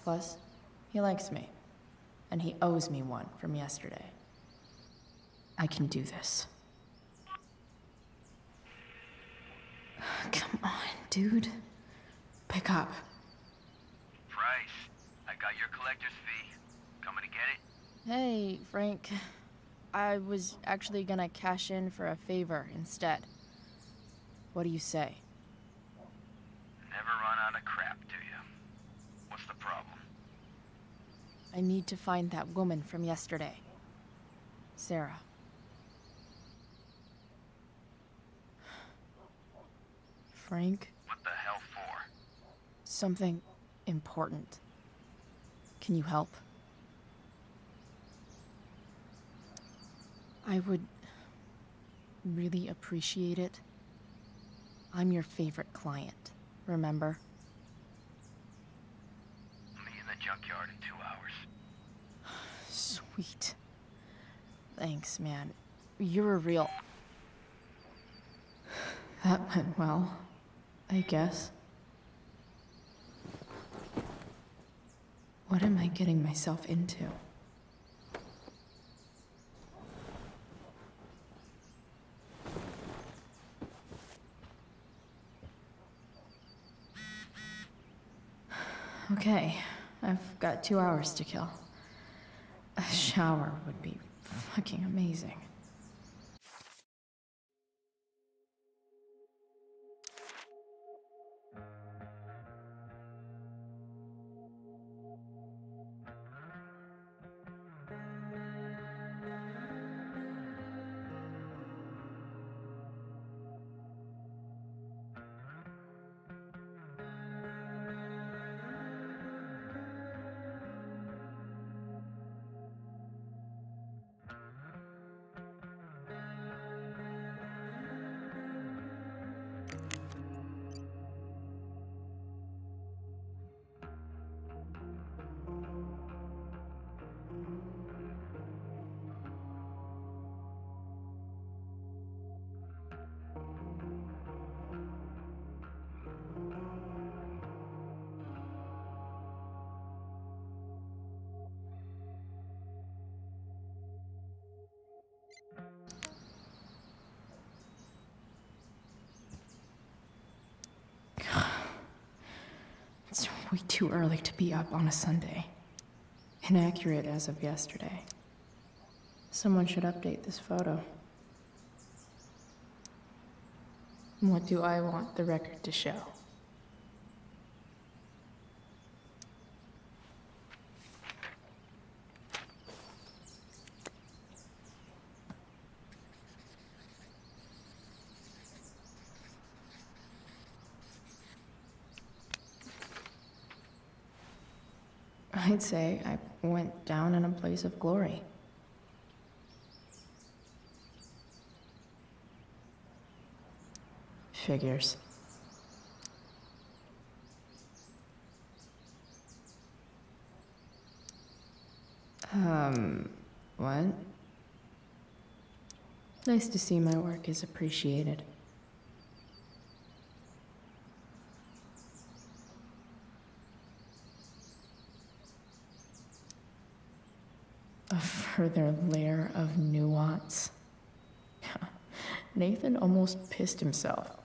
Plus, he likes me. And he owes me one from yesterday. I can do this. Come on, dude. Pick up. Price, I got your collector's fee. Coming to get it? Hey, Frank. I was actually gonna cash in for a favor instead. What do you say? Never run out of crap, do you? What's the problem? I need to find that woman from yesterday. Sarah. Frank? What the hell for? Something important. Can you help? I would really appreciate it. I'm your favorite client, remember? Meet in the junkyard in 2 hours. Sweet. Thanks, man. You're a real... That went well, I guess. What am I getting myself into? Okay, I've got 2 hours to kill. A shower would be fucking amazing. It's way too early to be up on a Sunday. Inaccurate as of yesterday. Someone should update this photo. What do I want the record to show? I'd say I went down in a place of glory. Figures. What? Nice to see my work is appreciated. A further layer of nuance. Nathan almost pissed himself.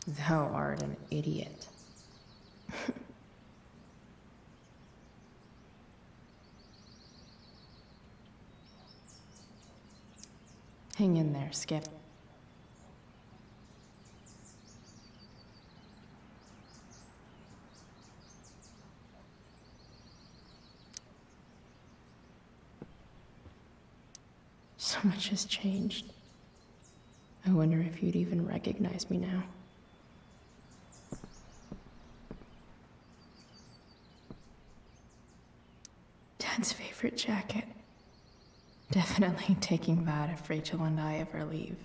Thou art an idiot. Hang in there, Skip. So much has changed. I wonder if you'd even recognize me now. Dad's favorite jacket. Definitely taking that if Rachel and I ever leave.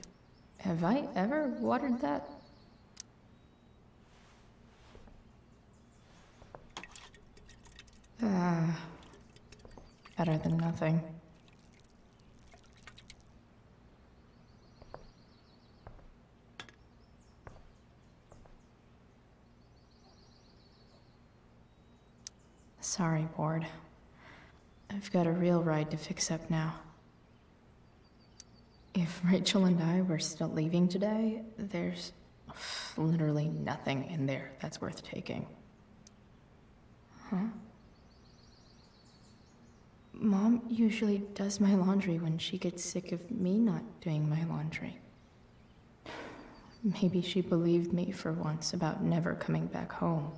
Have I ever watered that? Better than nothing. Sorry, bored. I've got a real ride to fix up now. If Rachel and I were still leaving today, there's literally nothing in there that's worth taking. Huh? Mom usually does my laundry when she gets sick of me not doing my laundry. Maybe she believed me for once about never coming back home.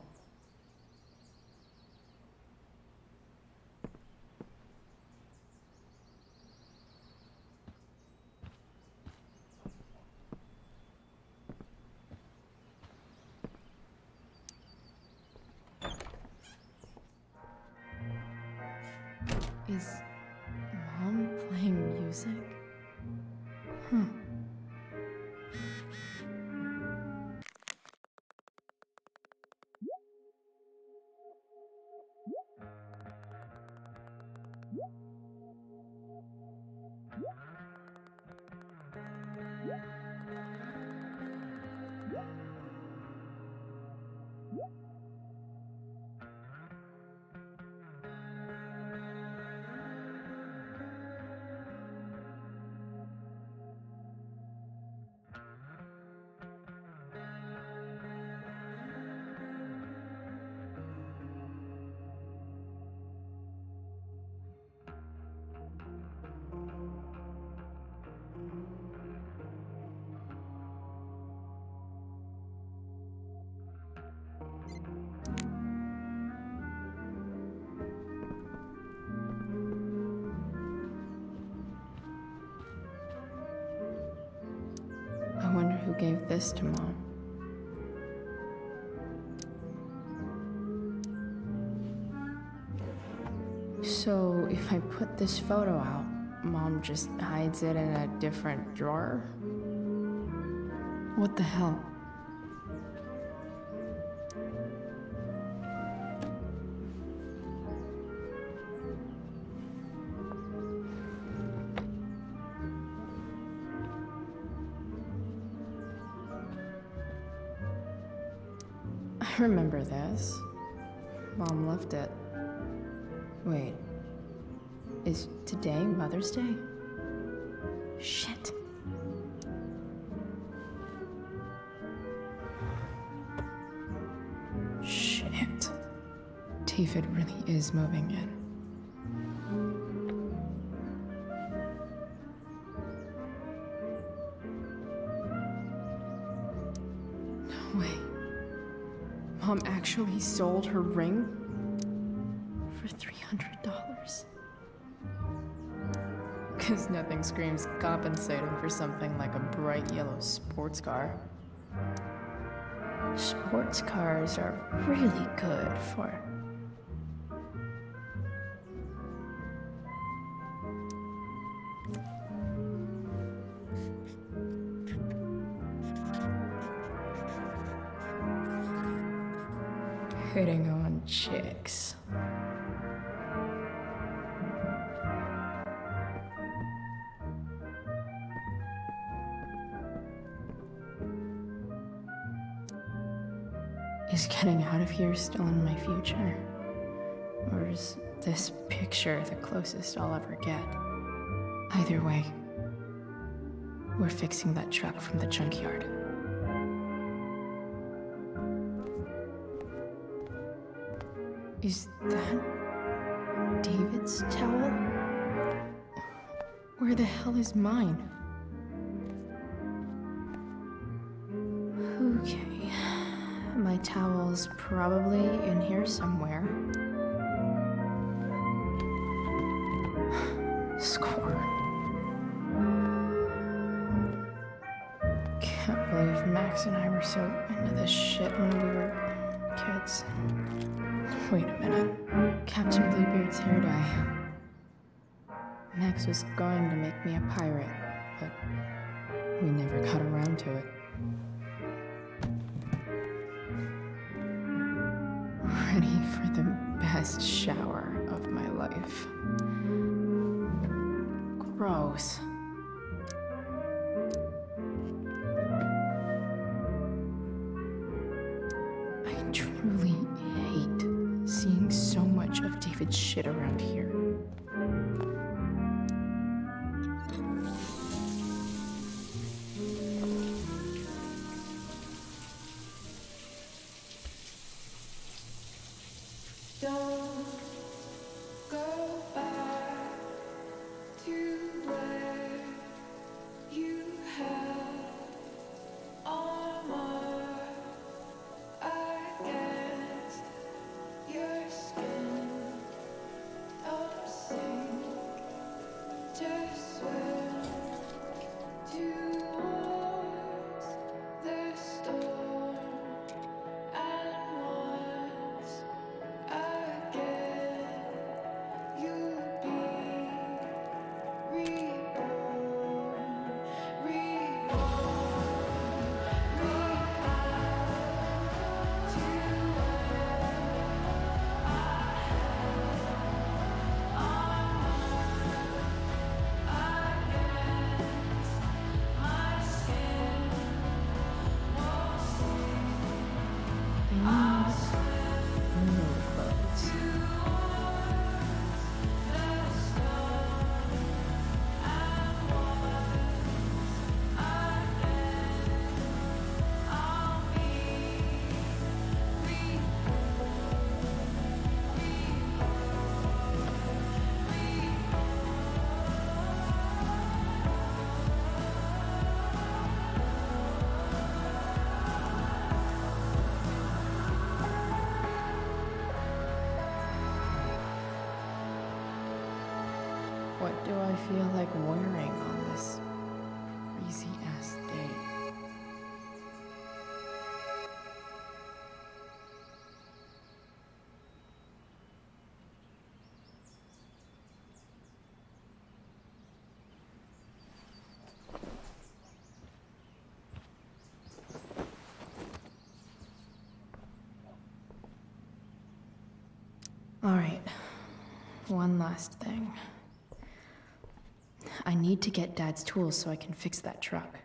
Is Mom playing music? Huh. I wonder who gave this to Mom. So, if I put this photo out, Mom just hides it in a different drawer? What the hell? I remember this. Mom left it. Wait. Is today Mother's Day? Shit. Shit. David really is moving in. No way. Mom actually sold her ring for $300. Because nothing screams compensating for something like a bright yellow sports car. Sports cars are really good for... hitting on chicks. Is getting out of here still in my future? Or is this picture the closest I'll ever get? Either way, we're fixing that truck from the junkyard. Is that David's towel? Where the hell is mine? Okay, my towel's probably in here somewhere. Score. Can't believe Max and I were so into this shit when we were kids. Wait a minute. Captain Bluebeard's hair dye. Max was going to make me a pirate, but we never got around to it. Ready for the best shower of my life. Gross. I truly hate seeing so much much of David's shit around here. Don't go back to where you had armor against your skin. Don't sink, just swim towards the storm. And once again, you'll be reborn, What do I feel like wearing on this crazy-ass day? All right, one last thing. I need to get Dad's tools so I can fix that truck.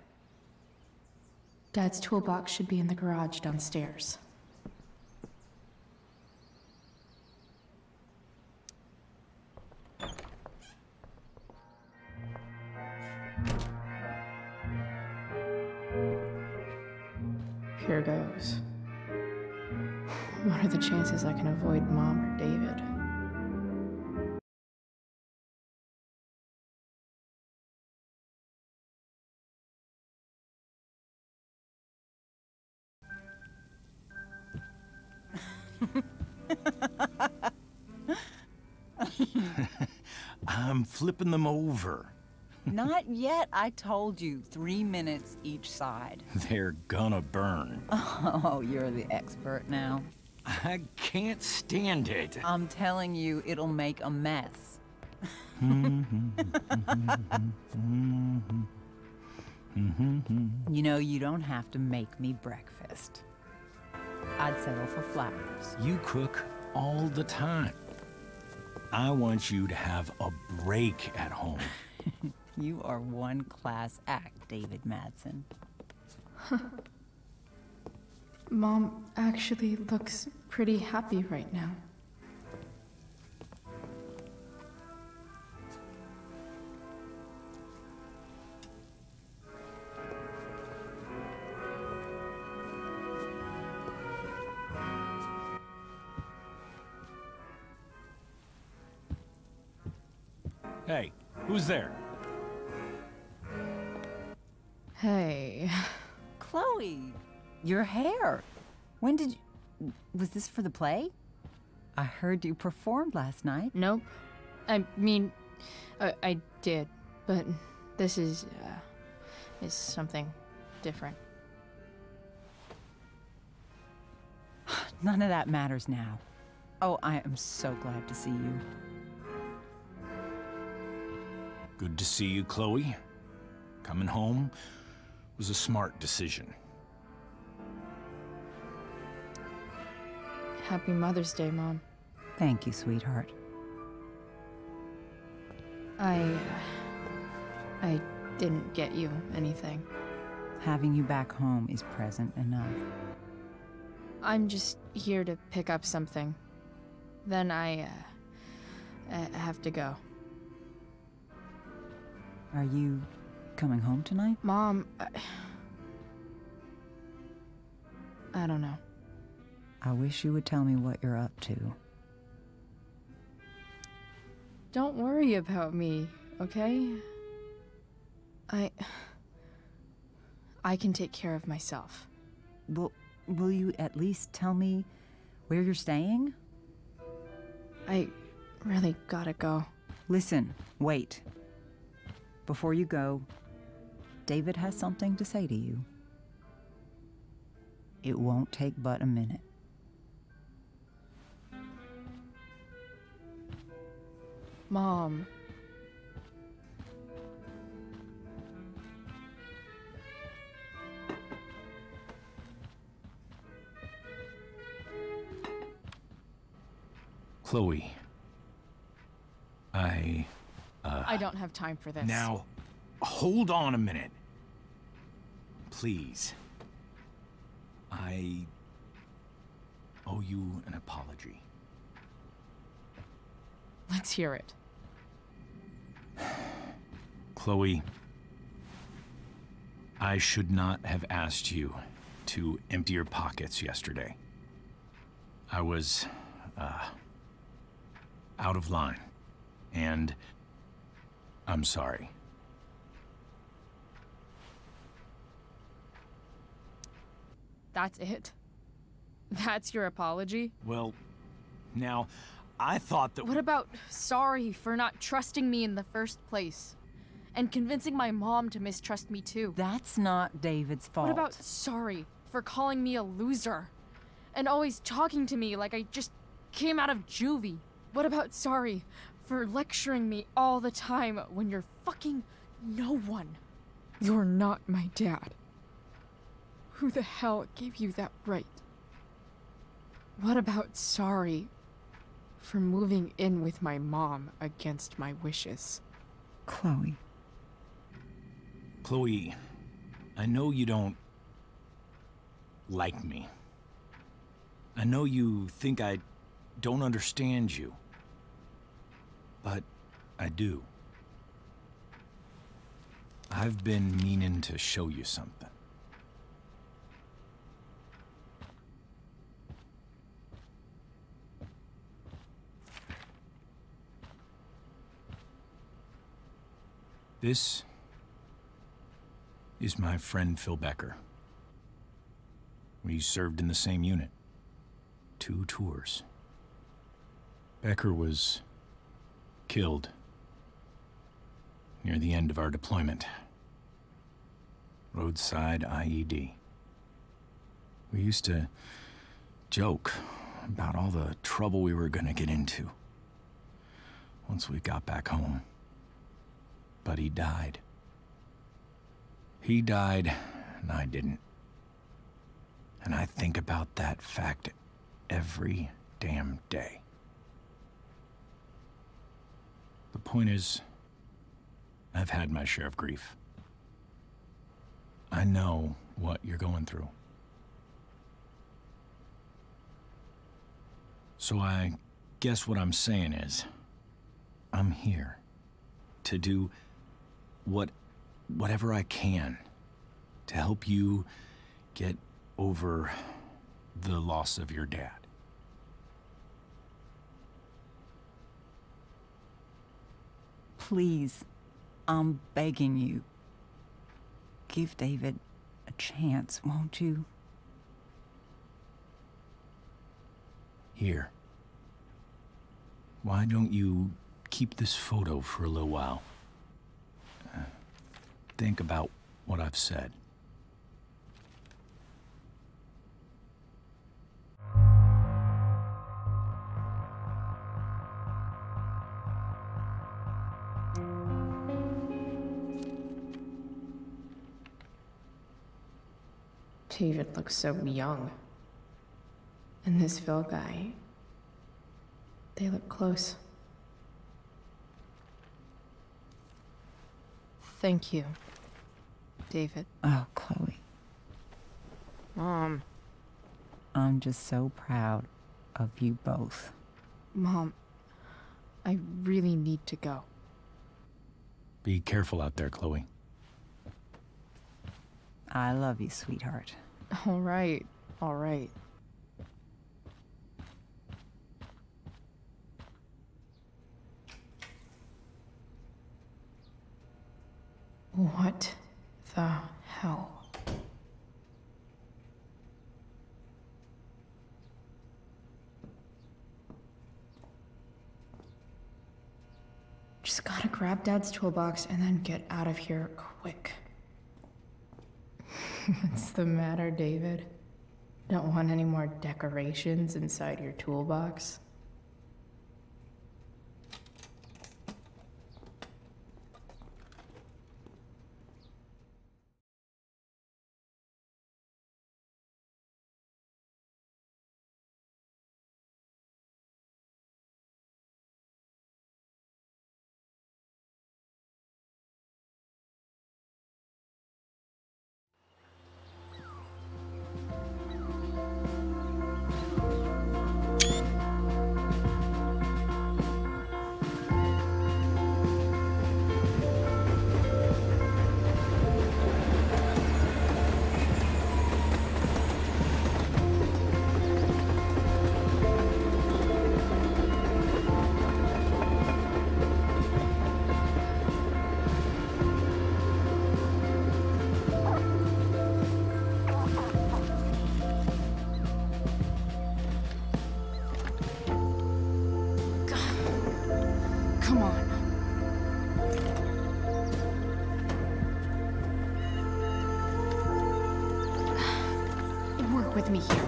Dad's toolbox should be in the garage downstairs. Here goes. What are the chances I can avoid Mom or David? I'm flipping them over. Not yet. I told you, 3 minutes each side. They're gonna burn. Oh, you're the expert now. I can't stand it. I'm telling you, it'll make a mess. You know, you don't have to make me breakfast. I'd settle for flowers. You cook all the time. I want you to have a break at home. You are one class act, David Madsen. Mom actually looks pretty happy right now. Hey, who's there? Hey. Chloe, your hair. When did you... Was this for the play? I heard you performed last night. Nope. I mean, I did, but this is something different. None of that matters now. Oh, I am so glad to see you. Good to see you, Chloe. Coming home was a smart decision. Happy Mother's Day, Mom. Thank you, sweetheart. I didn't get you anything. Having you back home is present enough. I'm just here to pick up something. Then I have to go. Are you coming home tonight? Mom, I don't know. I wish you would tell me what you're up to. Don't worry about me, okay? I can take care of myself. Will you at least tell me where you're staying? I really gotta go. Listen, wait. Before you go, David has something to say to you. It won't take but a minute. Mom. Chloe. I don't have time for this. Now, hold on a minute. Please. I owe you an apology. Let's hear it. Chloe, I should not have asked you to empty your pockets yesterday. I was, out of line, and I'm sorry. That's it? That's your apology? Well, now, I thought that... What about sorry for not trusting me in the first place? And convincing my mom to mistrust me too? That's not David's fault. What about sorry for calling me a loser? And always talking to me like I just came out of juvie? What about sorry for lecturing me all the time when you're fucking no one? You're not my dad. Who the hell gave you that right? What about sorry for moving in with my mom against my wishes? Chloe. Chloe, I know you don't like me. I know you think I don't understand you. But I do. I've been meaning to show you something. This is my friend Phil Becker. We served in the same unit. 2 tours. Becker was killed near the end of our deployment. Roadside IED. We used to joke about all the trouble we were gonna get into once we got back home. But he died. He died, and I didn't. And I think about that fact every damn day. The point is, I've had my share of grief. I know what you're going through. So I guess what I'm saying is, I'm here to do whatever I can to help you get over the loss of your dad. Please, I'm begging you. Give David a chance, won't you? Here. Why don't you keep this photo for a little while? Think about what I've said. David looks so young. And this Phil guy, they look close. Thank you, David. Oh, Chloe. Mom. I'm just so proud of you both. Mom, I really need to go. Be careful out there, Chloe. I love you, sweetheart. All right, all right. What the hell? Just gotta grab Dad's toolbox and then get out of here quick. What's the matter, David? Don't want any more decorations inside your toolbox? Come on. Work with me here.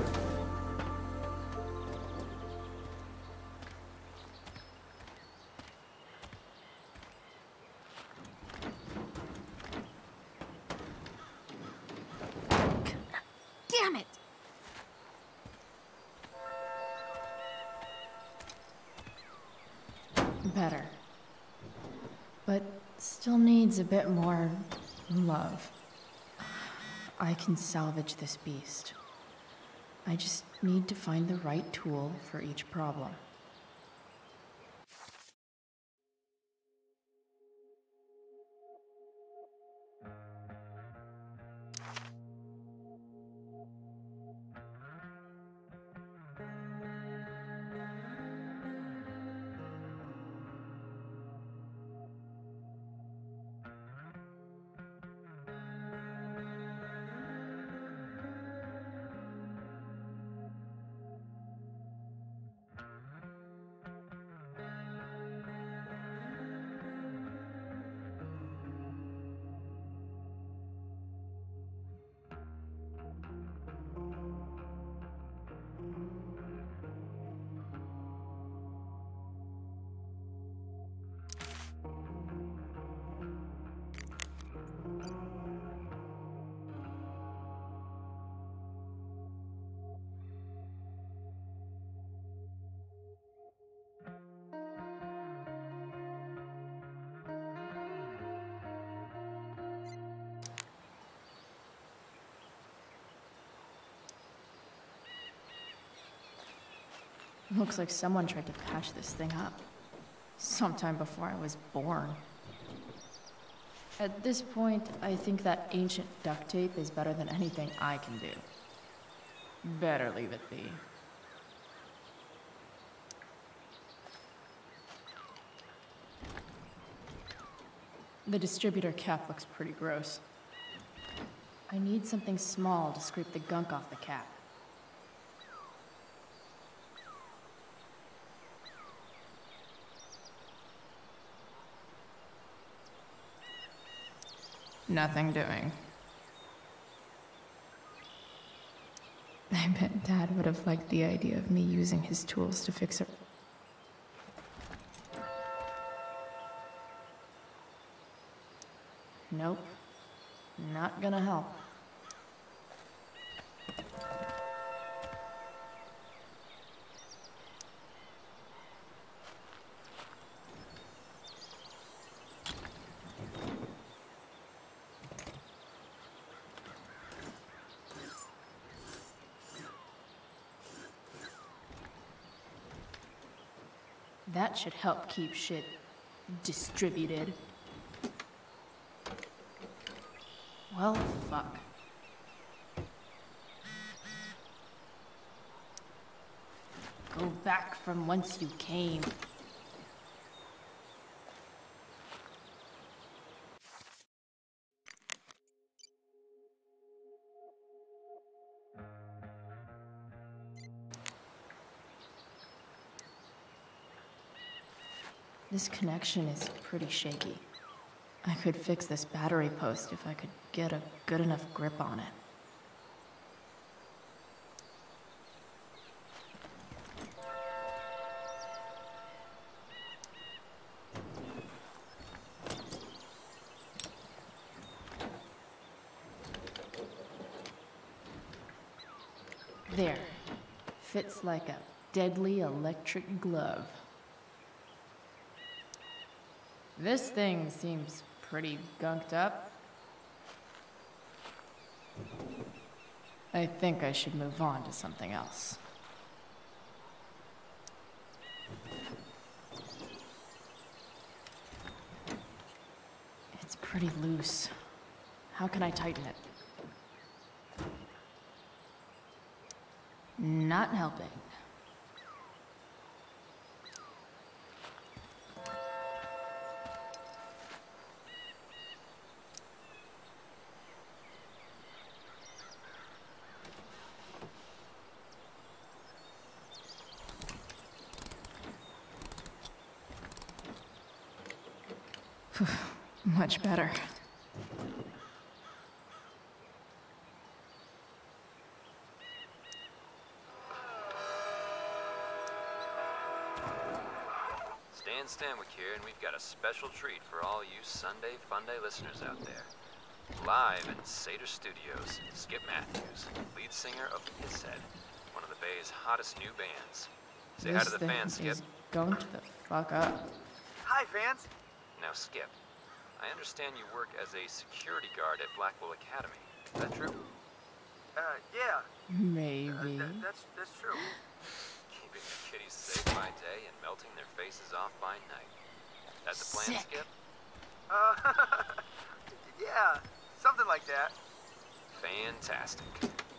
Damn it! Better. But still needs a bit more love. I can salvage this beast. I just need to find the right tool for each problem. Looks like someone tried to patch this thing up. Sometime before I was born. At this point, I think that ancient duct tape is better than anything I can do. Better leave it be. The distributor cap looks pretty gross. I need something small to scrape the gunk off the cap. Nothing doing. I bet Dad would have liked the idea of me using his tools to fix it. Nope. Not gonna help. That should help keep shit distributed. Well, fuck. Go back from whence you came. This connection is pretty shaky. I could fix this battery post if I could get a good enough grip on it. There. Fits like a deadly electric glove. This thing seems pretty gunked up. I think I should move on to something else. It's pretty loose. How can I tighten it? Not helping. Much better. Stanwyck here, and we've got a special treat for all you Sunday Funday listeners out there. Live in Seder Studios, Skip Matthews, lead singer of Pisshead, one of the Bay's hottest new bands. Say hi to the fans, Skip. Is going to the fuck up. Hi, fans. Now, Skip, I understand you work as a security guard at Blackwell Academy. Is that true? Yeah. Maybe. That's true. Keeping the kiddies safe by day and melting their faces off by night. That's the plan, Sick. Skip? Yeah, something like that. Fantastic.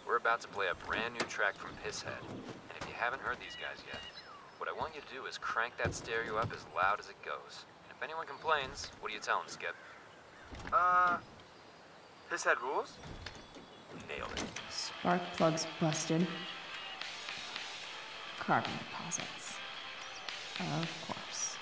We're about to play a brand new track from Pisshead. And if you haven't heard these guys yet, what I want you to do is crank that stereo up as loud as it goes. And if anyone complains, what do you tell them, Skip? Pisshead rules? Nailed it. Spark plugs busted. Carbon deposits. Of course.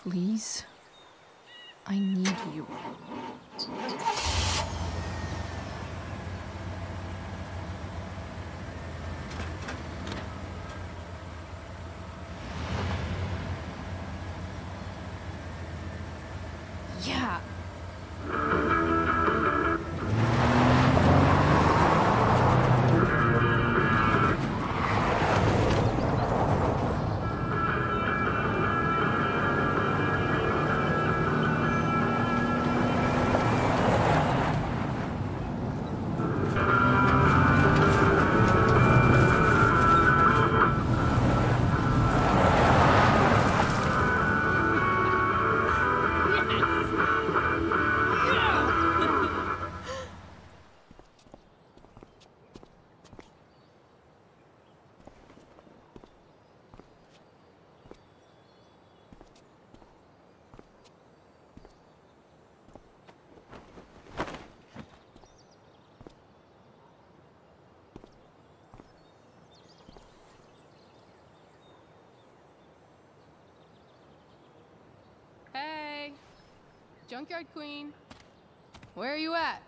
Please, I need you. Yeah. Hey, Junkyard Queen, where are you at?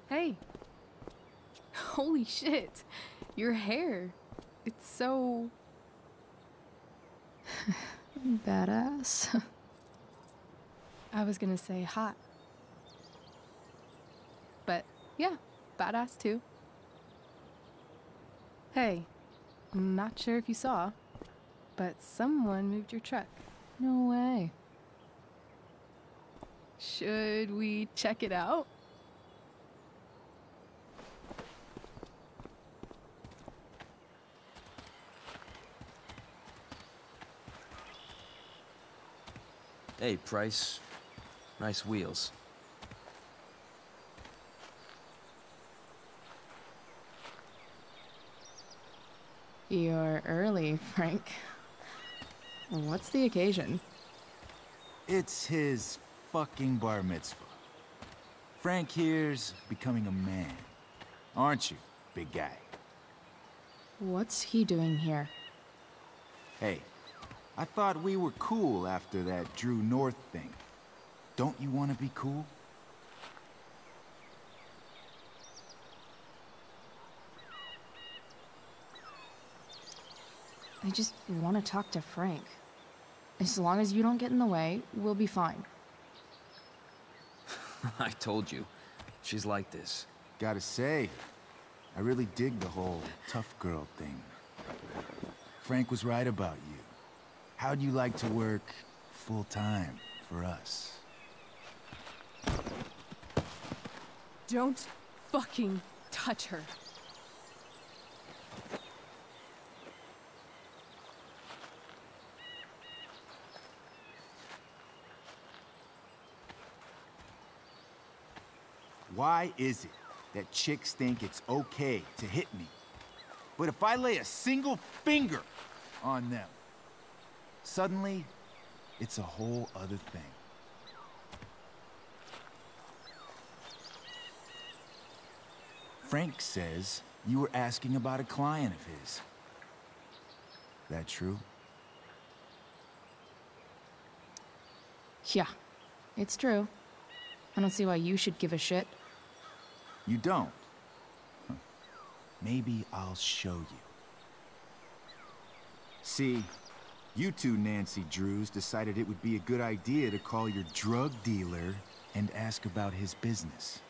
Hey, holy shit, your hair. It's so... Badass. I was gonna say hot. But yeah, badass too. Hey, not sure if you saw, but someone moved your truck. No way. Should we check it out? Hey, Price. Nice wheels. You're early, Frank. What's the occasion? It's his fucking bar mitzvah. Frank here's becoming a man. Aren't you, big guy? What's he doing here? Hey, I thought we were cool after that Drew North thing. Don't you want to be cool? I just want to talk to Frank. As long as you don't get in the way, we'll be fine. I told you. She's like this. Gotta say, I really dig the whole tough girl thing. Frank was right about you. How'd you like to work full-time for us? Don't fucking touch her. Why is it that chicks think it's okay to hit me? But if I lay a single finger on them, suddenly, it's a whole other thing. Frank says you were asking about a client of his. That true? Yeah, it's true. I don't see why you should give a shit. You don't? Huh. Maybe I'll show you. See, you two Nancy Drews decided it would be a good idea to call your drug dealer and ask about his business.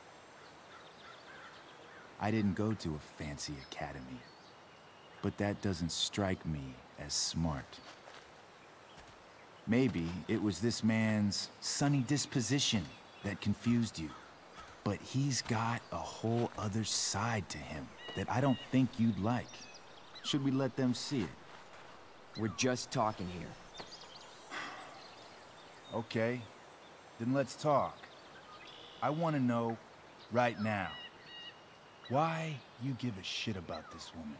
I didn't go to a fancy academy, but that doesn't strike me as smart. Maybe it was this man's sunny disposition that confused you. But he's got a whole other side to him that I don't think you'd like. Should we let them see it? We're just talking here. Okay, then let's talk. I want to know, right now, why you give a shit about this woman.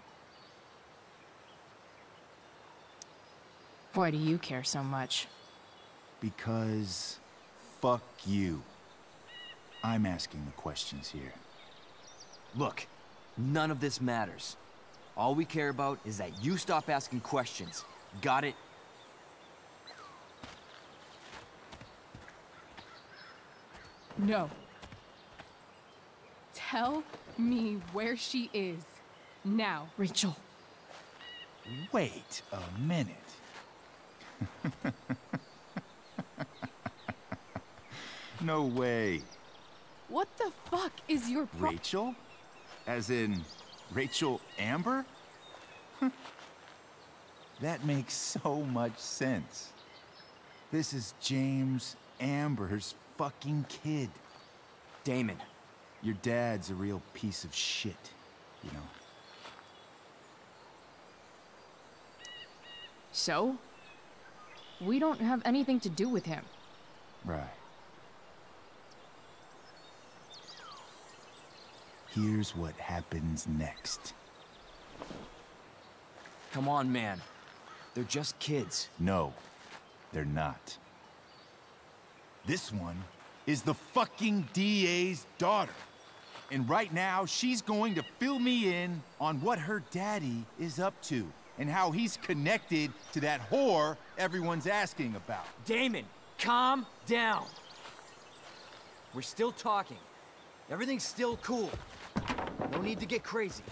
Why do you care so much? Because fuck you. I'm asking the questions here. Look, none of this matters. All we care about is that you stop asking questions. Got it? No. Tell me where she is. Now. Rachel. Wait a minute. No way. What the fuck is your Rachel? As in, Rachel Amber? That makes so much sense. This is James Amber's fucking kid. Damon. Your dad's a real piece of shit, you know? So? We don't have anything to do with him. Right. Here's what happens next. Come on, man. They're just kids. No, they're not. This one is the fucking DA's daughter. And right now, she's going to fill me in on what her daddy is up to and how he's connected to that whore everyone's asking about. Damon, calm down. We're still talking. Everything's still cool. No need to get crazy.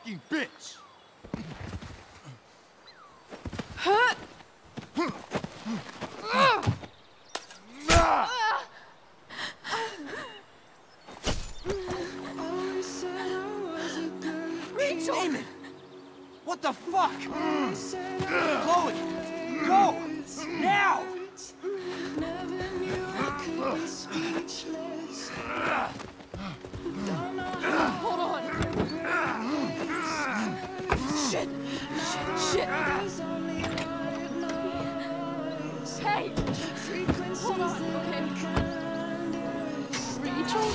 fucking bitch! Rachel! Damon! What the fuck? Chloe! Go! Now! Never knew I could be speechless. Don't know how. Hold on. Shit! Shit! There's only white noise. Hey! Frequencies Hold on, that okay. I can't understand. Rachel?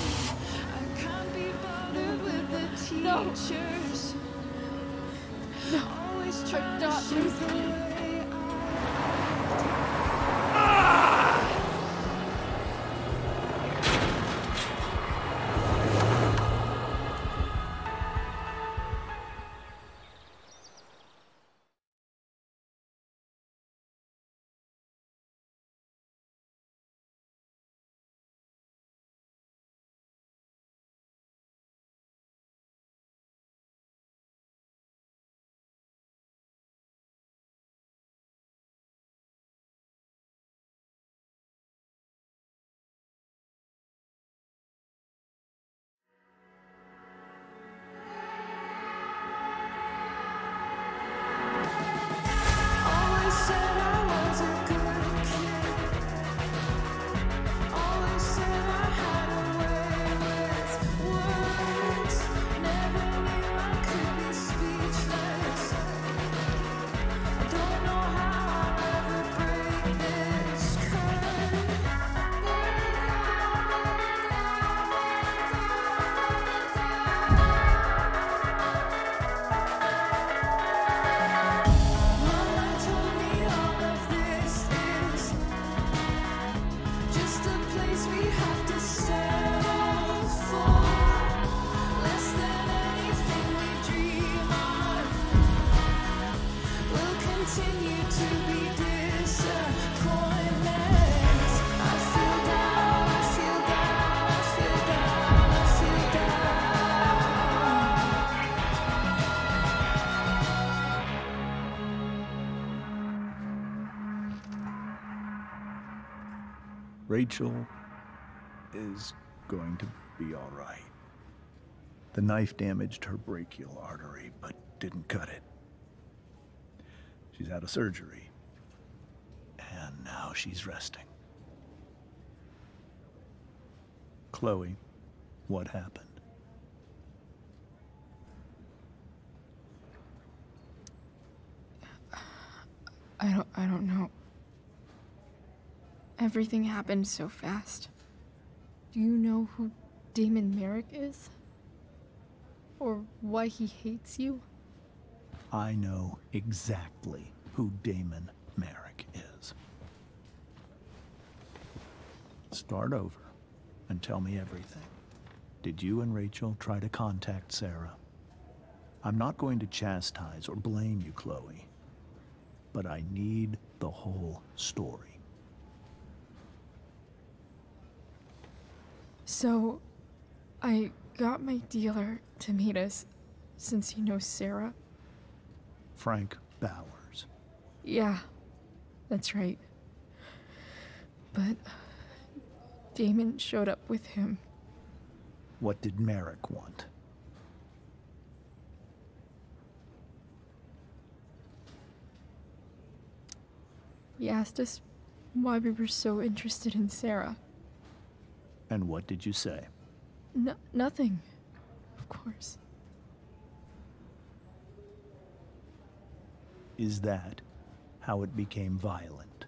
I can't be bothered with the No. teachers. No. Always I'm trying to not shape losing the you. way Always said I was a good kid. Always said I had a way with words. Never knew I could be speechless. I don't know how I'll ever break this Mama told me all of this is just a place we have to settle for. Less than anything we dream of. We'll continue to be disappointments. I feel down, I feel down, I feel down, I feel down. Rachel is going to be all right. The knife damaged her brachial artery, but didn't cut it. She's had a surgery, and now she's resting. Chloe, what happened? I don't know. Everything happened so fast. Do you know who Damon Merrick is? Or why he hates you? I know exactly who Damon Merrick is. Start over and tell me everything. Did you and Rachel try to contact Sarah? I'm not going to chastise or blame you, Chloe, but I need the whole story. So, I got my dealer to meet us, since he knows Sarah. Frank Bowers. Yeah, that's right. But Damon showed up with him. What did Merrick want? He asked us why we were so interested in Sarah. And what did you say? Nothing, of course. Is that how it became violent?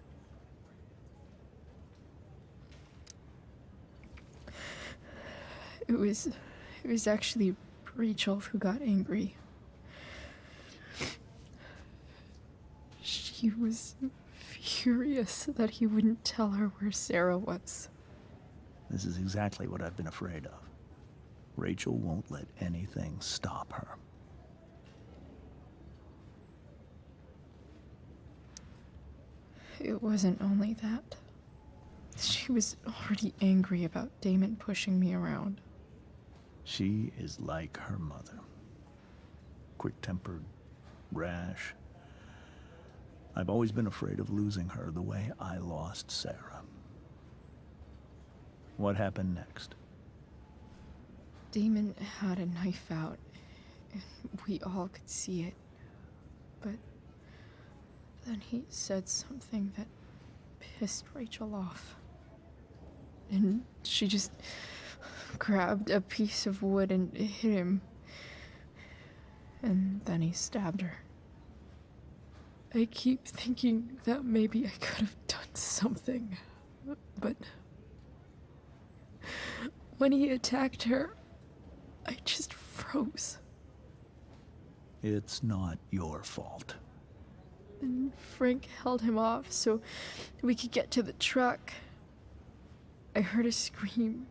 It was actually Rachel who got angry. She was furious that he wouldn't tell her where Sarah was. This is exactly what I've been afraid of. Rachel won't let anything stop her. It wasn't only that. She was already angry about Damon pushing me around. She is like her mother. quick-tempered, rash. I've always been afraid of losing her the way I lost Sarah. What happened next? Damon had a knife out, and we all could see it. But then he said something that pissed Rachel off. And she just grabbed a piece of wood and hit him. And then he stabbed her. I keep thinking that maybe I could have done something, but when he attacked her, I just froze. It's not your fault. And Frank held him off so we could get to the truck. I heard a scream,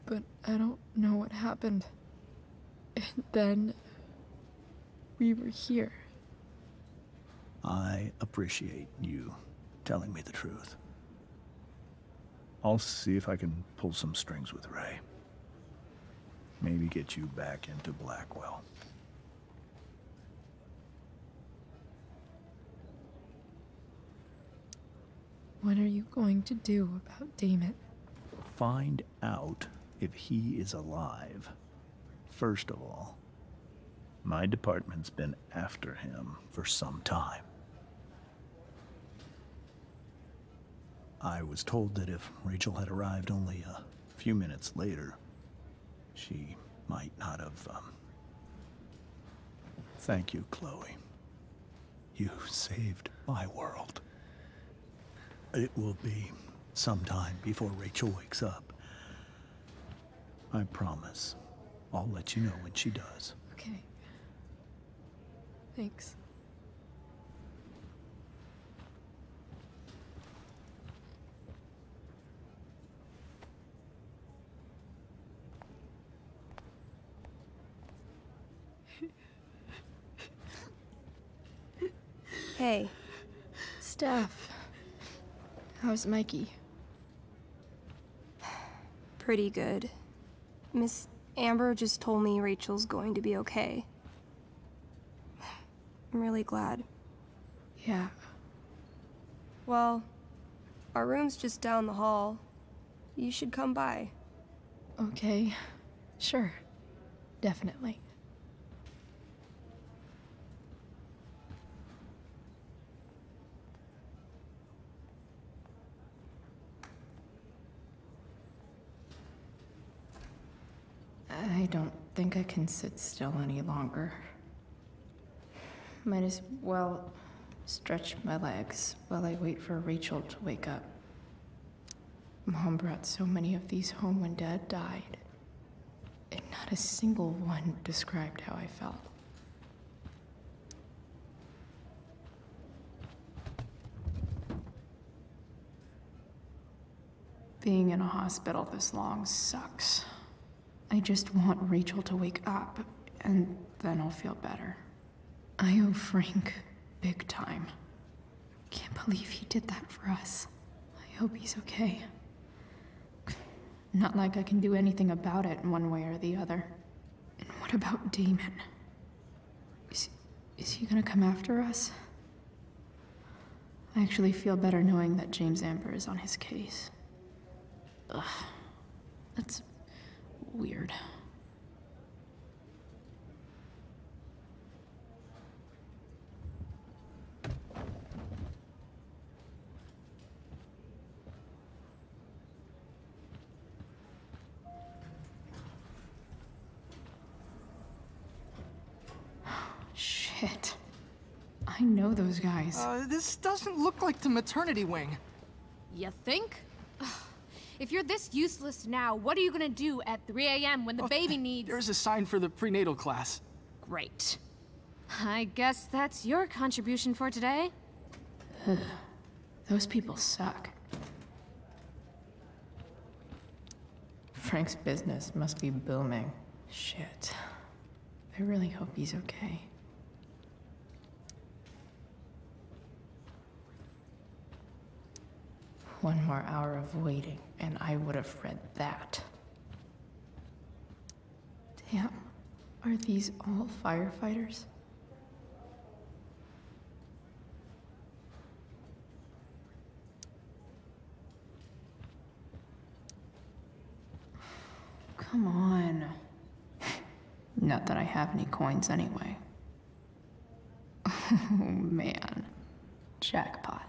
but I don't know what happened. And then we were here. I appreciate you telling me the truth. I'll see if I can pull some strings with Ray. Maybe get you back into Blackwell. What are you going to do about Damon? Find out if he is alive. First of all, my department's been after him for some time. I was told that if Rachel had arrived only a few minutes later, she might not have, Thank you, Chloe. You saved my world. It will be some time before Rachel wakes up. I promise. I'll let you know when she does. Okay. Thanks. Hey. Steph. How's Mikey? Pretty good. Miss Amber just told me Rachel's going to be okay. I'm really glad. Yeah. Well, our room's just down the hall. You should come by. Okay. Sure. Definitely. I don't think I can sit still any longer. Might as well stretch my legs while I wait for Rachel to wake up. Mom brought so many of these home when Dad died, and not a single one described how I felt. Being in a hospital this long sucks. I just want Rachel to wake up, and then I'll feel better. I owe Frank big time. Can't believe he did that for us. I hope he's okay. Not like I can do anything about it one way or the other. And what about Damon? Is he gonna come after us? I actually feel better knowing that James Amber is on his case. Ugh. That's weird. Shit. I know those guys. This doesn't look like the maternity wing. You think? Ugh. If you're this useless now, what are you gonna do at 3 a.m. when the baby needs— There's a sign for the prenatal class. Great. I guess that's your contribution for today. Those people suck. Frank's business must be booming. Shit. I really hope he's okay. One more hour of waiting, and I would have read that. Damn. Are these all firefighters? Come on. Not that I have any coins anyway. Oh man. Jackpot.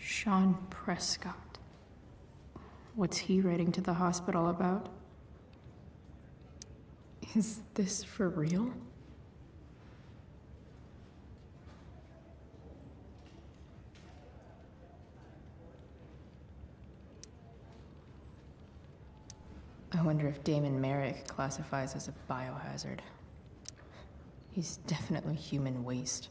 Sean Prescott. What's he writing to the hospital about? Is this for real? I wonder if Damon Merrick classifies as a biohazard. He's definitely human waste.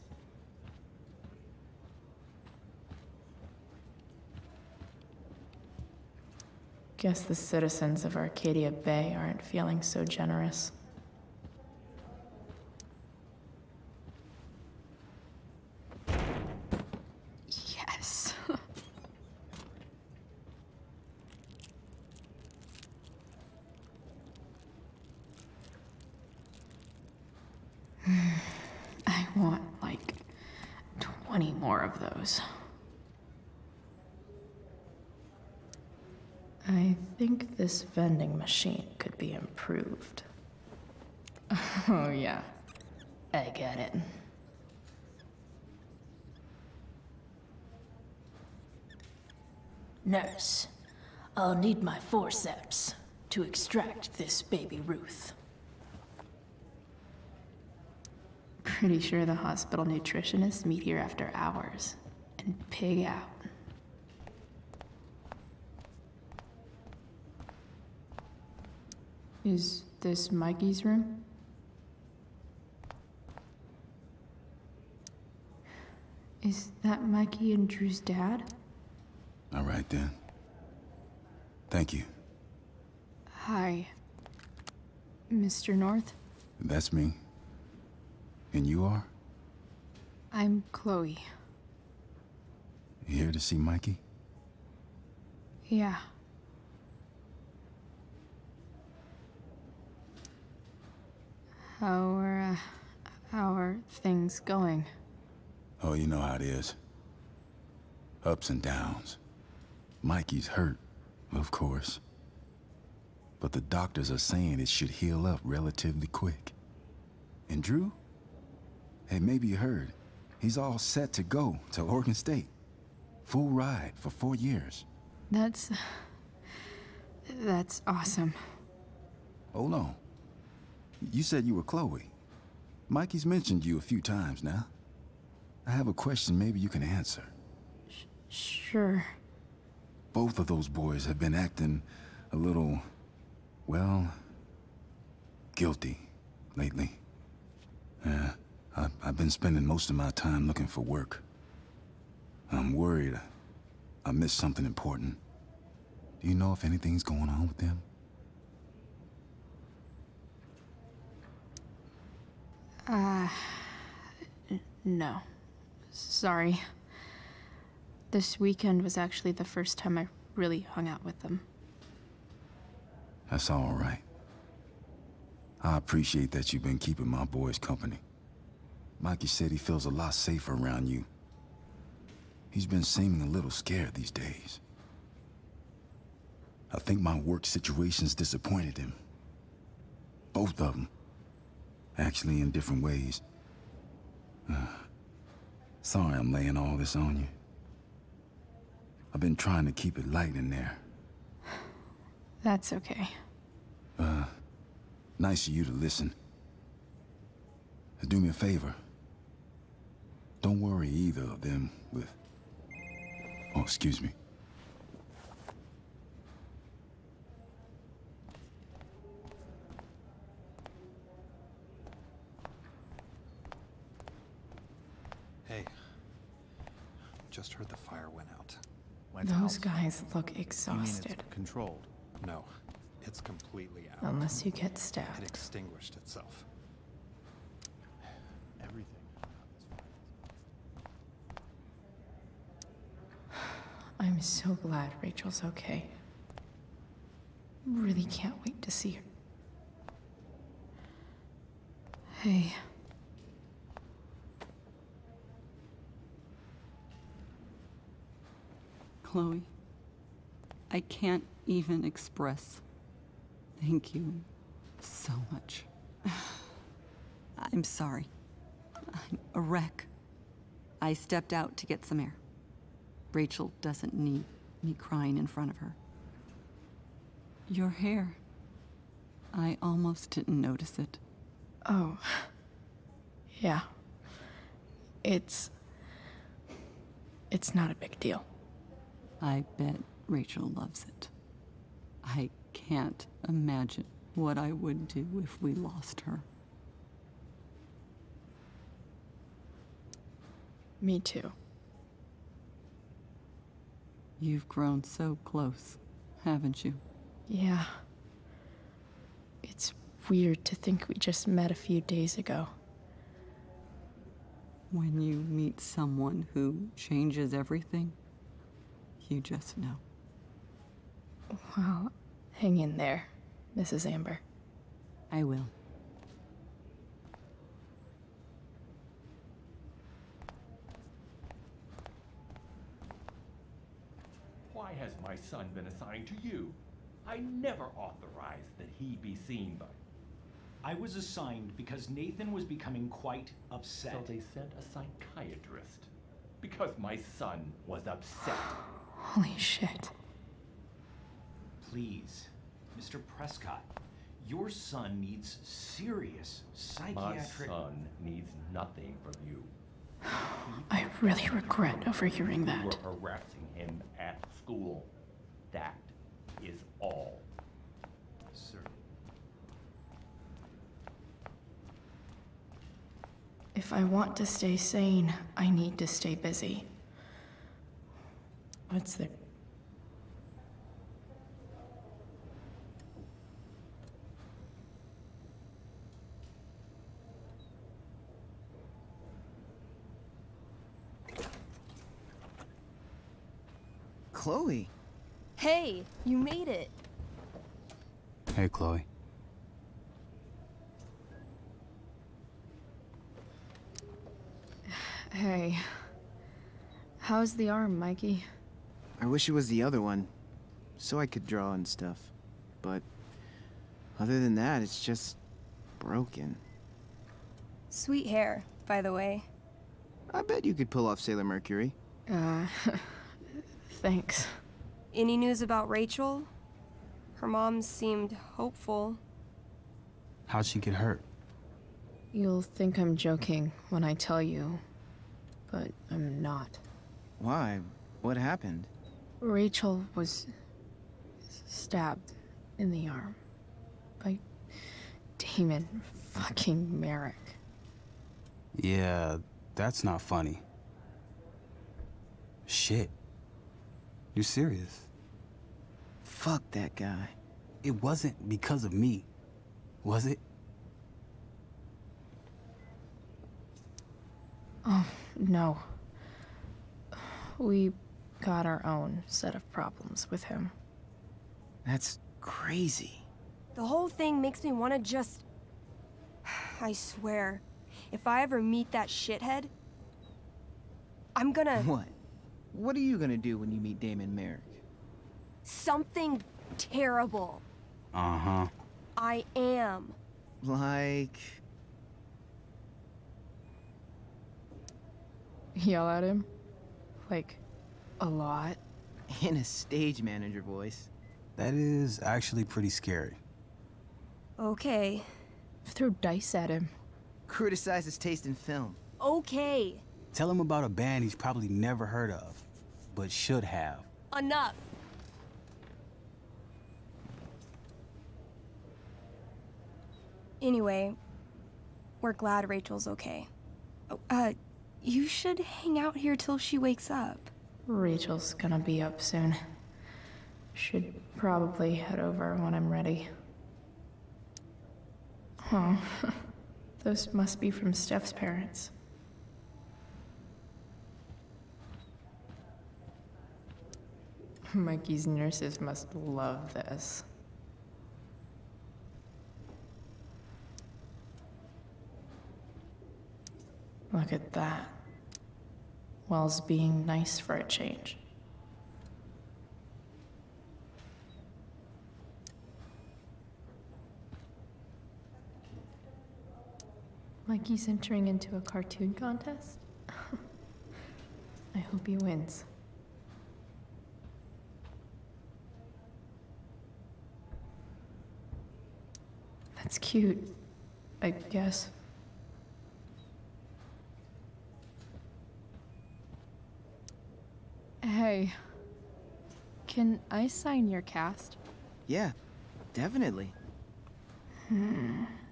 Guess the citizens of Arcadia Bay aren't feeling so generous. Yes. I want like 20 more of those. I think this vending machine could be improved. Oh yeah, I get it. Nurse, I'll need my forceps to extract this baby Ruth. Pretty sure the hospital nutritionists meet here after hours and pig out. Is this Mikey's room? Is that Mikey and Drew's dad? All right then. Thank you. Hi, Mr. North. That's me. And you are? I'm Chloe. You here to see Mikey? Yeah. How are things going? Oh, you know how it is. Ups and downs. Mikey's hurt, of course. But the doctors are saying it should heal up relatively quick. And Drew? Hey, maybe you heard. He's all set to go to Oregon State. Full ride for 4 years. That's awesome. Hold on. You said you were Chloe. Mikey's mentioned you a few times now. I have a question maybe you can answer. Sure. Both of those boys have been acting a little, well, guilty lately. I've been spending most of my time looking for work. I'm worried I missed something important. Do you know if anything's going on with them? No. Sorry. This weekend was actually the first time I really hung out with them. That's all right. I appreciate that you've been keeping my boys company. Mikey said he feels a lot safer around you. He's been seeming a little scared these days. I think my work situation's disappointed him. Both of them. Actually, in different ways. Sorry I'm laying all this on you. I've been trying to keep it light in there. That's okay. Nice of you to listen. Do me a favor. Don't worry either of them with... Oh, excuse me. Just heard the fire went out. Those guys look exhausted. Controlled? No, it's completely out. Unless you get It stabbed. extinguished itself. Everything. I'm so glad Rachel's okay. Really can't wait to see her. Hey. Chloe, I can't even express thank you so much. I'm sorry. I'm a wreck. I stepped out to get some air. Rachel doesn't need me crying in front of her. Your hair. I almost didn't notice it. Oh. Yeah. It's not a big deal. I bet Rachel loves it. I can't imagine what I would do if we lost her. Me too. You've grown so close, haven't you? Yeah. It's weird to think we just met a few days ago. When you meet someone who changes everything, you just know. Well, hang in there, Mrs. Amber. I will. Why has my son been assigned to you? I never authorized that he be seen by. I was assigned because Nathan was becoming quite upset. So they sent a psychiatrist. Because my son was upset. Holy shit. Please, Mr. Prescott, your son needs serious psychiatric... My son needs nothing from you. I really regret overhearing You that. were harassing him at school. That is all. Sir. If I want to stay sane, I need to stay busy. What's there? Chloe. Hey, you made it. Hey, Chloe. Hey. How's the arm, Mikey? I wish it was the other one, so I could draw and stuff. But other than that, it's just broken. Sweet hair, by the way. I bet you could pull off Sailor Mercury. Thanks. Any news about Rachel? Her mom seemed hopeful. How'd she get hurt? You'll think I'm joking when I tell you, but I'm not. Why? What happened? Rachel was stabbed in the arm by Damon fucking Merrick. Yeah, that's not funny. Shit. You're serious? Fuck that guy. It wasn't because of me, was it? Oh, no. We got our own set of problems with him. That's crazy. The whole thing makes me want to just... I swear, if I ever meet that shithead, I'm gonna... What? What are you gonna do when you meet Damon Merrick? Something terrible. Uh-huh. I am. Like... Yell at him? Like, a lot? In a stage manager voice. That is actually pretty scary. Okay. Throw dice at him. Criticize his taste in film. Okay. Tell him about a band he's probably never heard of, but should have. Enough. Anyway, we're glad Rachel's okay. Oh, You should hang out here till she wakes up. Rachel's gonna be up soon. Should probably head over when I'm ready. Oh, those must be from Steph's parents. Mikey's nurses must love this. Look at that. Wells being nice for a change. Mikey's entering into a cartoon contest? I hope he wins. That's cute, I guess. Hey, can I sign your cast? Yeah, definitely.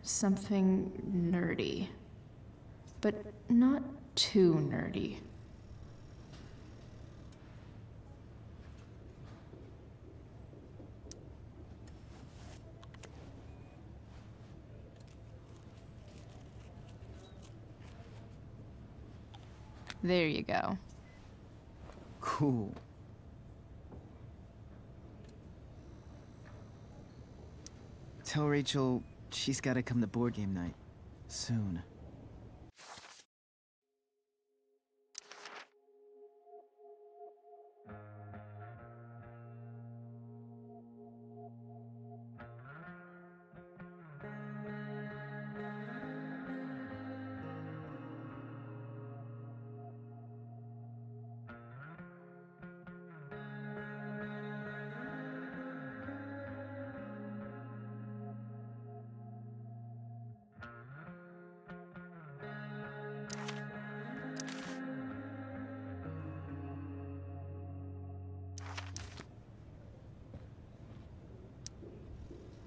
Something nerdy. But not too nerdy. There you go. Cool. Tell Rachel she's gotta come to board game night. Soon.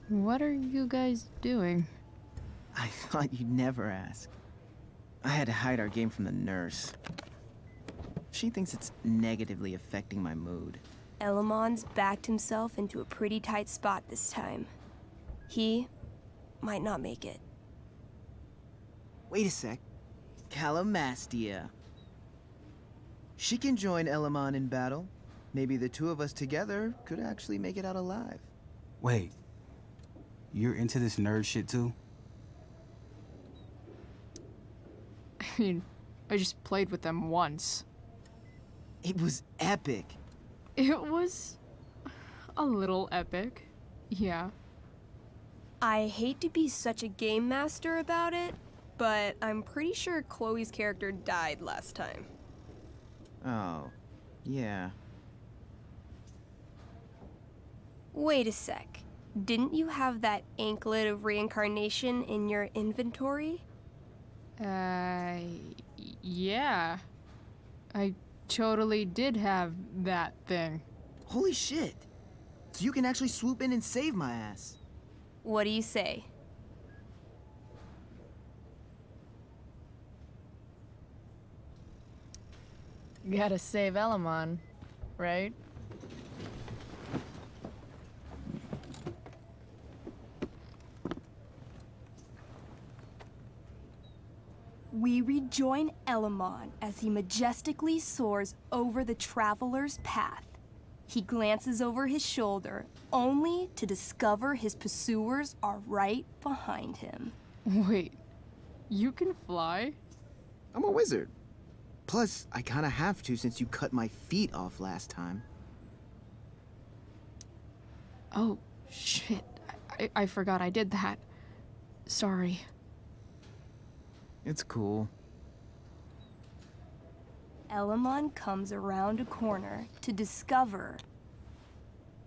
What are you guys doing? I thought you'd never ask. I had to hide our game from the nurse. She thinks it's negatively affecting my mood. Elamon's backed himself into a pretty tight spot this time. He might not make it. Wait a sec. Calamastia. She can join Elamon in battle. Maybe the two of us together could actually make it out alive. Wait. You're into this nerd shit too? I mean, I just played with them once. It was epic. It was a little epic, yeah. I hate to be such a game master about it, but I'm pretty sure Chloe's character died last time. Oh, yeah. Wait a sec. Didn't you have that anklet of reincarnation in your inventory? Yeah. I totally did have that thing. Holy shit. So you can actually swoop in and save my ass. What do you say? Gotta save Elamon, right? We rejoin Elamon as he majestically soars over the traveler's path. He glances over his shoulder, only to discover his pursuers are right behind him. Wait, you can fly? I'm a wizard. Plus, I kinda have to since you cut my feet off last time. Oh, shit. I forgot I did that. Sorry. It's cool. Elamon comes around a corner to discover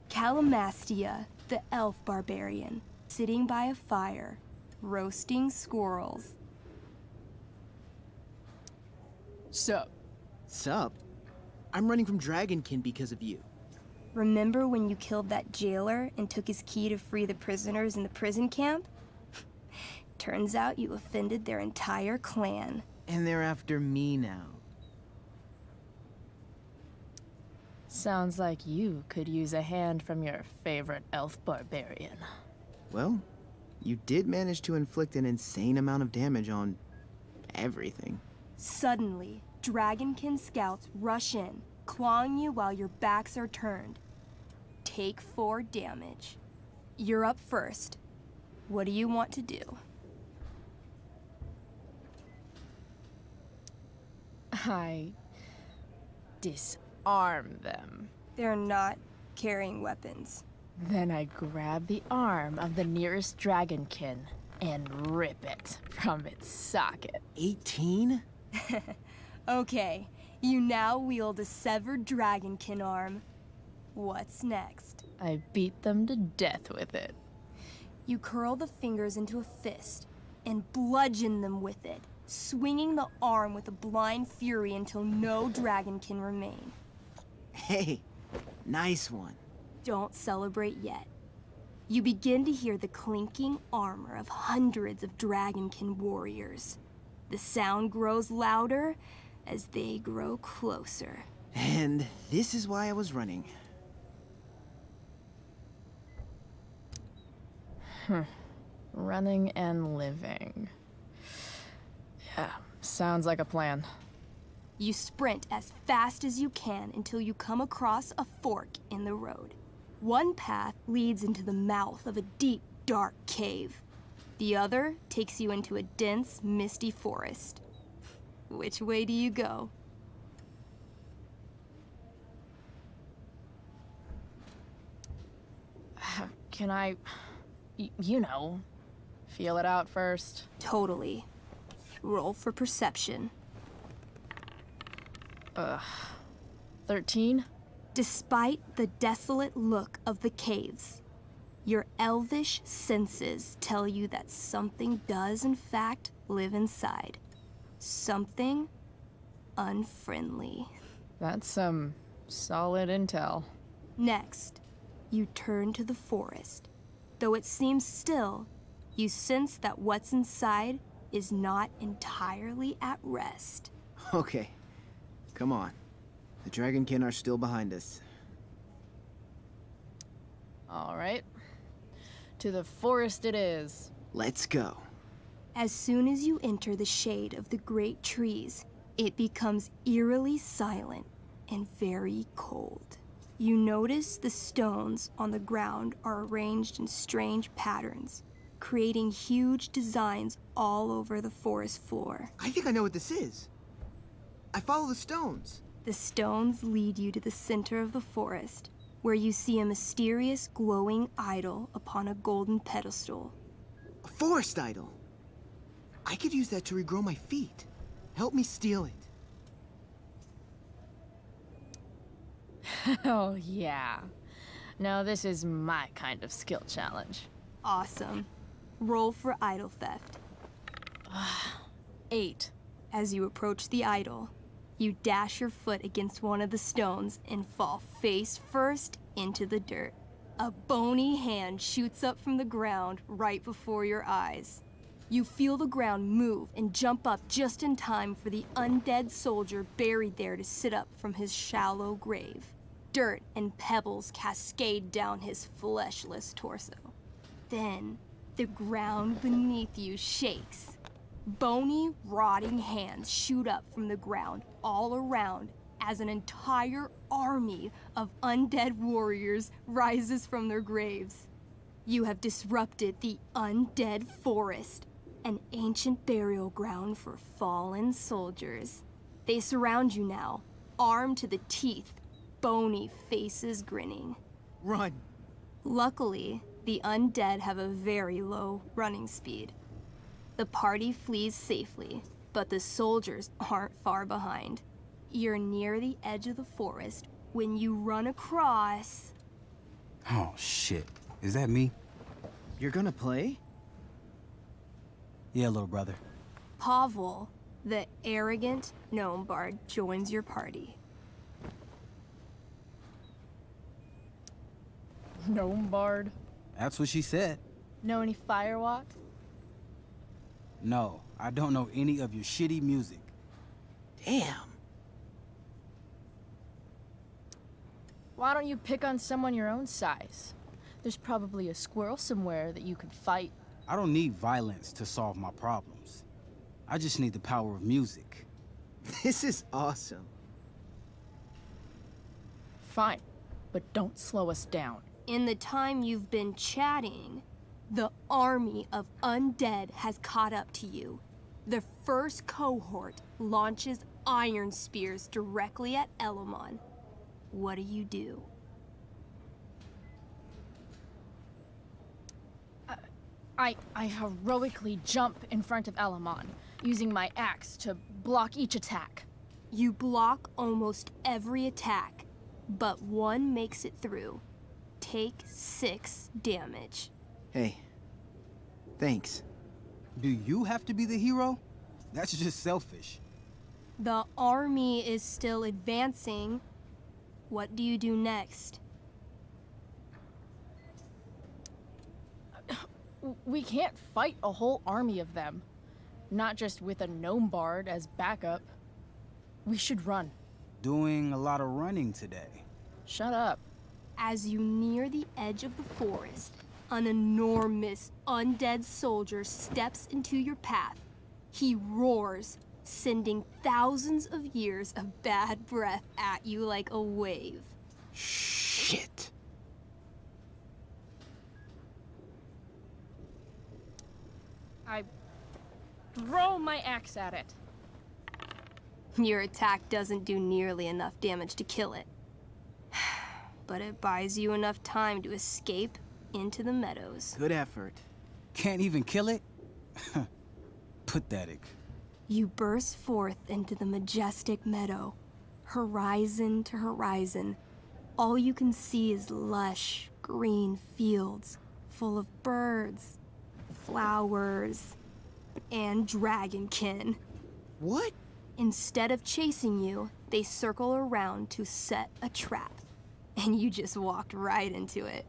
Calamastia, the elf barbarian, sitting by a fire, roasting squirrels. Sup? Sup? I'm running from Dragonkin because of you. Remember when you killed that jailer and took his key to free the prisoners in the prison camp? Turns out you offended their entire clan. And they're after me now. Sounds like you could use a hand from your favorite elf barbarian. Well, you did manage to inflict an insane amount of damage on everything. Suddenly, Dragonkin scouts rush in, clawing you while your backs are turned. Take 4 damage. You're up first. What do you want to do? I disarm them. They're not carrying weapons. Then I grab the arm of the nearest dragonkin and rip it from its socket. 18? Okay, you now wield a severed dragonkin arm. What's next? I beat them to death with it. You curl the fingers into a fist and bludgeon them with it, swinging the arm with a blind fury until no dragonkin remain. Hey, nice one. Don't celebrate yet. You begin to hear the clinking armor of hundreds of dragonkin warriors. The sound grows louder as they grow closer. And this is why I was running. Running and living. Yeah, sounds like a plan. You sprint as fast as you can until you come across a fork in the road. One path leads into the mouth of a deep, dark cave. The other takes you into a dense, misty forest. Which way do you go? Can I, you know, feel it out first? Totally. Roll for perception. 13? Despite the desolate look of the caves, your elvish senses tell you that something does in fact live inside. Something unfriendly. That's some solid intel. Next, you turn to the forest. Though it seems still, you sense that what's inside is not entirely at rest. Okay, come on. The dragonkin are still behind us. All right. To the forest it is. Let's go. As soon as you enter the shade of the great trees, it becomes eerily silent and very cold. You notice the stones on the ground are arranged in strange patterns, creating huge designs all over the forest floor. I think I know what this is. I follow the stones. The stones lead you to the center of the forest, where you see a mysterious glowing idol upon a golden pedestal. A forest idol. I could use that to regrow my feet. Help me steal it. Oh, yeah. Now this is my kind of skill challenge. Awesome. Roll for idol theft. 8. As you approach the idol, you dash your foot against one of the stones and fall face first into the dirt. A bony hand shoots up from the ground right before your eyes. You feel the ground move and jump up just in time for the undead soldier buried there to sit up from his shallow grave. Dirt and pebbles cascade down his fleshless torso. Then, the ground beneath you shakes. Bony, rotting hands shoot up from the ground all around as an entire army of undead warriors rises from their graves. You have disrupted the undead forest, an ancient burial ground for fallen soldiers. They surround you now, armed to the teeth, bony faces grinning. Run! Luckily, the undead have a very low running speed. The party flees safely, but the soldiers aren't far behind. You're near the edge of the forest when you run across... Oh, shit. Is that me? You're gonna play? Yeah, little brother. Pavel, the arrogant gnome bard, joins your party. Gnome bard? That's what she said. Know any firewalk? No, I don't know any of your shitty music. Damn. Why don't you pick on someone your own size? There's probably a squirrel somewhere that you could fight. I don't need violence to solve my problems. I just need the power of music. This is awesome. Fine, but don't slow us down. In the time you've been chatting, the army of undead has caught up to you. The first cohort launches iron spears directly at Elamon. What do? I heroically jump in front of Elamon, using my axe to block each attack. You block almost every attack, but one makes it through. Take 6 damage. Hey, thanks. Do you have to be the hero? That's just selfish. The army is still advancing. What do you do next? We can't fight a whole army of them. Not just with a gnome bard as backup. We should run. Doing a lot of running today. Shut up. As you near the edge of the forest, an enormous undead soldier steps into your path. He roars, sending thousands of years of bad breath at you like a wave. Shit. I throw my axe at it. Your attack doesn't do nearly enough damage to kill it. But it buys you enough time to escape into the meadows. Good effort. Can't even kill it? Pathetic. You burst forth into the majestic meadow, horizon to horizon. All you can see is lush, green fields full of birds, flowers, and dragonkin. What? Instead of chasing you, they circle around to set a trap. And you just walked right into it.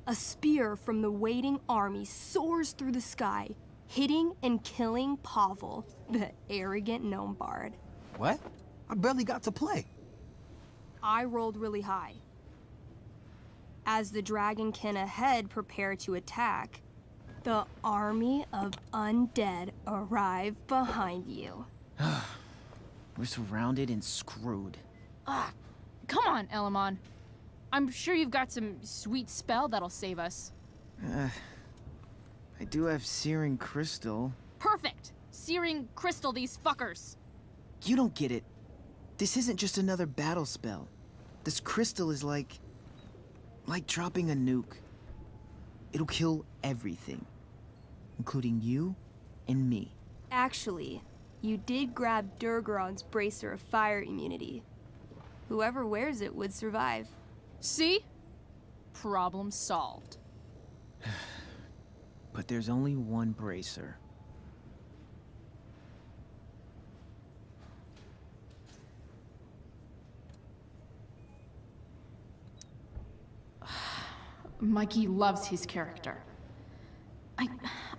A spear from the waiting army soars through the sky, hitting and killing Pavel, the arrogant gnome bard. What? I barely got to play. I rolled really high. As the dragonkin ahead prepare to attack, the army of undead arrive behind you. We're surrounded and screwed. Come on, Elamon. I'm sure you've got some sweet spell that'll save us. I do have Searing Crystal. Perfect! Searing crystal these fuckers. You don't get it. This isn't just another battle spell. This crystal is like dropping a nuke. It'll kill everything, including you and me. Actually, you did grab Durgaron's bracer of fire immunity. Whoever wears it would survive. See? Problem solved. But there's only one bracer. Mikey loves his character.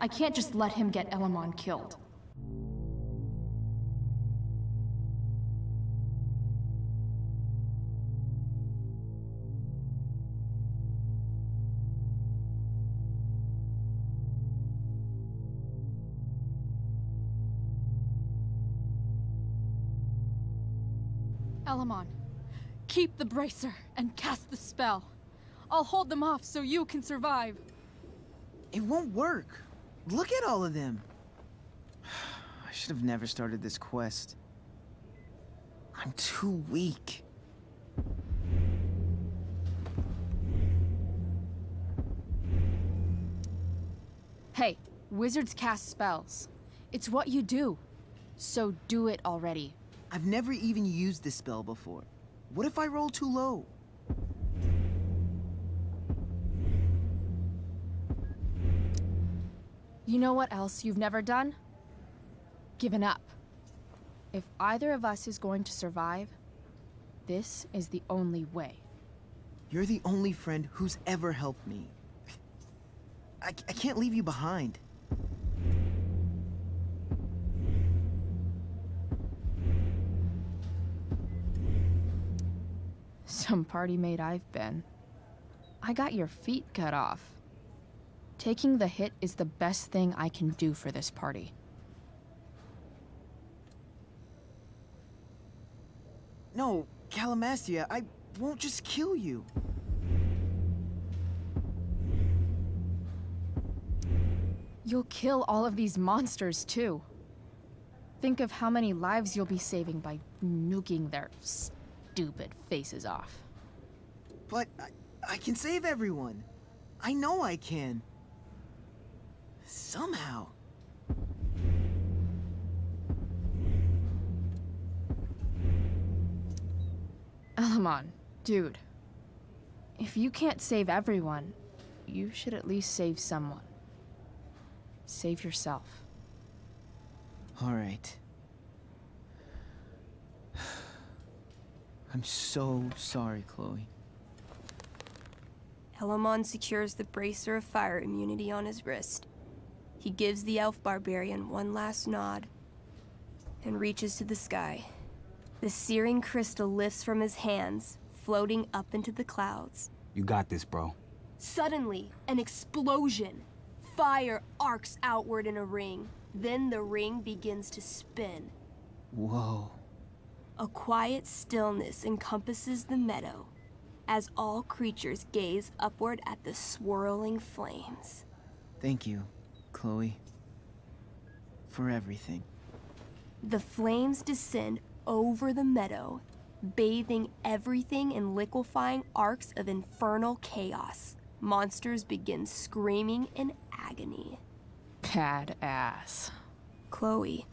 I can't just let him get Elamon killed. Elamon, keep the bracer and cast the spell. I'll hold them off so you can survive. It won't work. Look at all of them. I should have never started this quest. I'm too weak. Hey, wizards cast spells. It's what you do. So do it already. I've never even used this spell before. What if I roll too low? You know what else you've never done? Given up. If either of us is going to survive, this is the only way. You're the only friend who's ever helped me. I can't leave you behind. Some party mate I've been. I got your feet cut off. Taking the hit is the best thing I can do for this party. No, Calamastia, I won't just kill you. You'll kill all of these monsters, too. Think of how many lives you'll be saving by nuking their stupid faces off. But I can save everyone. I know I can. Somehow. Alamon, dude. If you can't save everyone, you should at least save someone. Save yourself. All right. I'm so sorry, Chloe. Elamon secures the bracer of fire immunity on his wrist. He gives the elf barbarian one last nod and reaches to the sky. The searing crystal lifts from his hands, floating up into the clouds. You got this, bro. Suddenly, an explosion. Fire arcs outward in a ring. Then the ring begins to spin. Whoa. A quiet stillness encompasses the meadow as all creatures gaze upward at the swirling flames. Thank you, Chloe. For everything. The flames descend over the meadow, bathing everything in liquefying arcs of infernal chaos. Monsters begin screaming in agony. Badass. Chloe,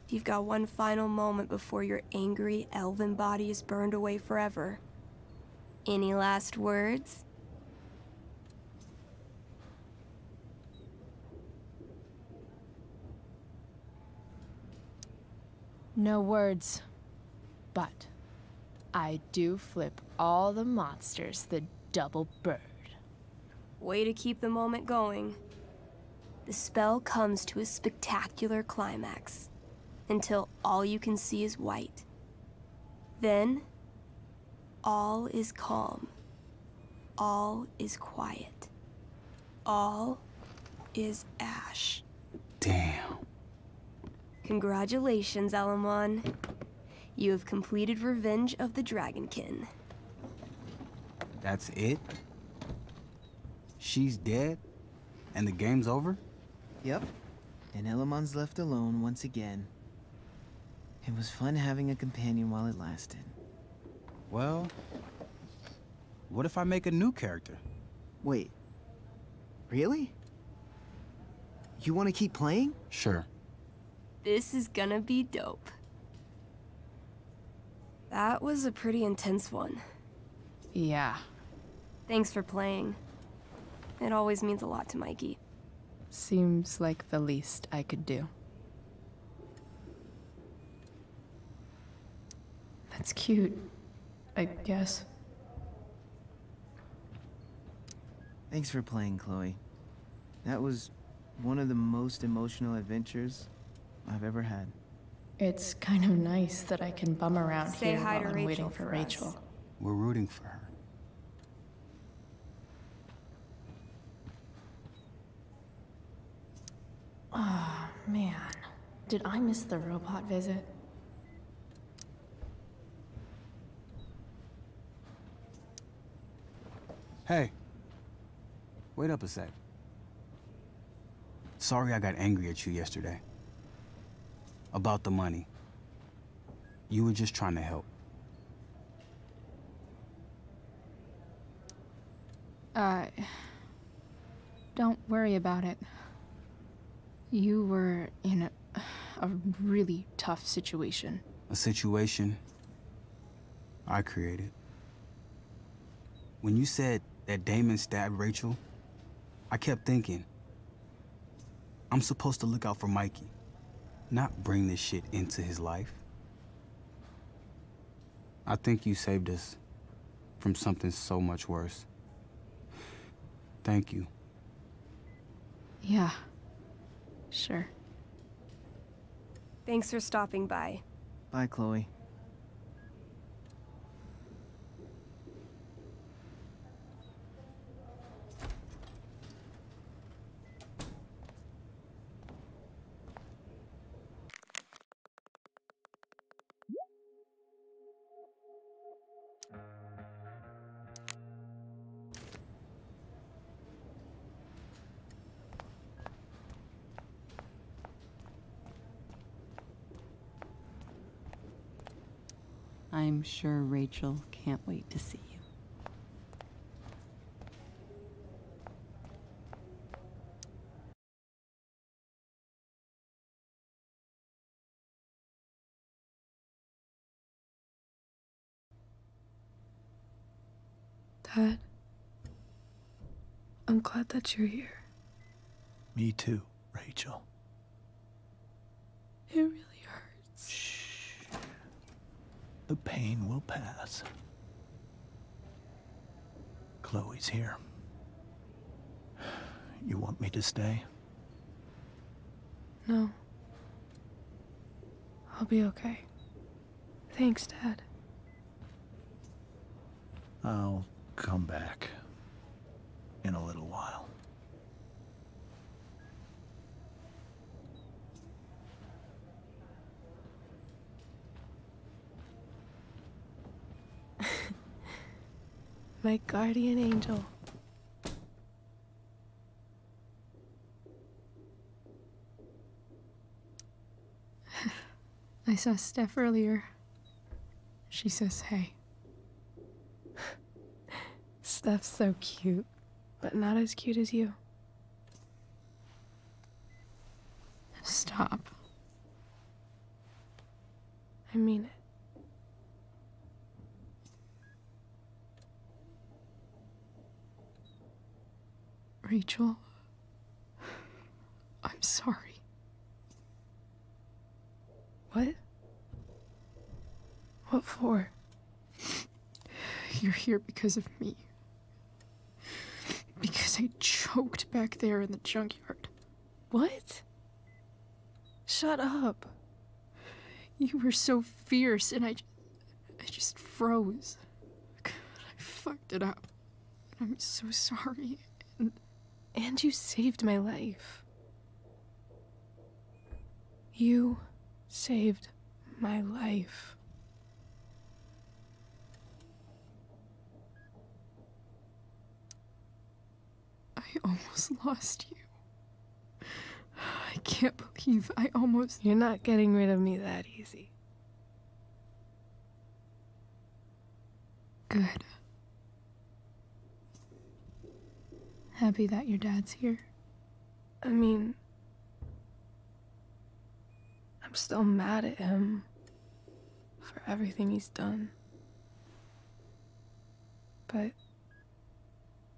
you've got one final moment before your angry elven body is burned away forever. Any last words? No words. But I do flip all the monsters the double bird. Way to keep the moment going. The spell comes to a spectacular climax, until all you can see is white. Then, all is calm. All is quiet. All is ash. Damn. Congratulations, Alamon. You have completed Revenge of the Dragonkin. That's it? She's dead? And the game's over? Yep. And Elamon's left alone once again. It was fun having a companion while it lasted. Well, what if I make a new character? Wait. Really? You want to keep playing? Sure. This is gonna be dope. That was a pretty intense one. Yeah. Thanks for playing. It always means a lot to Mikey. Seems like the least I could do. That's cute, I guess. Thanks for playing, Chloe. That was one of the most emotional adventures I've ever had. It's kind of nice that I can bum around Say here hi while to I'm Rachel waiting for for us. Rachel. We're rooting for her. Oh, man. Did I miss the robot visit? Hey. Wait up a sec. Sorry I got angry at you yesterday. About the money. You were just trying to help. Don't worry about it. You were in a really tough situation. A situation I created. When you said that Damon stabbed Rachel, I kept thinking, I'm supposed to look out for Mikey, not bring this shit into his life. I think you saved us from something so much worse. Thank you. Yeah. Sure. Thanks for stopping by. Bye, Chloe. I'm sure Rachel can't wait to see you. Dad, I'm glad that you're here. Me too, Rachel. It really hurts. Shh. The pain will pass. Chloe's here. You want me to stay? No. I'll be okay. Thanks, Dad. I'll come back in a little while. My guardian angel. I saw Steph earlier. She says hey. Steph's so cute, but not as cute as you. Stop. I mean it. Rachel, I'm sorry. What? What for? You're here because of me. Because I choked back there in the junkyard. What? Shut up. You were so fierce and I just froze. God, I fucked it up. I'm so sorry. And you saved my life. You saved my life. I almost lost you. I can't believe I almost... You're not getting rid of me that easy. Good. Happy that your dad's here. I mean, I'm still mad at him for everything he's done. But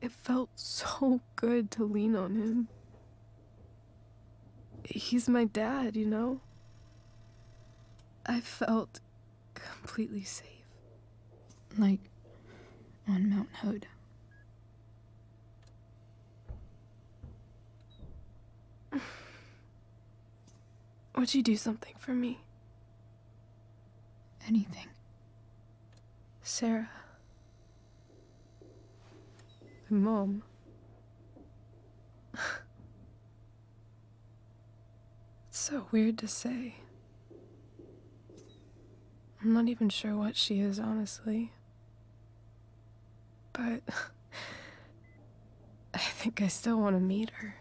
it felt so good to lean on him. He's my dad, you know? I felt completely safe. Like on Mount Hood. Would you do something for me? Anything. Sarah. My mom. It's so weird to say. I'm not even sure what she is, honestly. But I think I still want to meet her.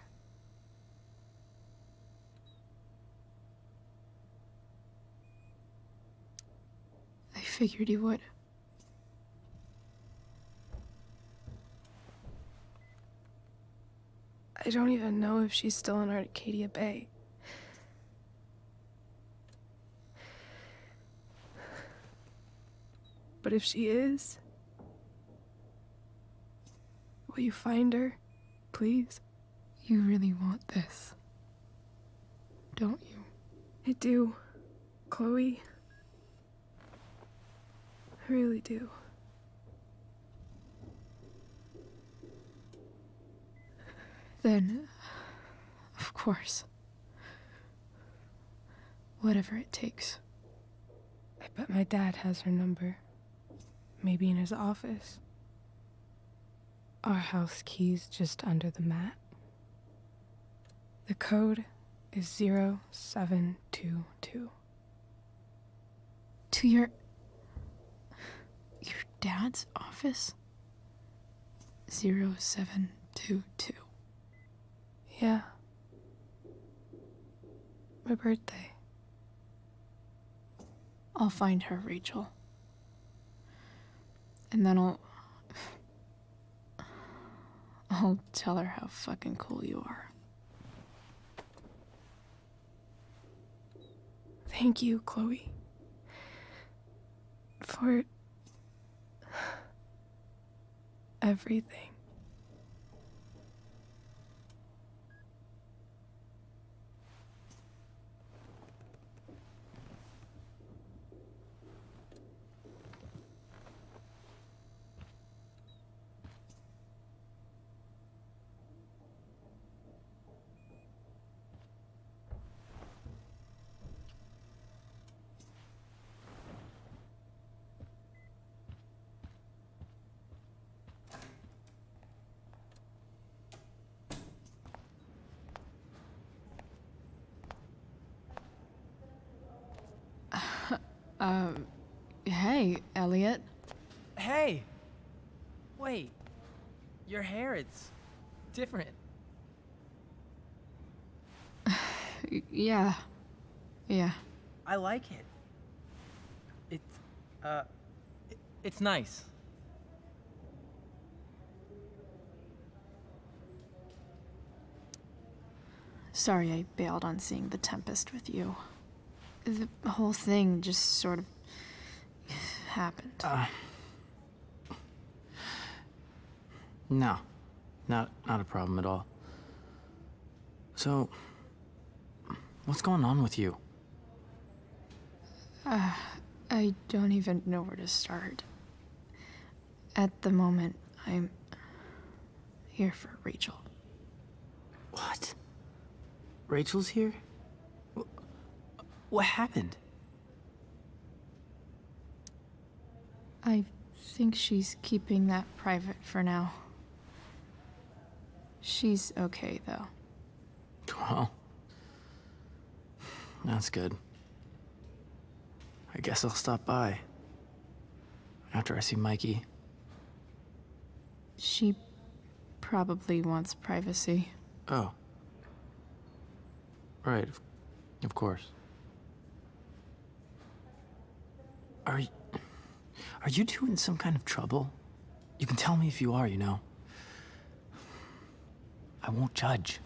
I figured you would. I don't even know if she's still in Arcadia Bay. But if she is, will you find her, please? You really want this, don't you? I do, Chloe. I really do. Then, of course, whatever it takes. I bet my dad has her number. Maybe in his office. Our house key's just under the mat. The code is 0722. To your dad's office? 0722. Yeah. My birthday. I'll find her, Rachel. And then I'll tell her how fucking cool you are. Thank you, Chloe. For everything. Hey, Elliot. Hey! Wait. Your hair, it's different. Yeah. I like it. It's nice. Sorry I bailed on seeing The Tempest with you. The whole thing just sort of happened. No. Not a problem at all. So, what's going on with you? I don't even know where to start. At the moment, I'm here for Rachel. What? Rachel's here? What happened? I think she's keeping that private for now. She's okay, though. Well, that's good. I guess I'll stop by after I see Mikey. She probably wants privacy. Oh. Right, of course. Are you two in some kind of trouble? You can tell me if you are, you know. I won't judge.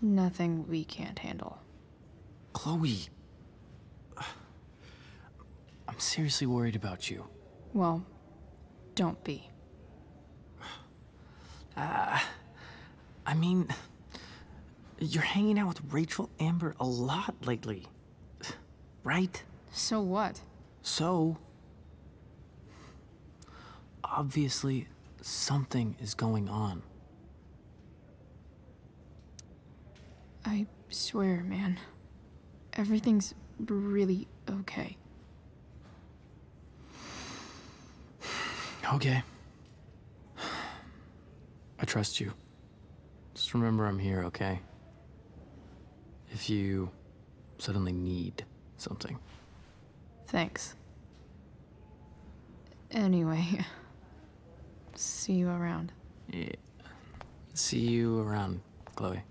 Nothing we can't handle. Chloe. I'm seriously worried about you. Well, don't be. I mean, you're hanging out with Rachel Amber a lot lately, right? So what? So, obviously, something is going on. I swear, man. Everything's really okay. Okay. I trust you. Just remember I'm here, okay? If you suddenly need something. Thanks. Anyway, see you around. Yeah. See you around, Chloe.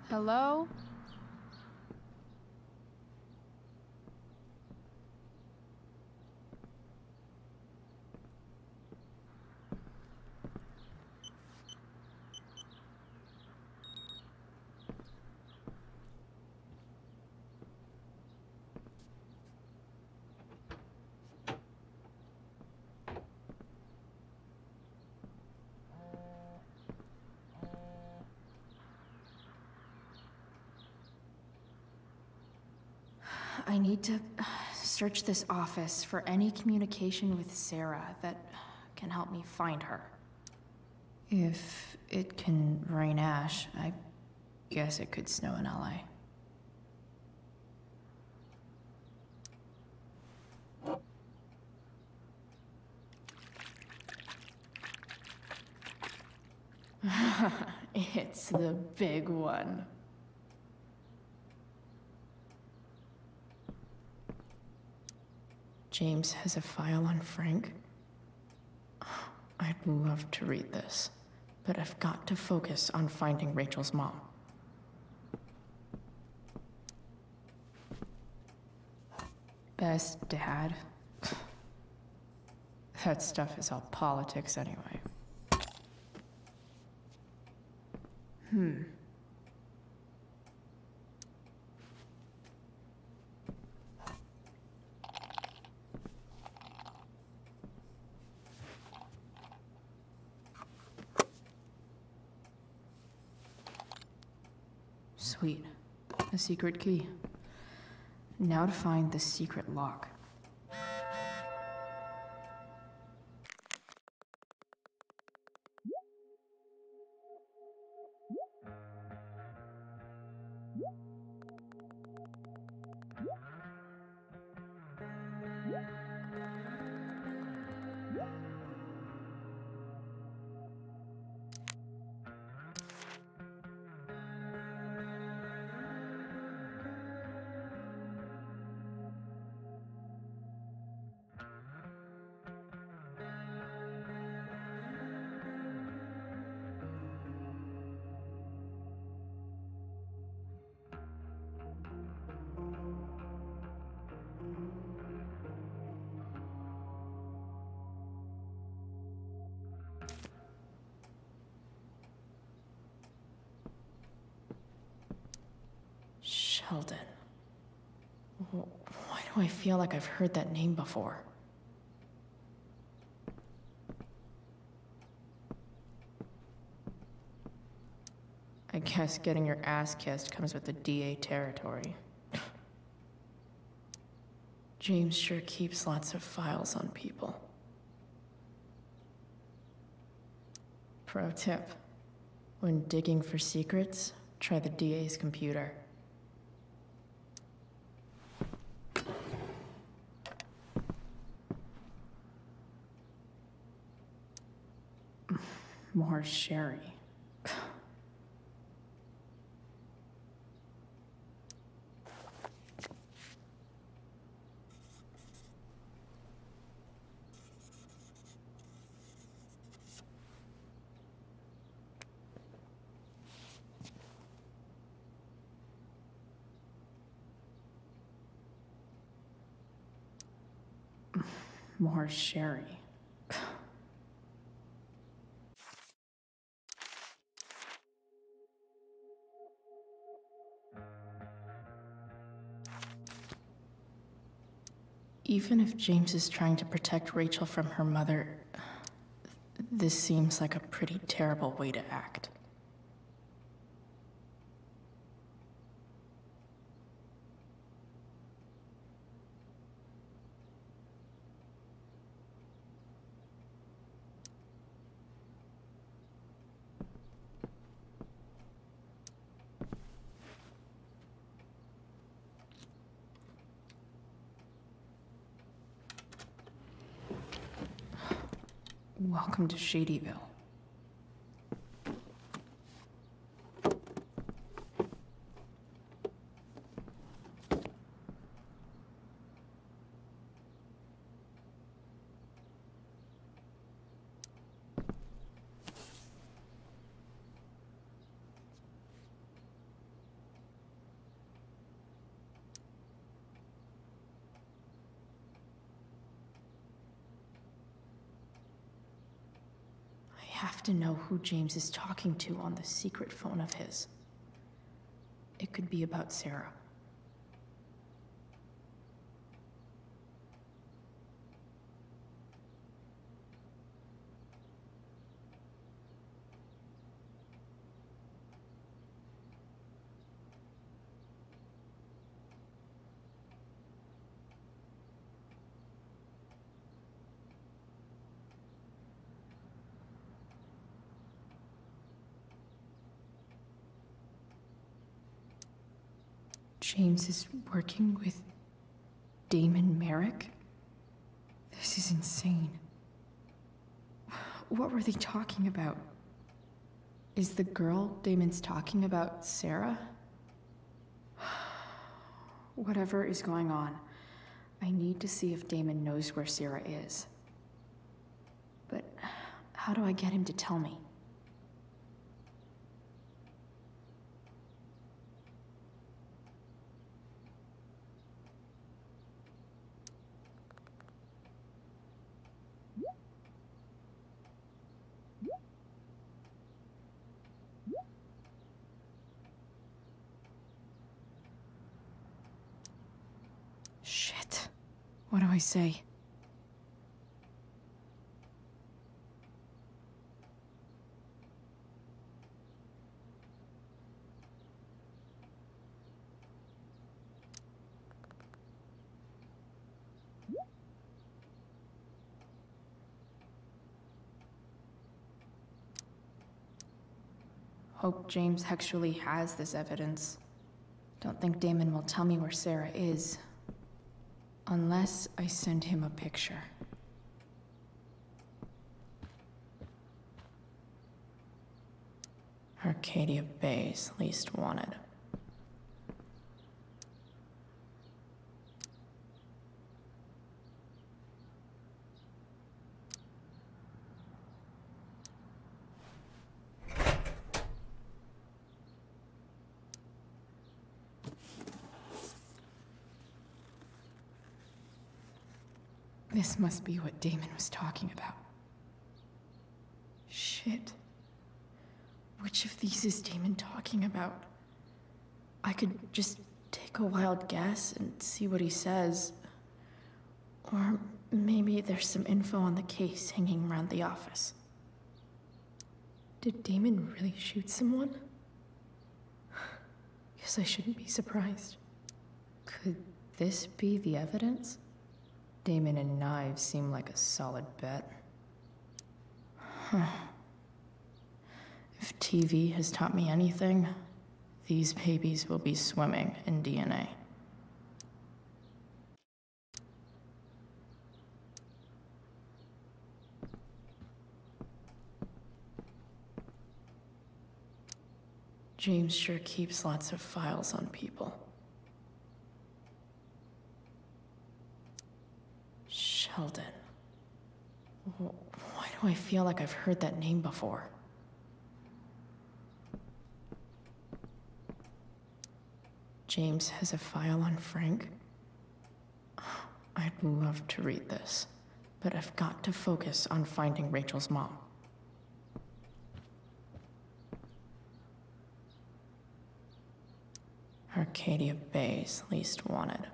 Hello? I need to search this office for any communication with Sarah that can help me find her. If it can rain ash, I guess it could snow in LA. It's the big one. James has a file on Frank. I'd love to read this, but I've got to focus on finding Rachel's mom. Best dad? That stuff is all politics anyway. Sweet. A secret key. Now to find the secret lock. Sheldon. Why do I feel like I've heard that name before? I guess getting your ass kissed comes with the DA territory. James sure keeps lots of files on people. Pro tip: when digging for secrets, try the DA's computer. More sherry. More sherry. Even if James is trying to protect Rachel from her mother, this seems like a pretty terrible way to act. Welcome to Shadyville. I have to know who James is talking to on the secret phone of his. It could be about Sarah. James is working with Damon Merrick? This is insane. What were they talking about? Is the girl Damon's talking about Sarah? Whatever is going on, I need to see if Damon knows where Sarah is. But how do I get him to tell me? Shit. What do I say? Hope James actually has this evidence. Don't think Damon will tell me where Sarah is. Unless I send him a picture. Arcadia Bay's least wanted. This must be what Damon was talking about. Shit. Which of these is Damon talking about? I could just take a wild guess and see what he says. Or maybe there's some info on the case hanging around the office. Did Damon really shoot someone? Guess I shouldn't be surprised. Could this be the evidence? Damon and knives seem like a solid bet. Huh. If TV has taught me anything, these babies will be swimming in DNA. James sure keeps lots of files on people. Sheldon. Why do I feel like I've heard that name before? James has a file on Frank? I'd love to read this, but I've got to focus on finding Rachel's mom. Arcadia Bay's least wanted.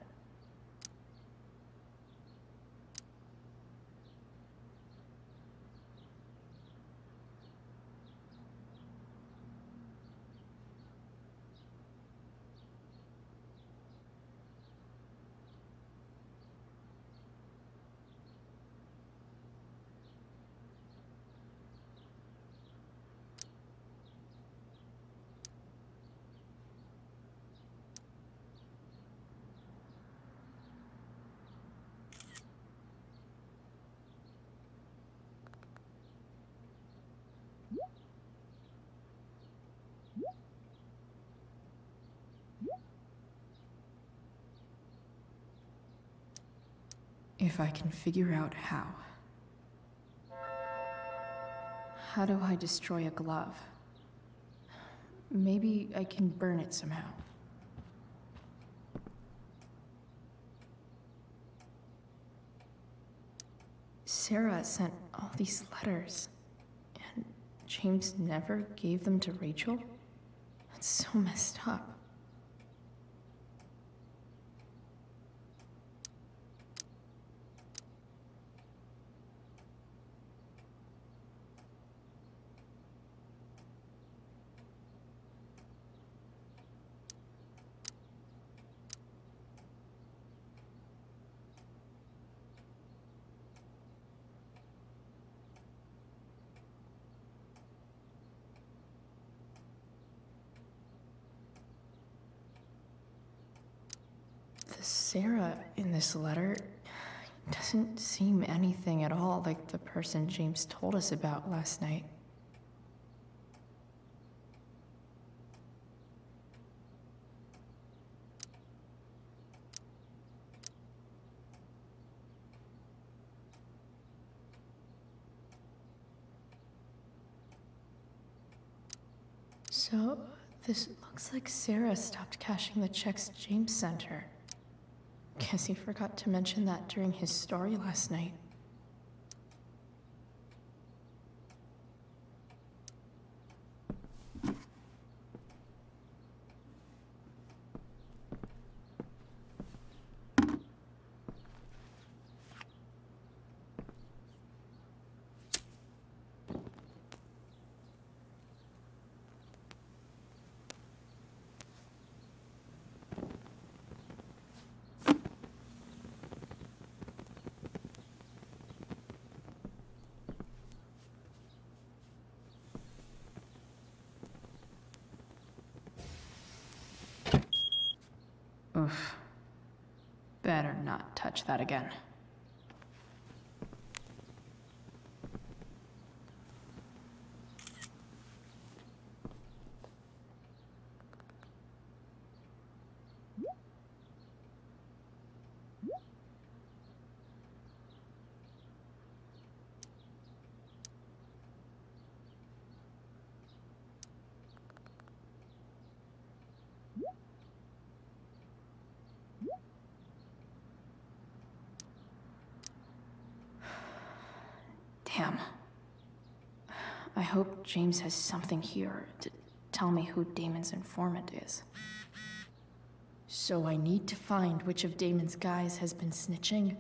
If I can figure out how. How do I destroy a glove? Maybe I can burn it somehow. Sarah sent all these letters, and James never gave them to Rachel? That's so messed up. Sarah in this letter doesn't seem anything at all like the person James told us about last night. So, this looks like Sarah stopped cashing the checks James sent her. Guess he forgot to mention that during his story last night. Oof. Better not touch that again. Damn. I hope James has something here to tell me who Damon's informant is. So I need to find which of Damon's guys has been snitching.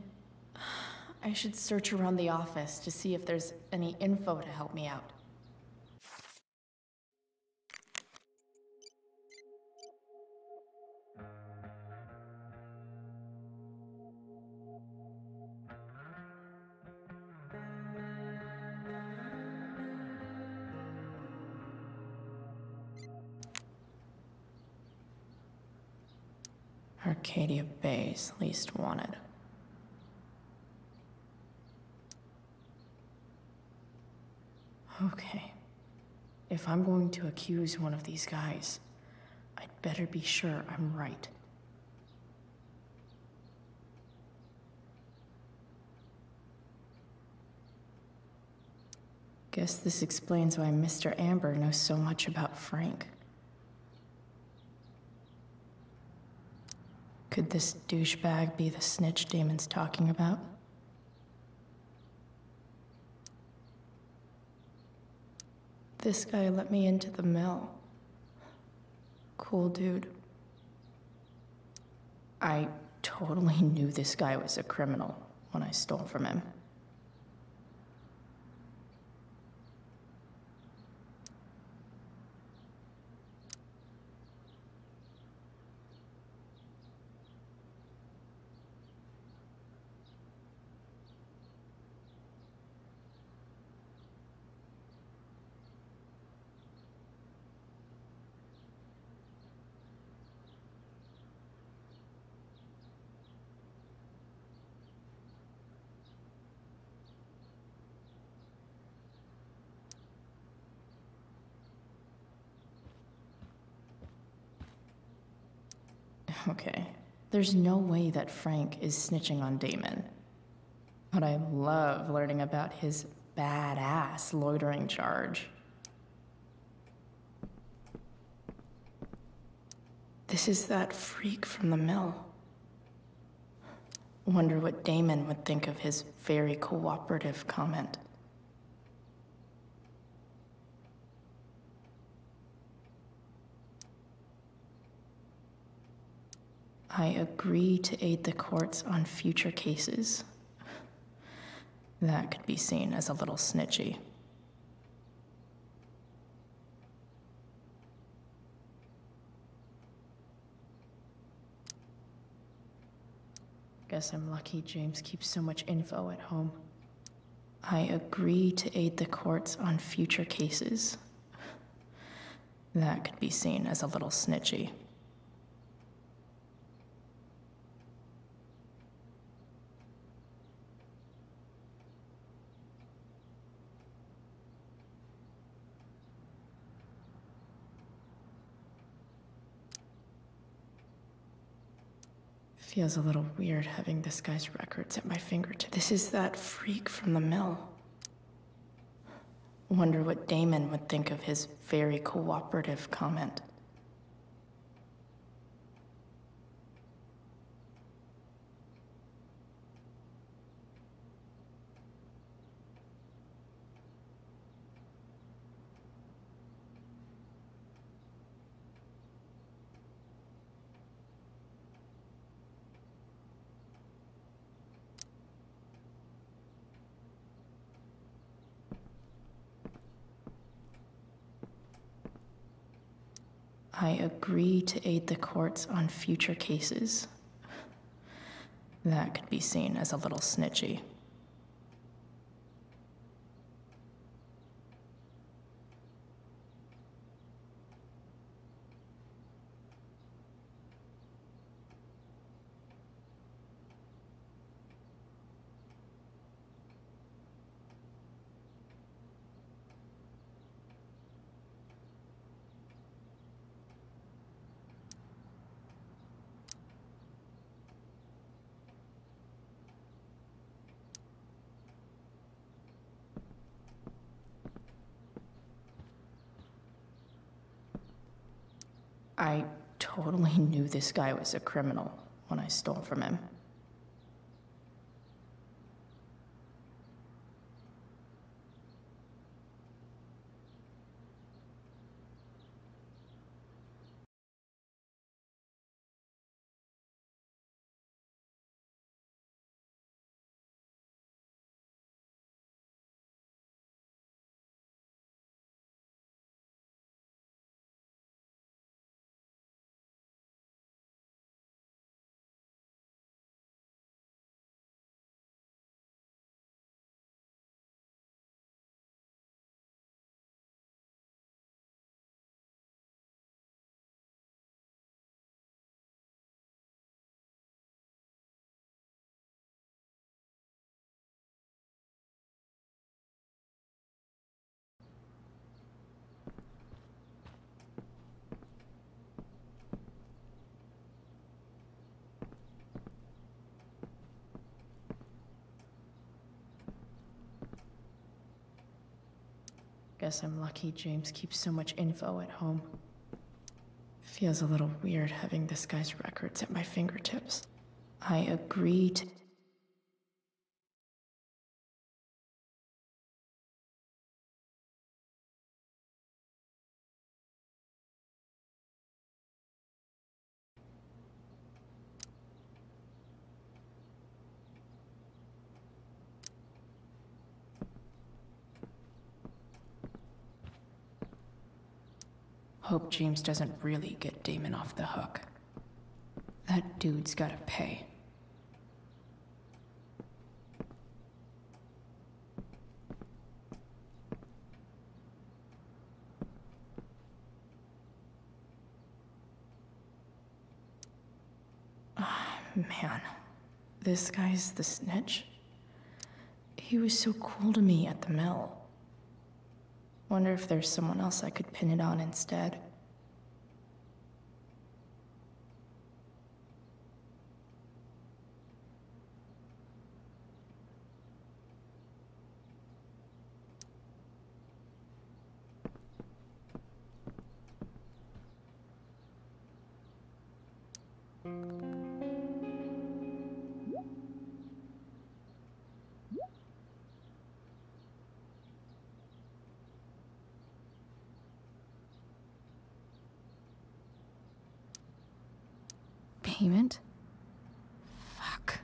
I should search around the office to see if there's any info to help me out. Arcadia Bay's least wanted. Okay. If I'm going to accuse one of these guys, I'd better be sure I'm right. Guess this explains why Mr. Amber knows so much about Frank. Could this douchebag be the snitch Damon's talking about? This guy let me into the mill. Cool dude. I totally knew this guy was a criminal when I stole from him. Okay, there's no way that Frank is snitching on Damon. But I love learning about his badass loitering charge. This is that freak from the mill. Wonder what Damon would think of his very cooperative comment. I agree to aid the courts on future cases. That could be seen as a little snitchy. Guess I'm lucky James keeps so much info at home. I agree to aid the courts on future cases. That could be seen as a little snitchy. Feels a little weird having this guy's records at my fingertips. This is that freak from the mill. Wonder what Damon would think of his very cooperative comment. I agree to aid the courts on future cases. That could be seen as a little snitchy. I totally knew this guy was a criminal when I stole from him. Guess I'm lucky James keeps so much info at home. Feels a little weird having this guy's records at my fingertips. I agree to... Hope James doesn't really get Damon off the hook. That dude's gotta pay. Man, this guy's the snitch. He was so cool to me at the mill. Wonder if there's someone else I could pin it on instead. Payment? Fuck.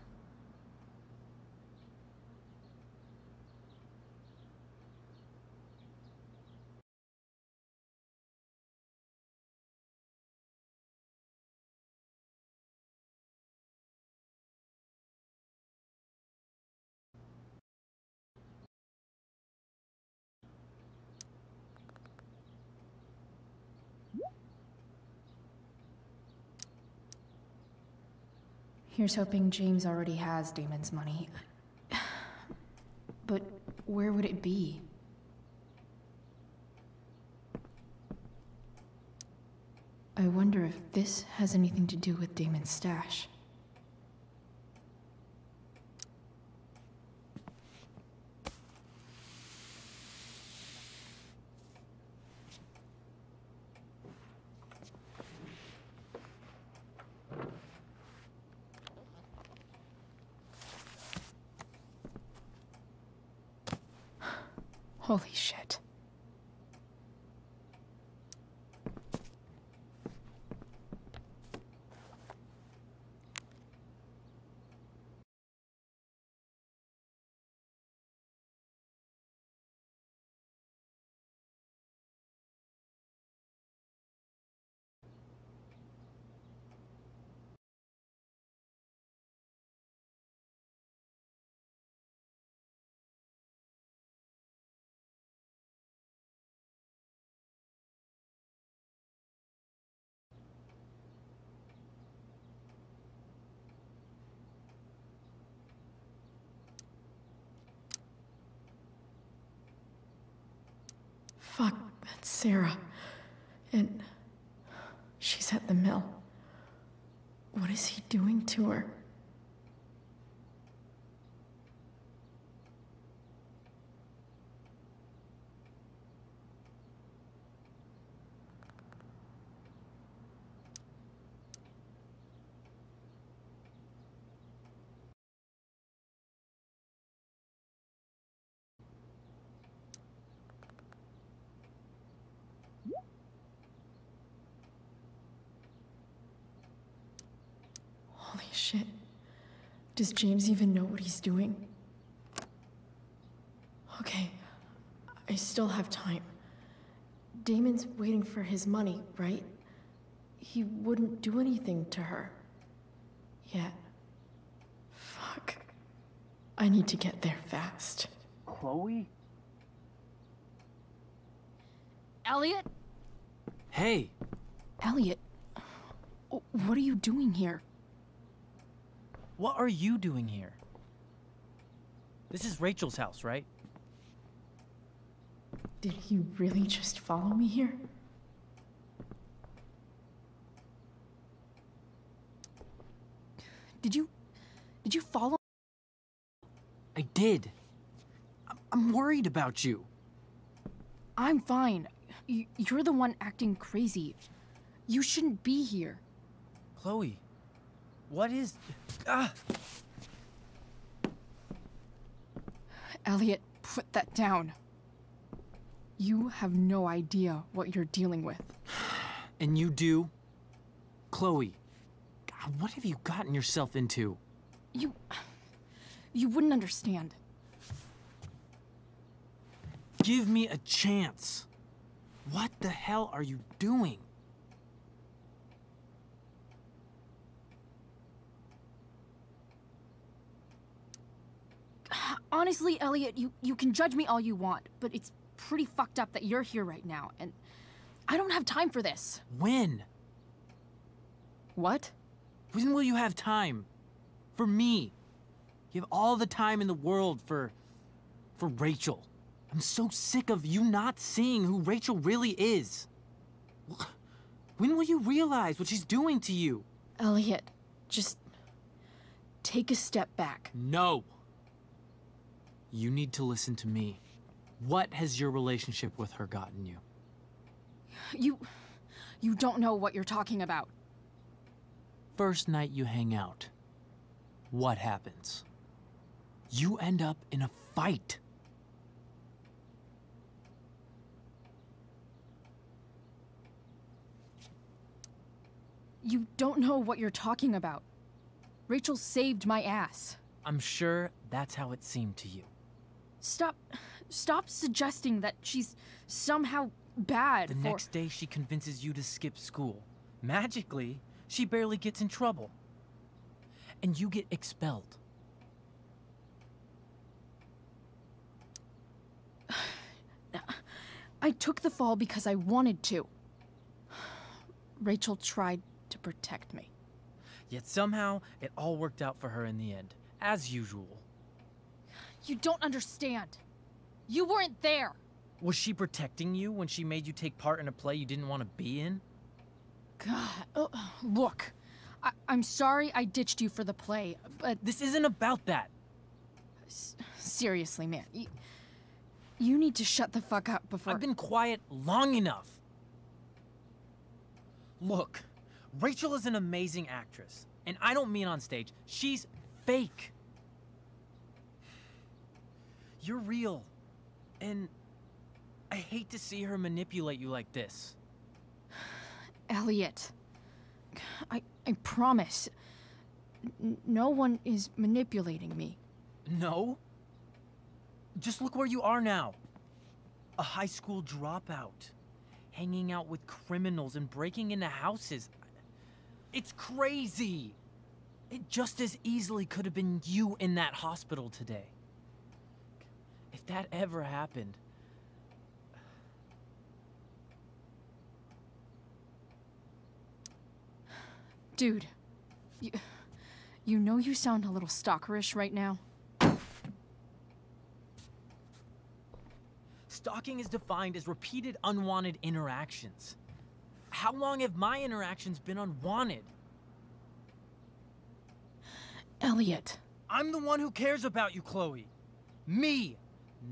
Here's hoping James already has Damon's money. But where would it be? I wonder if this has anything to do with Damon's stash. Holy shit. Fuck, that's Sarah. And she's at the mill. What is he doing to her? Holy shit. Does James even know what he's doing? Okay, I still have time. Damon's waiting for his money, right? He wouldn't do anything to her. Yet. Fuck. I need to get there fast. Chloe? Elliot? Hey! Elliot, what are you doing here? What are you doing here? This is Rachel's house, right? Did he really just follow me here? Did you follow? I did. I'm worried about you. I'm fine. You're the one acting crazy. You shouldn't be here. Chloe, what is... Ah! Elliot, put that down. You have no idea what you're dealing with. And you do? Chloe, God, what have you gotten yourself into? You wouldn't understand. Give me a chance. What the hell are you doing? Honestly, Elliot, you can judge me all you want, but it's pretty fucked up that you're here right now, and I don't have time for this. When? What? When will you have time? For me. You have all the time in the world for Rachel. I'm so sick of you not seeing who Rachel really is. When will you realize what she's doing to you? Elliot, just take a step back. No. You need to listen to me. What has your relationship with her gotten you? You don't know what you're talking about. First night you hang out, what happens? You end up in a fight. You don't know what you're talking about. Rachel saved my ass. I'm sure that's how it seemed to you. Stop suggesting that she's somehow bad. The next day she convinces you to skip school. Magically, she barely gets in trouble. And you get expelled. I took the fall because I wanted to. Rachel tried to protect me. Yet somehow, it all worked out for her in the end, as usual. You don't understand. You weren't there. Was she protecting you when she made you take part in a play you didn't want to be in? God, look. I'm sorry I ditched you for the play, but... This isn't about that. Seriously, man. You need to shut the fuck up before... I've been quiet long enough. Look, Rachel is an amazing actress. And I don't mean on stage. She's fake. You're real. And I hate to see her manipulate you like this. Elliot, I promise. No one is manipulating me. No? Just look where you are now. A high school dropout. Hanging out with criminals and breaking into houses. It's crazy. It just as easily could have been you in that hospital today. If that ever happened... Dude, you know you sound a little stalkerish right now. Stalking is defined as repeated unwanted interactions. How long have my interactions been unwanted? Elliot. I'm the one who cares about you, Chloe. Me,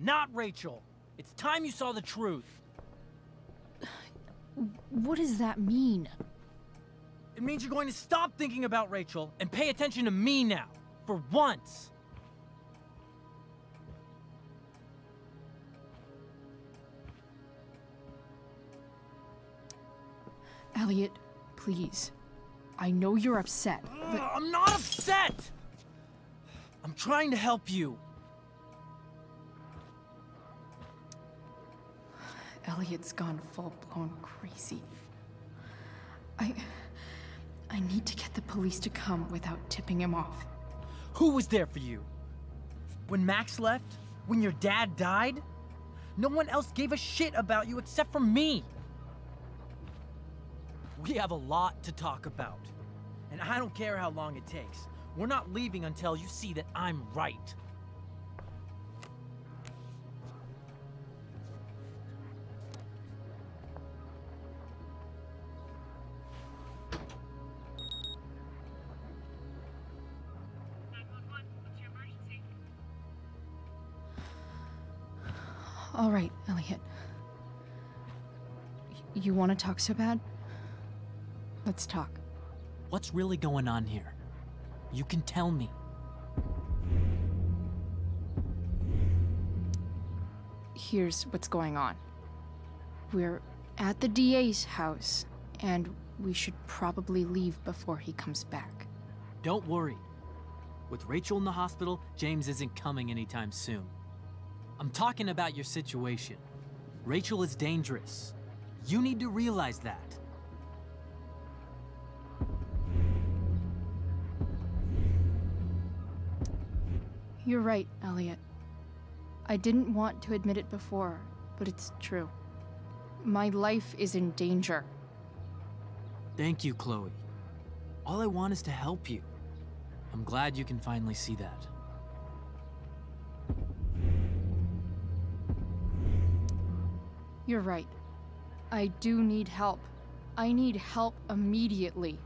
not Rachel. It's time you saw the truth. What does that mean? It means you're going to stop thinking about Rachel and pay attention to me now, for once. Elliot, please. I know you're upset, but... I'm not upset! I'm trying to help you. Elliot's gone full-blown crazy. I need to get the police to come without tipping him off. Who was there for you? When Max left? When your dad died? No one else gave a shit about you except for me. We have a lot to talk about. And I don't care how long it takes. We're not leaving until you see that I'm right. All right, Elliot. You want to talk so bad? Let's talk. What's really going on here? You can tell me. Here's what's going on. We're at the DA's house, and we should probably leave before he comes back. Don't worry. With Rachel in the hospital, James isn't coming anytime soon. I'm talking about your situation. Rachel is dangerous. You need to realize that. You're right, Elliot. I didn't want to admit it before, but it's true. My life is in danger. Thank you, Chloe. All I want is to help you. I'm glad you can finally see that. You're right. I do need help. I need help immediately.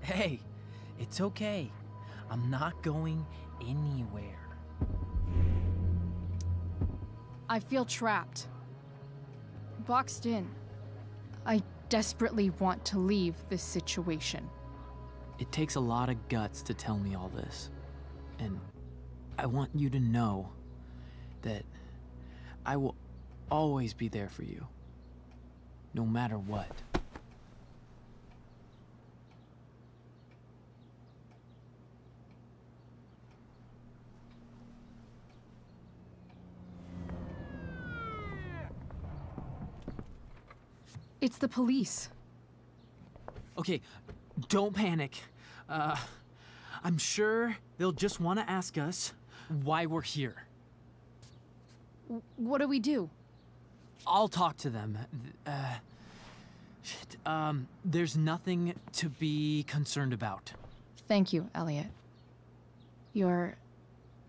Hey, it's okay. I'm not going anywhere. I feel trapped. Boxed in. I desperately want to leave this situation. It takes a lot of guts to tell me all this. And I want you to know that I will always be there for you. No matter what. It's the police. Okay, don't panic. I'm sure they'll just want to ask us why we're here. What do we do? I'll talk to them. There's nothing to be concerned about. Thank you, Elliot. You're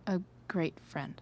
a great friend.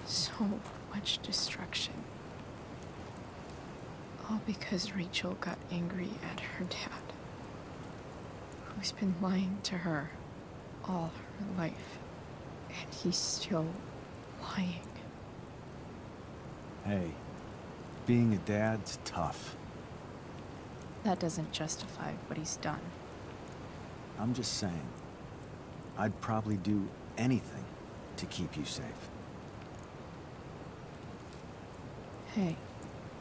So much destruction. All because Rachel got angry at her dad, who's been lying to her all her life, and he's still lying. Hey, being a dad's tough. That doesn't justify what he's done. I'm just saying, I'd probably do anything to keep you safe. Hey,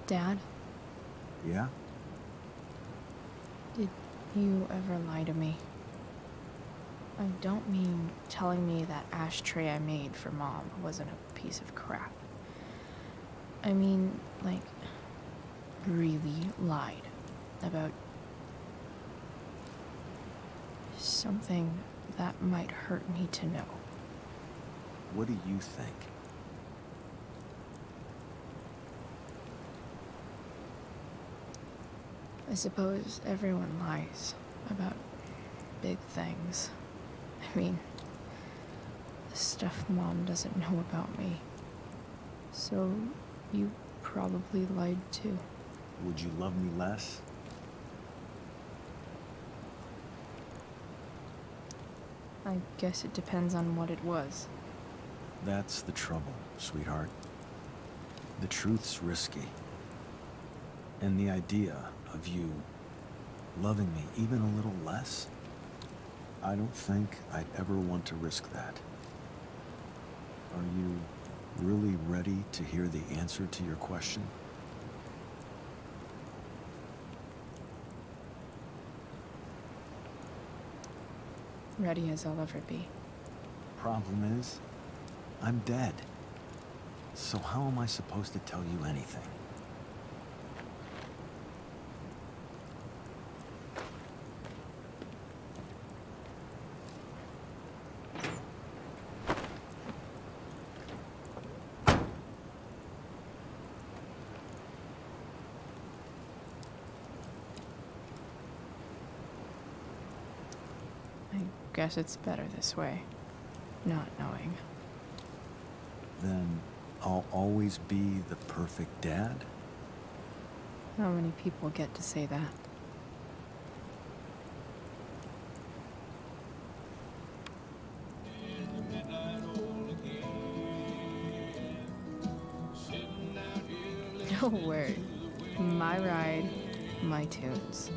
Dad, Yeah? did you ever lie to me? I don't mean telling me that ashtray I made for Mom wasn't a piece of crap. I mean, like, really lied about something that might hurt me to know. What do you think? I suppose everyone lies about big things. I mean, the stuff Mom doesn't know about me. So, you probably lied too. Would you love me less? I guess it depends on what it was. That's the trouble, sweetheart. The truth's risky. And the idea of you loving me even a little less, I don't think I'd ever want to risk that. Are you really ready to hear the answer to your question? Ready as I'll ever be. Problem is, I'm dead. So how am I supposed to tell you anything? I guess it's better this way, not knowing. Then I'll always be the perfect dad? How many people get to say that? No word. My ride, my tunes.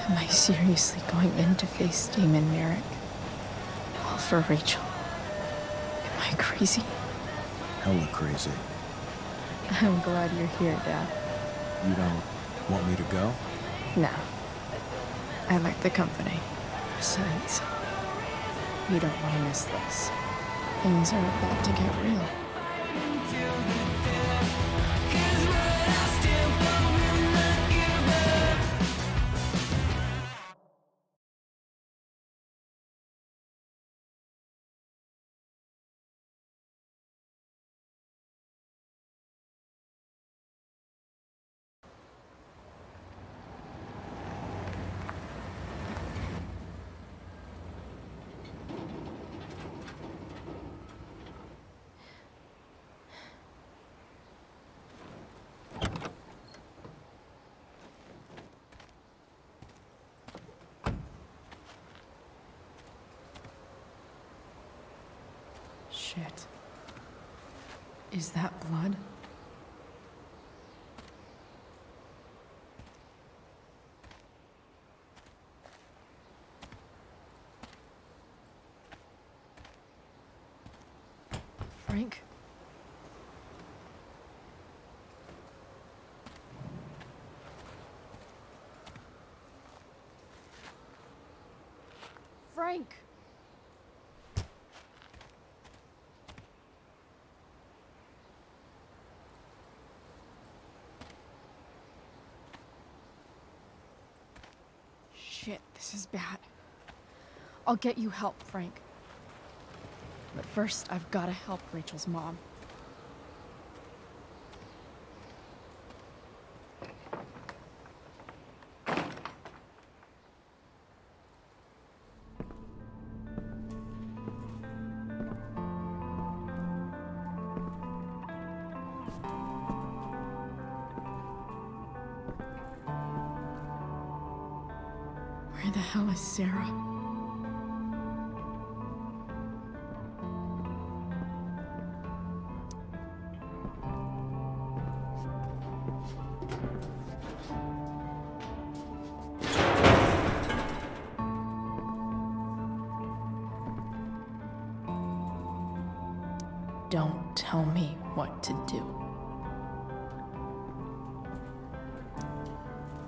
Am I seriously going in to face Damon Merrick? All for Rachel? Am I crazy? Hella crazy. I'm glad you're here, Dad. You don't want me to go? No. I like the company. Besides, you don't want to miss this. Things are about to get real. Shit. Is that blood? Frank? Frank! Shit, this is bad. I'll get you help, Frank. But first, I've gotta help Rachel's mom. Where the hell is Sarah? Don't tell me what to do.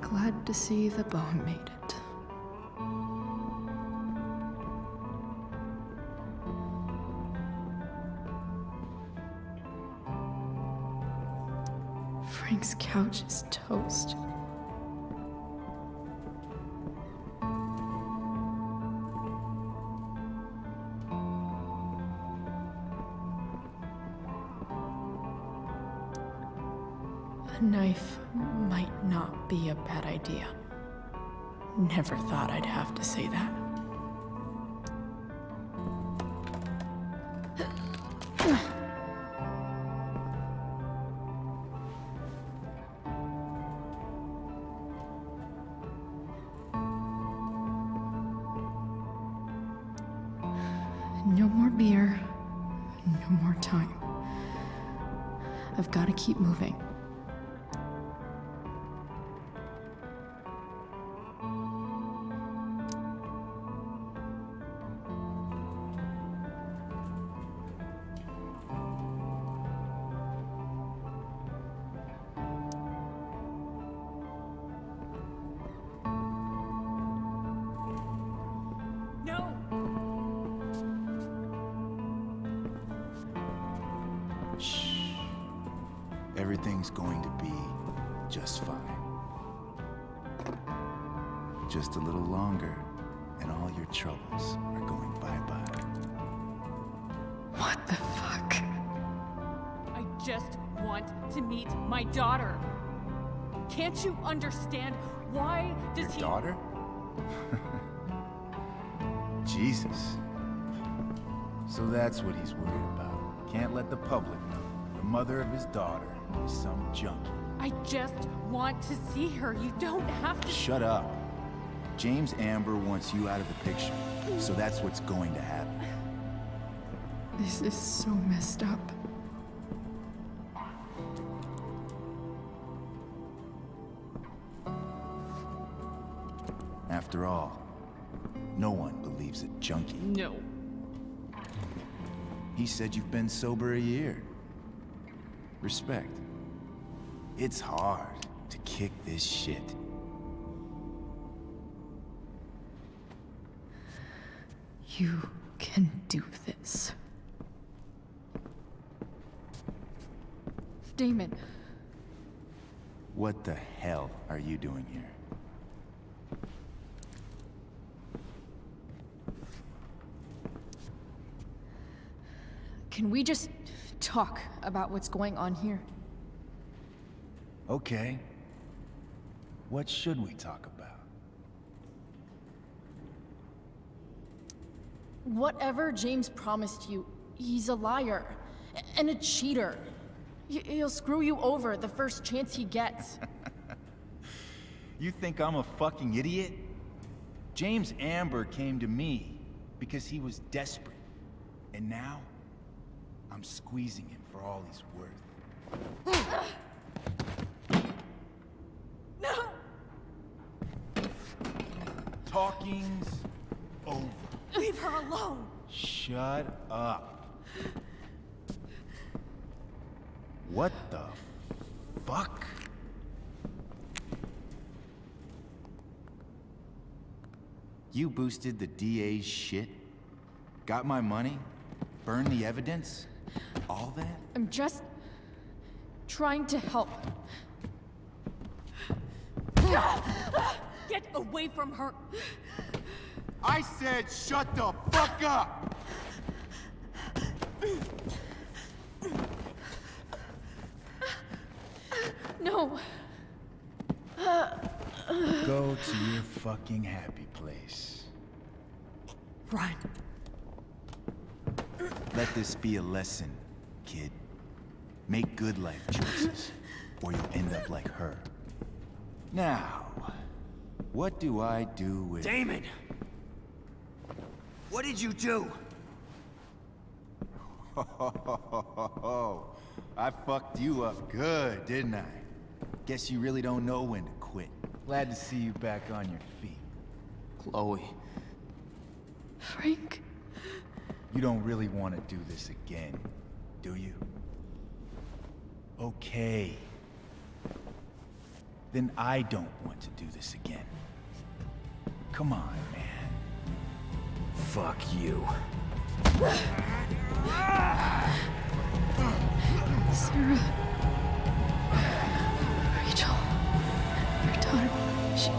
Glad to see the bone made it. Frank's couch is toast. A knife might not be a bad idea. Never thought I'd have to say that. No more beer, no more time. I've got to keep moving. Everything's going to be just fine. Just a little longer, and all your troubles are going bye-bye. What the fuck? I just want to meet my daughter. Can't you understand? Why does Your daughter? Jesus. So that's what he's worried about. Can't let the public know. The mother of his daughter is some junkie. I just want to see her. You don't have to. Shut up. James Amber wants you out of the picture, so that's what's going to happen. This is so messed up. After all, no one believes a junkie. No. He said you've been sober a year. Respect. It's hard to kick this shit. You can do this. Damon. What the hell are you doing here? Can we just talk about what's going on here? Okay. What should we talk about? Whatever James promised you, he's a liar and a cheater. He'll screw you over the first chance he gets. You think I'm a fucking idiot? James Amber came to me because he was desperate. And now, I'm squeezing him for all he's worth. No! Talking's over. Leave her alone! Shut up. What the fuck? You boosted the DA's shit? Got my money? Burned the evidence? All that? I'm just trying to help. Get away from her! I said shut the fuck up! No. Go to your fucking happy place. Run. Let this be a lesson, kid. Make good life choices, or you'll end up like her. Now, what do I do with... Damon! What did you do? I fucked you up good, didn't I? Guess you really don't know when to quit. Glad to see you back on your feet. Chloe. Frank? You don't really want to do this again, do you? Okay. Then I don't want to do this again. Come on, man. Fuck you. Sarah. Rachel. Your daughter. She...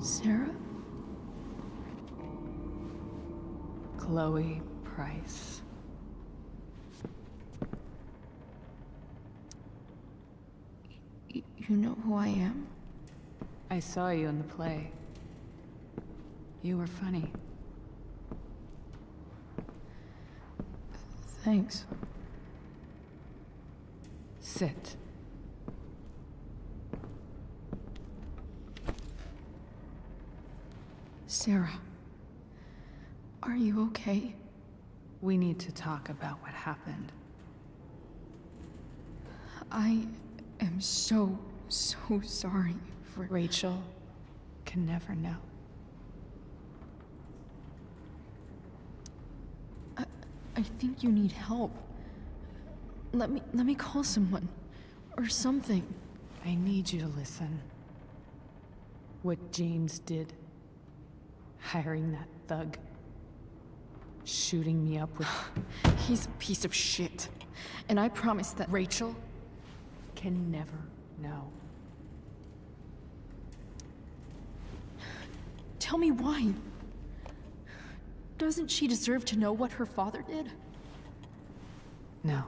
Sarah? Chloe Price. You know who I am? I saw you in the play. You were funny. Thanks. Sit. Sarah. Are you okay? We need to talk about what happened. I am so sorry for... Rachel can never know. I think you need help. Let me call someone. Or something. I need you to listen. What James did. Hiring that thug. Shooting me up with... He's a piece of shit. And I promise that... Rachel can never know. Tell me why. Doesn't she deserve to know what her father did? No.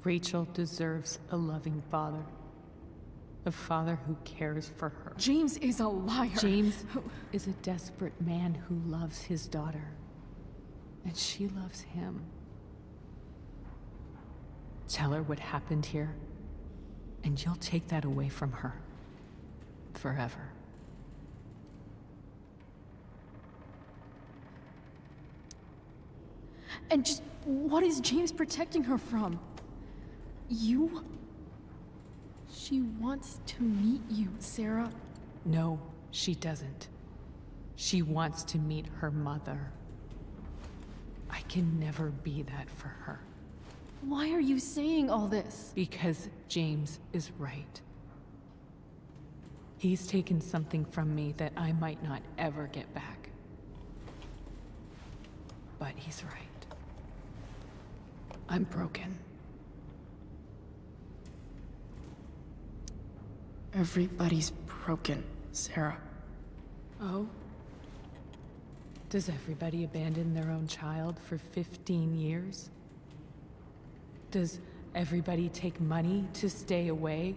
Rachel deserves a loving father. A father who cares for her. James is a liar. James is a desperate man who loves his daughter. And she loves him. Tell her what happened here, and you'll take that away from her. Forever. And just what is James protecting her from? You? She wants to meet you, Sarah. No, she doesn't. She wants to meet her mother. I can never be that for her. Why are you saying all this? Because James is right. He's taken something from me that I might not ever get back. But he's right. I'm broken. Everybody's broken, Sarah. Oh? Does everybody abandon their own child for 15 years? Does everybody take money to stay away?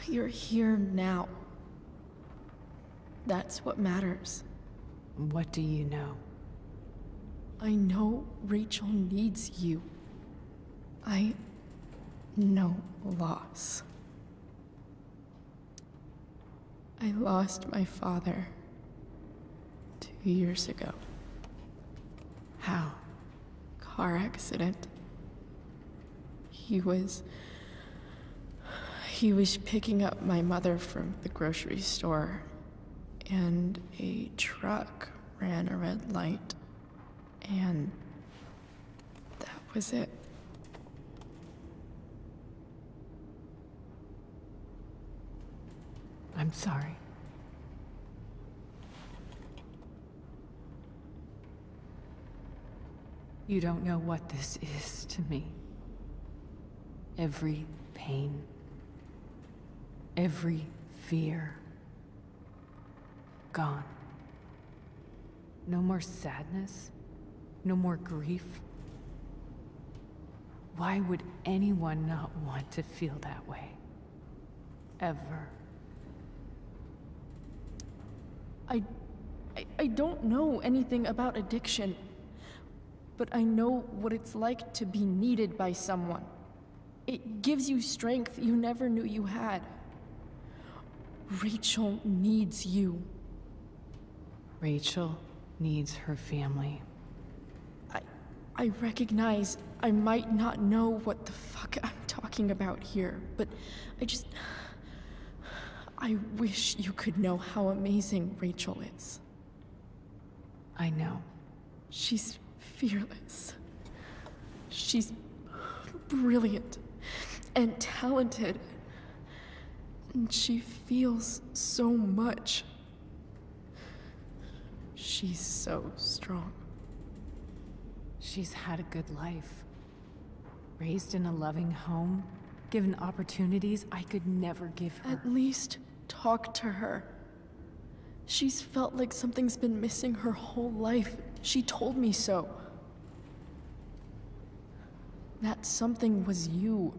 You're here now. That's what matters. What do you know? I know Rachel needs you. I know loss. I lost my father 2 years ago. How? Car accident. He was picking up my mother from the grocery store, and a truck ran a red light, and that was it. I'm sorry. You don't know what this is to me. Every pain, every fear, gone. No more sadness, no more grief. Why would anyone not want to feel that way? Ever. I don't know anything about addiction, but I know what it's like to be needed by someone. It gives you strength you never knew you had. Rachel needs you. Rachel needs her family. I recognize I might not know what the fuck I'm talking about here, but I wish you could know how amazing Rachel is. I know. She's fearless. She's brilliant and talented. And she feels so much. She's so strong. She's had a good life. Raised in a loving home, given opportunities I could never give her. At least talk to her. She's felt like something's been missing her whole life. She told me so. That something was you.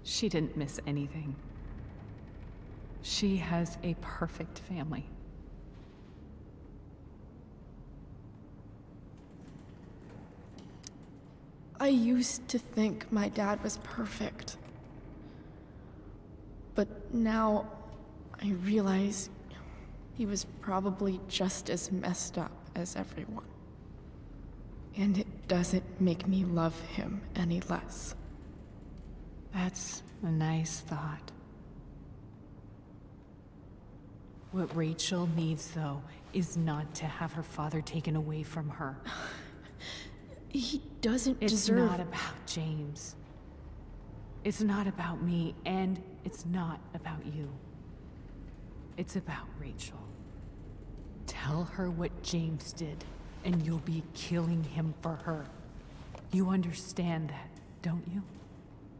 She didn't miss anything. She has a perfect family. I used to think my dad was perfect. But now I realize he was probably just as messed up as everyone. And it doesn't make me love him any less. That's a nice thought. What Rachel needs, though, is not to have her father taken away from her. He doesn't It's deserve... not about James. It's not about me, and it's not about you. It's about Rachel. Tell her what James did, and you'll be killing him for her. You understand that, don't you?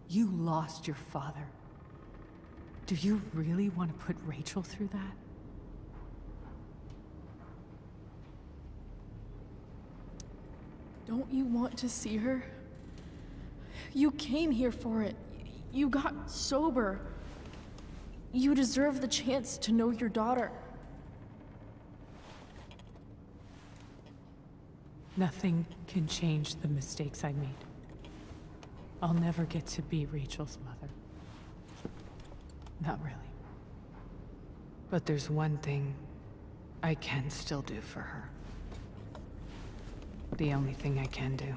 You lost your father. Do you really want to put Rachel through that? Don't you want to see her? You came here for it. You got sober. You deserve the chance to know your daughter. Nothing can change the mistakes I made. I'll never get to be Rachel's mother. Not really. But there's one thing I can still do for her. The only thing I can do.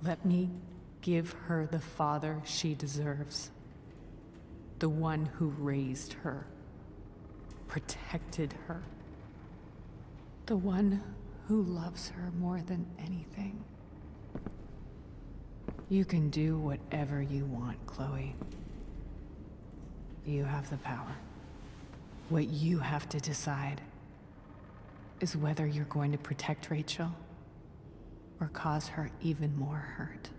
Let me give her the father she deserves. The one who raised her, protected her. The one who loves her more than anything. You can do whatever you want, Chloe. You have the power. What you have to decide is whether you're going to protect Rachel or cause her even more hurt.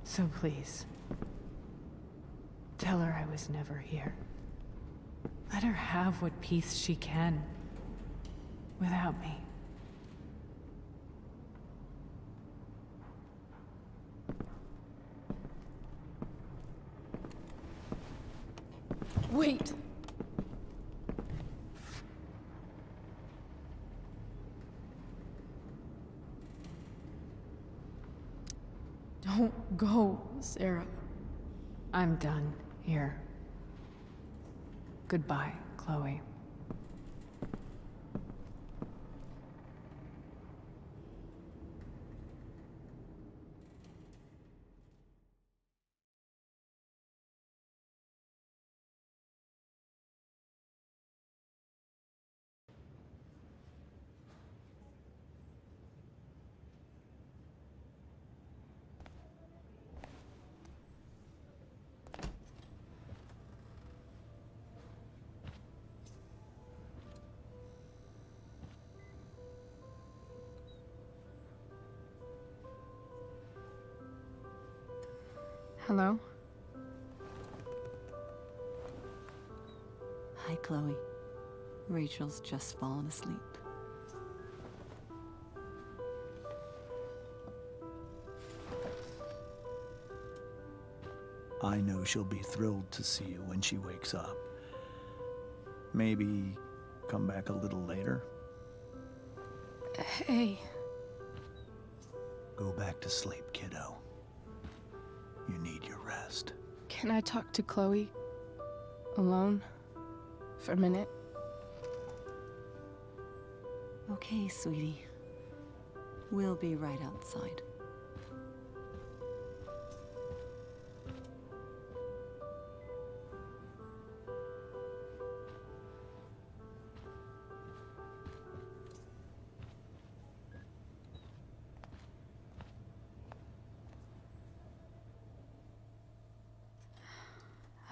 So please, tell her I was never here. Let her have what peace she can without me. Wait! Don't go, Sarah. I'm done here. Goodbye, Chloe. Hello? Hi, Chloe. Rachel's just fallen asleep. I know she'll be thrilled to see you when she wakes up. Maybe come back a little later? Hey. Go back to sleep, kiddo. You need your rest. Can I talk to Chloe? Alone? For a minute? Okay, sweetie. We'll be right outside.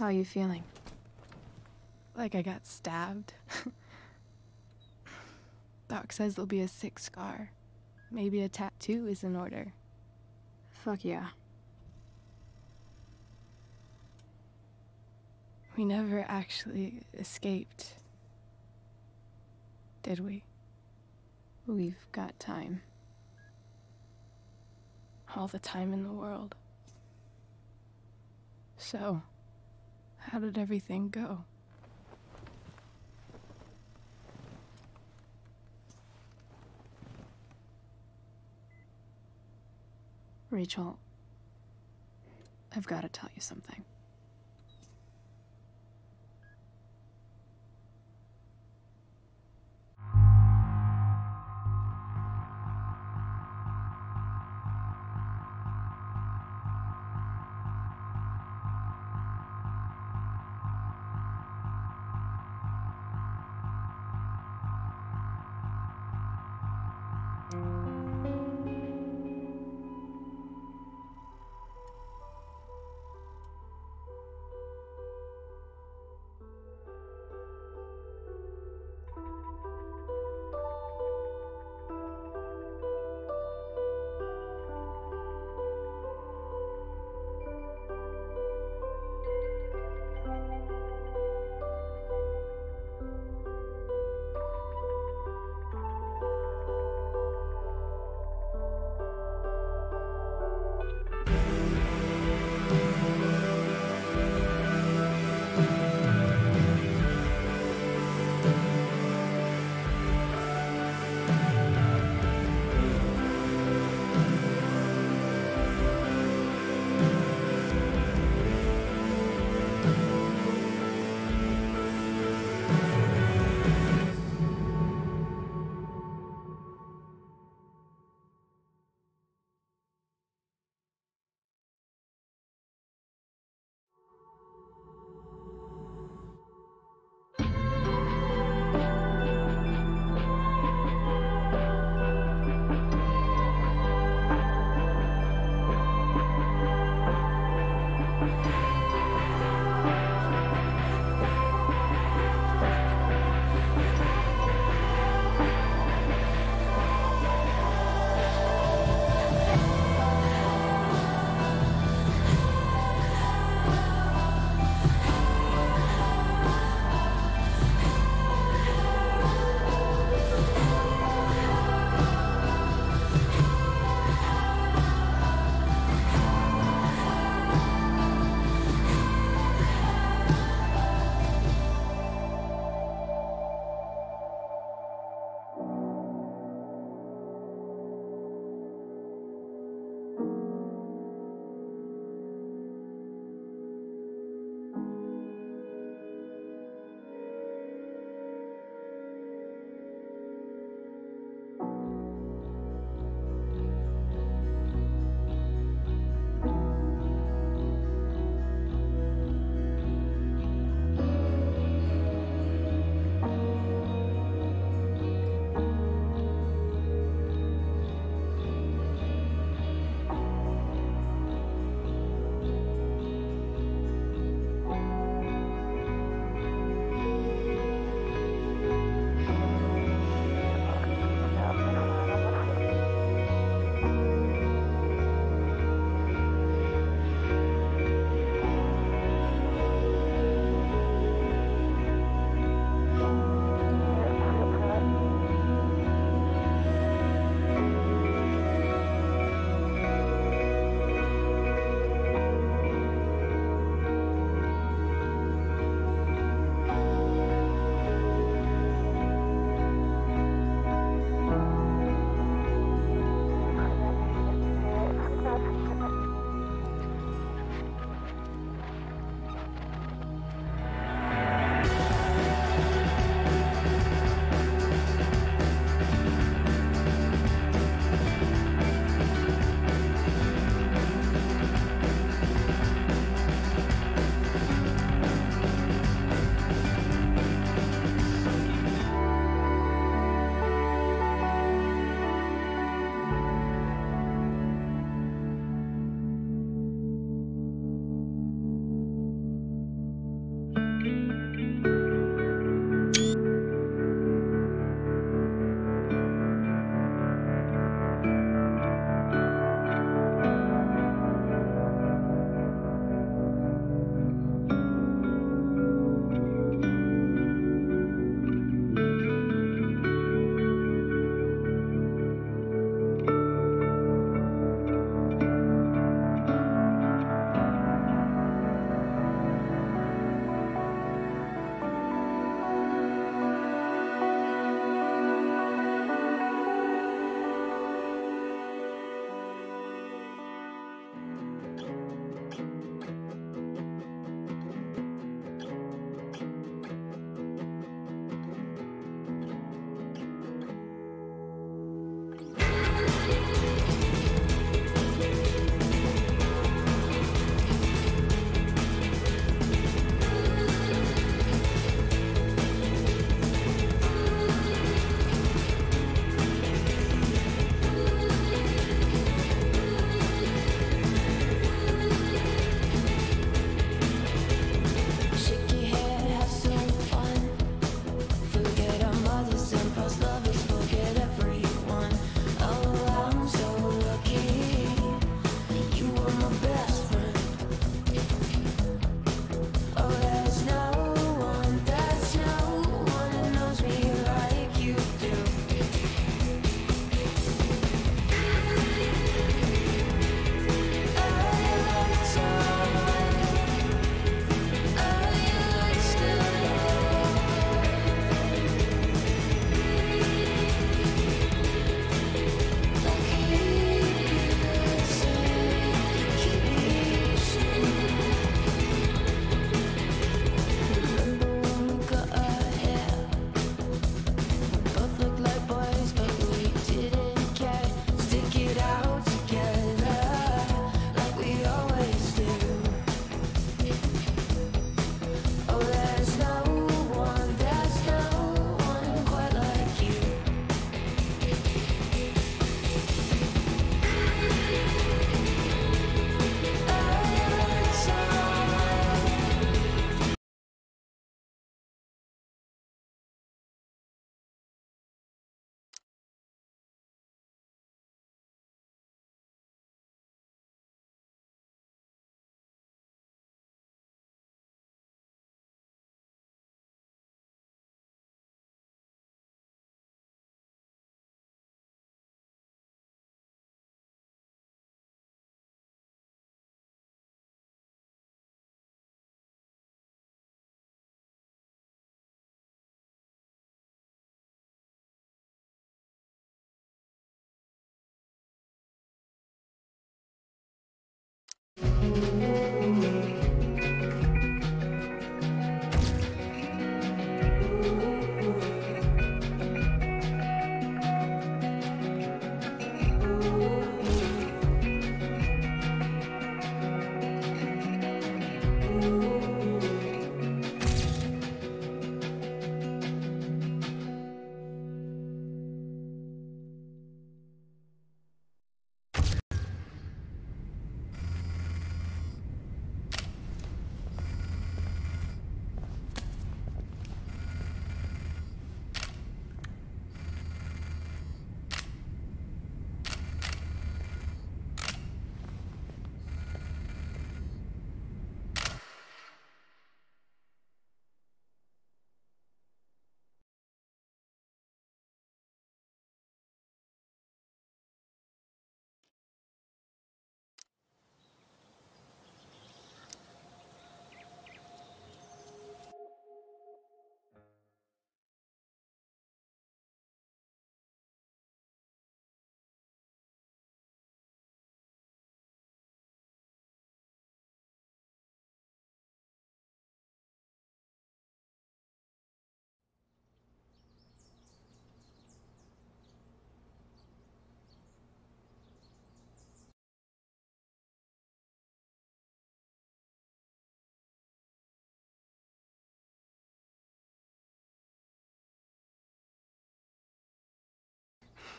How are you feeling? Like I got stabbed? Doc says there'll be a sick scar. Maybe a tattoo is in order. Fuck yeah. We never actually escaped, did we? We've got time. All the time in the world. So, how did everything go? Rachel, I've got to tell you something.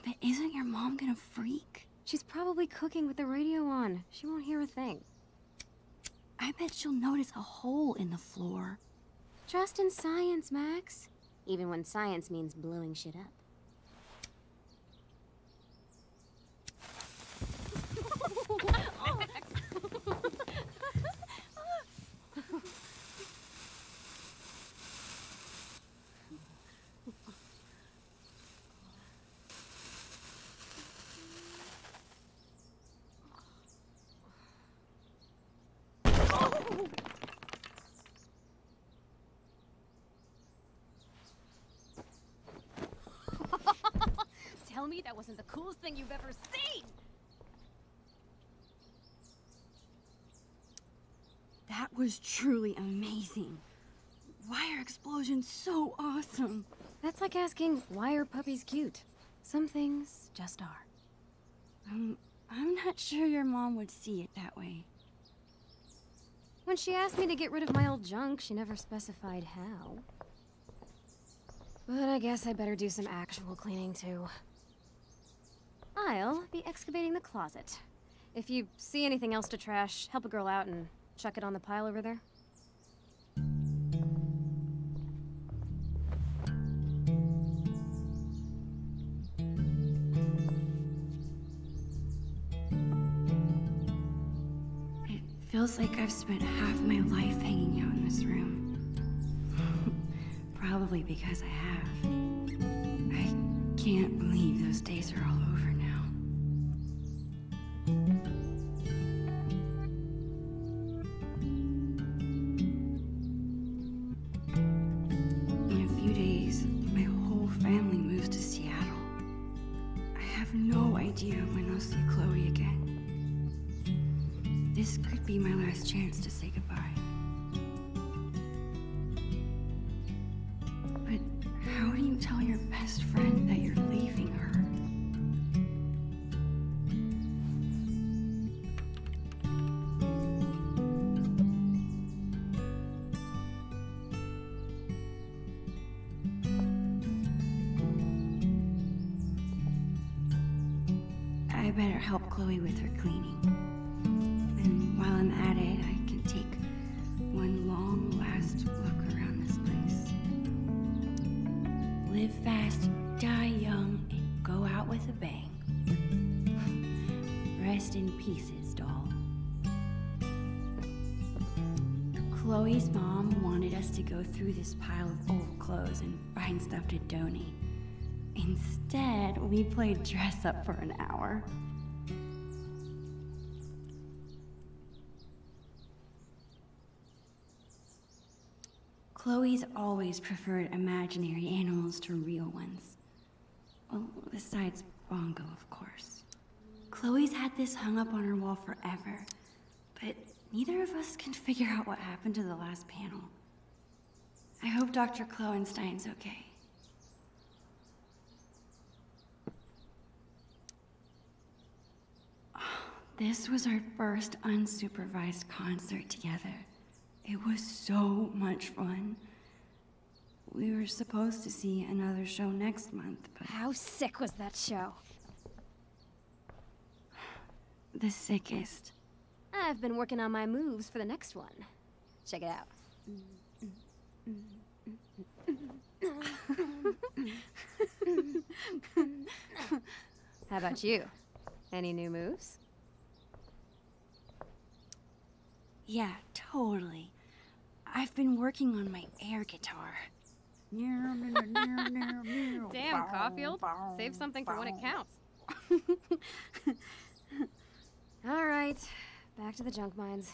But isn't your mom gonna freak? She's probably cooking with the radio on. She won't hear a thing. I bet she'll notice a hole in the floor. Trust in science, Max. Even when science means blowing shit up. Tell me that wasn't the coolest thing you've ever seen! That was truly amazing. Why are explosions so awesome? That's like asking, why are puppies cute? Some things just are. I'm not sure your mom would see it that way. When she asked me to get rid of my old junk, she never specified how. But I guess I better do some actual cleaning too. I'll be excavating the closet. If you see anything else to trash, help a girl out and chuck it on the pile over there. It feels like I've spent half my life hanging out in this room. Probably because I have. I can't believe those days are all over now. In a few days, my whole family moves to Seattle. I have no idea when I'll see Chloe again. This could be my last chance to say goodbye. But how do you tell your best friend that you're leaving her? I better help Chloe with her cleaning. And while I'm at it, I can take one long last look around this place. Live fast, die young, and go out with a bang. Rest in pieces, doll. Chloe's mom wanted us to go through this pile of old clothes and find stuff to donate. Instead, we played dress up for an hour. Chloe's always preferred imaginary animals to real ones. Well, besides Bongo, of course. Chloe's had this hung up on her wall forever, but neither of us can figure out what happened to the last panel. I hope Dr. Kloenstein's okay. This was our first unsupervised concert together. It was so much fun. We were supposed to see another show next month, but... How sick was that show? The sickest. I've been working on my moves for the next one. Check it out. How about you? Any new moves? Yeah, totally. I've been working on my air guitar. Damn, Caulfield. Save something for when it counts. All right, back to the junk mines.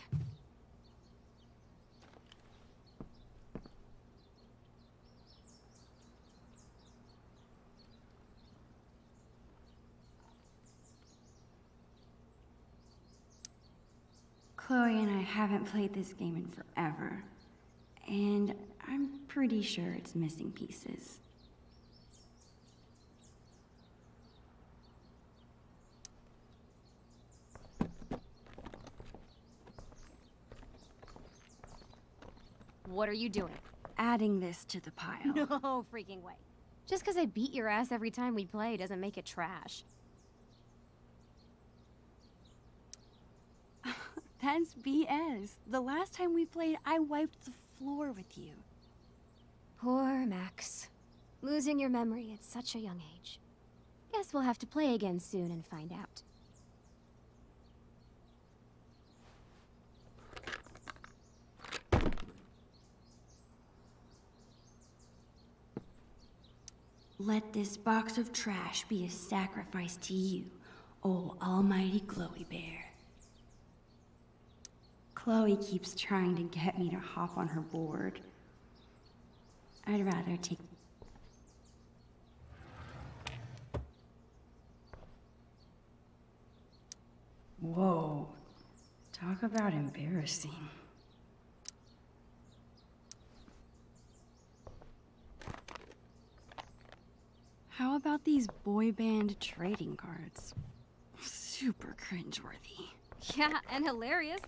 Chloe and I haven't played this game in forever, and I'm pretty sure it's missing pieces. What are you doing? Adding this to the pile. No freaking way. Just because I beat your ass every time we play doesn't make it trash. That's BS. The last time we played, I wiped the floor with you. Poor Max. Losing your memory at such a young age. Guess we'll have to play again soon and find out. Let this box of trash be a sacrifice to you, oh almighty Chloe Bear. Chloe keeps trying to get me to hop on her board. I'd rather take... Whoa. Talk about embarrassing. How about these boy band trading cards? Super cringeworthy. Yeah, and hilarious.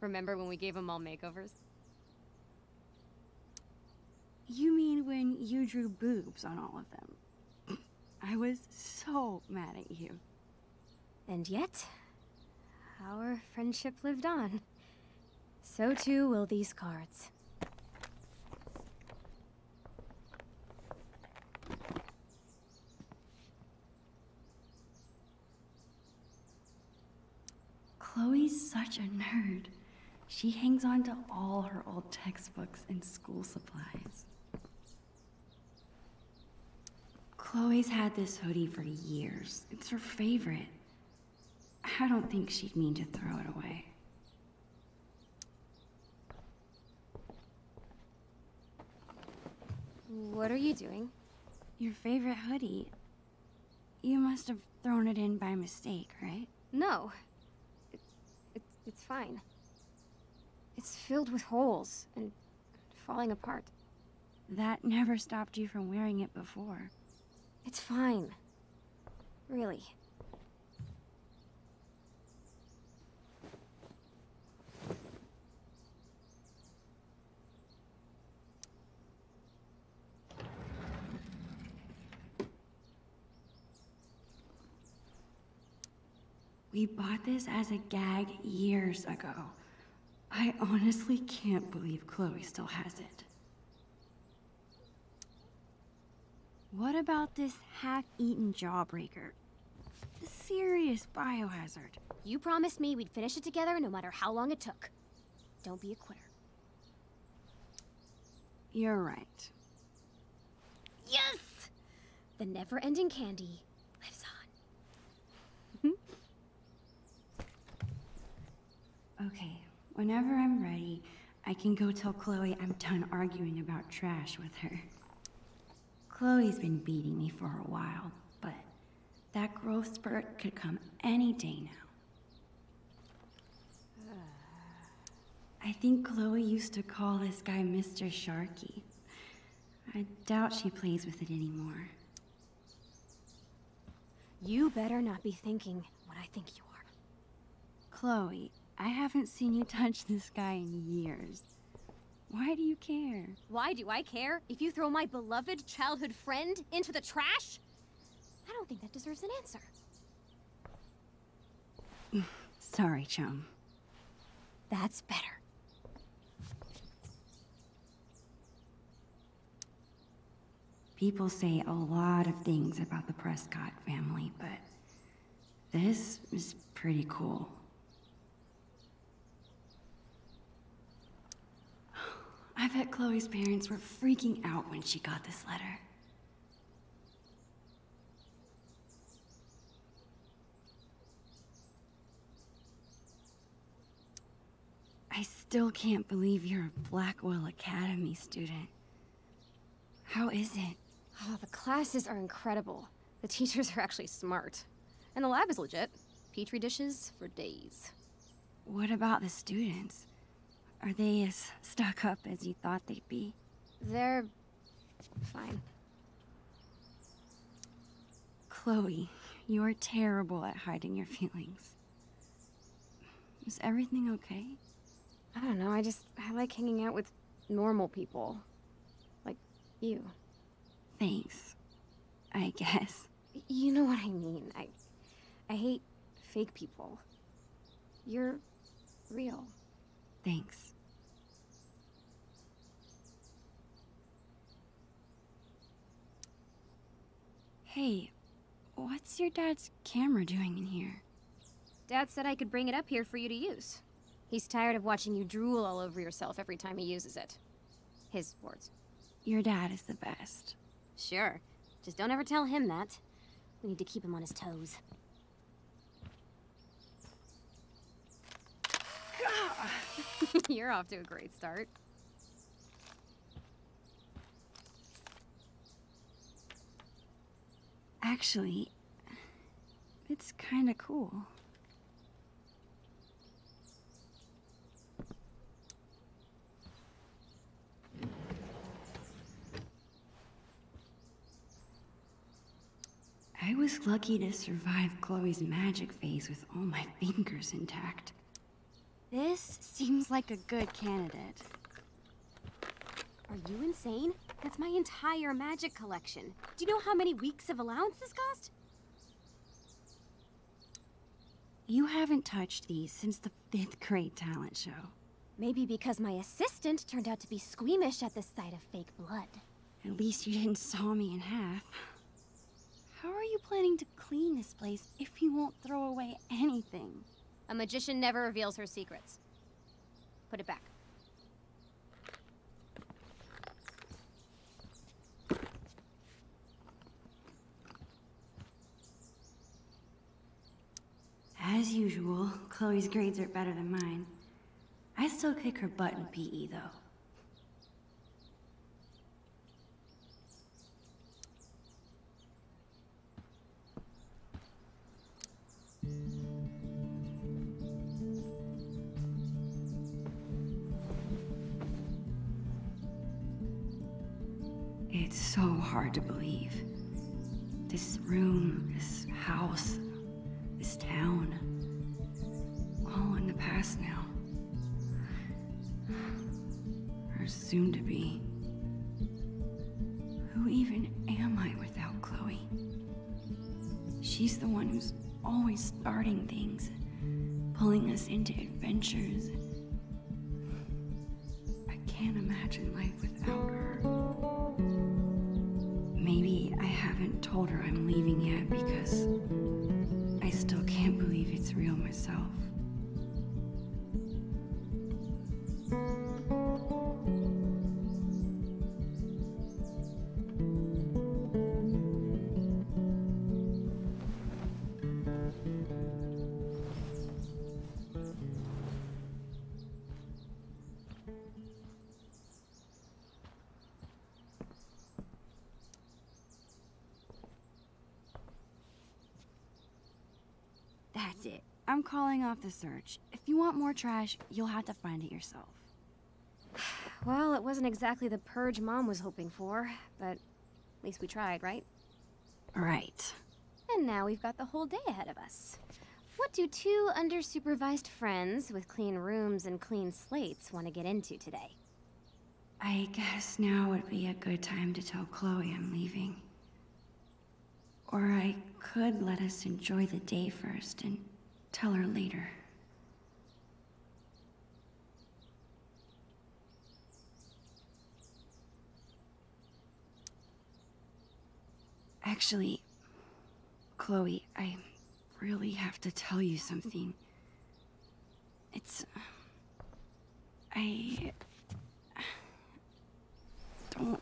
Remember when we gave them all makeovers? You mean when you drew boobs on all of them? I was so mad at you. And yet, our friendship lived on. So too will these cards. Chloe's such a nerd. She hangs on to all her old textbooks and school supplies. Chloe's had this hoodie for years. It's her favorite. I don't think she'd mean to throw it away. What are you doing? Your favorite hoodie. You must have thrown it in by mistake, right? No. It's fine. It's filled with holes and falling apart. That never stopped you from wearing it before. It's fine. Really. We bought this as a gag years ago. I honestly can't believe Chloe still has it. What about this half-eaten jawbreaker? A serious biohazard. You promised me we'd finish it together no matter how long it took. Don't be a quitter. You're right. Yes! The never-ending candy lives on. Okay, whenever I'm ready, I can go tell Chloe I'm done arguing about trash with her. Chloe's been beating me for a while, but that growth spurt could come any day now. I think Chloe used to call this guy Mr. Sharky. I doubt she plays with it anymore. You better not be thinking what I think you are. Chloe, I haven't seen you touch this guy in years. Why do you care? Why do I care? If you throw my beloved childhood friend into the trash? I don't think that deserves an answer. Sorry, chum. That's better. People say a lot of things about the Prescott family, but this is pretty cool. I bet Chloe's parents were freaking out when she got this letter. I still can't believe you're a Blackwell Academy student. How is it? Oh, the classes are incredible. The teachers are actually smart. And the lab is legit. Petri dishes for days. What about the students? Are they as stuck up as you thought they'd be? They're fine. Chloe, you're terrible at hiding your feelings. Is everything okay? I don't know, I like hanging out with normal people. Like you. Thanks. I guess. You know what I mean. I hate fake people. You're real. Thanks. Hey, what's your dad's camera doing in here? Dad said I could bring it up here for you to use. He's tired of watching you drool all over yourself every time he uses it. His words. Your dad is the best. Sure. Just don't ever tell him that. We need to keep him on his toes. You're off to a great start. Actually, it's kinda cool. I was lucky to survive Chloe's magic phase with all my fingers intact. This seems like a good candidate. Are you insane? That's my entire magic collection. Do you know how many weeks of allowance this cost? You haven't touched these since the 5th grade talent show. Maybe because my assistant turned out to be squeamish at the sight of fake blood. At least you didn't saw me in half. How are you planning to clean this place if you won't throw away anything? A magician never reveals her secrets. Put it back. As usual, Chloe's grades are better than mine. I still kick her butt in PE, though. It's so hard to believe. This room, this house, this town, all in the past now. Or soon to be. Who even am I without Chloe? She's the one who's always starting things, pulling us into adventures. I can't imagine life without her. Maybe I haven't told her I'm leaving yet because I still can't believe it's real myself. That's it. I'm calling off the search. If you want more trash, you'll have to find it yourself. Well, it wasn't exactly the purge Mom was hoping for, but at least we tried, right? Right. And now we've got the whole day ahead of us. What do two under-supervised friends with clean rooms and clean slates want to get into today? I guess now would be a good time to tell Chloe I'm leaving. Or I could let us enjoy the day first and tell her later. Actually, Chloe, I really have to tell you something. I don't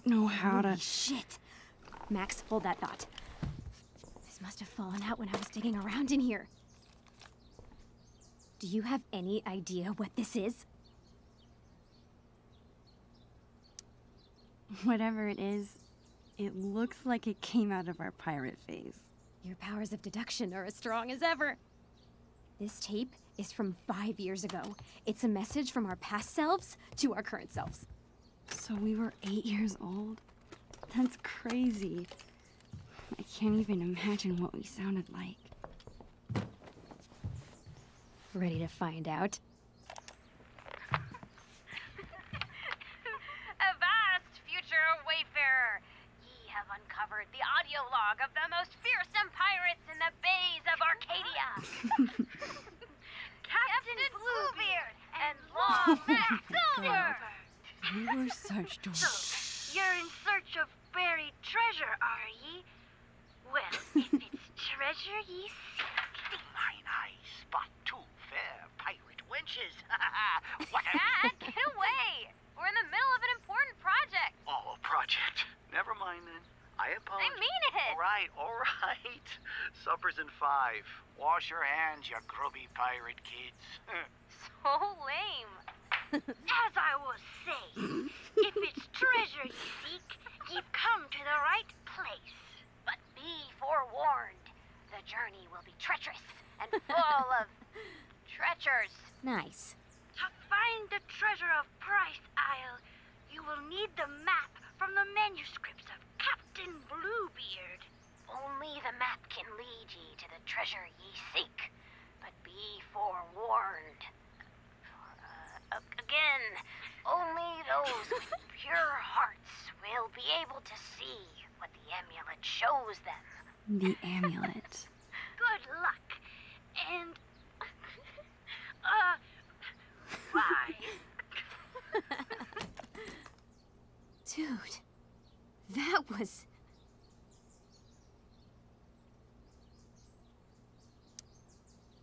know how to... Holy shit! Max, hold that thought. This must have fallen out when I was digging around in here. Do you have any idea what this is? Whatever it is, it looks like it came out of our pirate phase. Your powers of deduction are as strong as ever. This tape is from 5 years ago. It's a message from our past selves to our current selves. So we were 8 years old? That's crazy. I can't even imagine what we sounded like. Ready to find out? Avast, future wayfarer! Ye have uncovered the audio log of the most fearsome pirates in the bays of Arcadia. Captain Bluebeard and Long Mac Silver. You were such dorks. So, you're in search of buried treasure, are ye? Well, if it's treasure ye seek, mine eyes spot two fair pirate wenches. What a... Dad, get away! We're in the middle of an important project. Oh, a project. Never mind then. I apologize. I mean it. All right. Supper's in 5. Wash your hands, you grubby pirate kids. So lame. as I was saying, if it's treasure ye seek, ye've come to the right place. But be forewarned, the journey will be treacherous and full of treacherous. Nice. To find the treasure of Price Isle, you will need the map from the manuscripts of Captain Bluebeard. Only the map can lead ye to the treasure ye seek. But be forewarned. Again, only those with pure hearts will be able to see what the amulet shows them. The amulet. Good luck. And... bye. Dude, that was...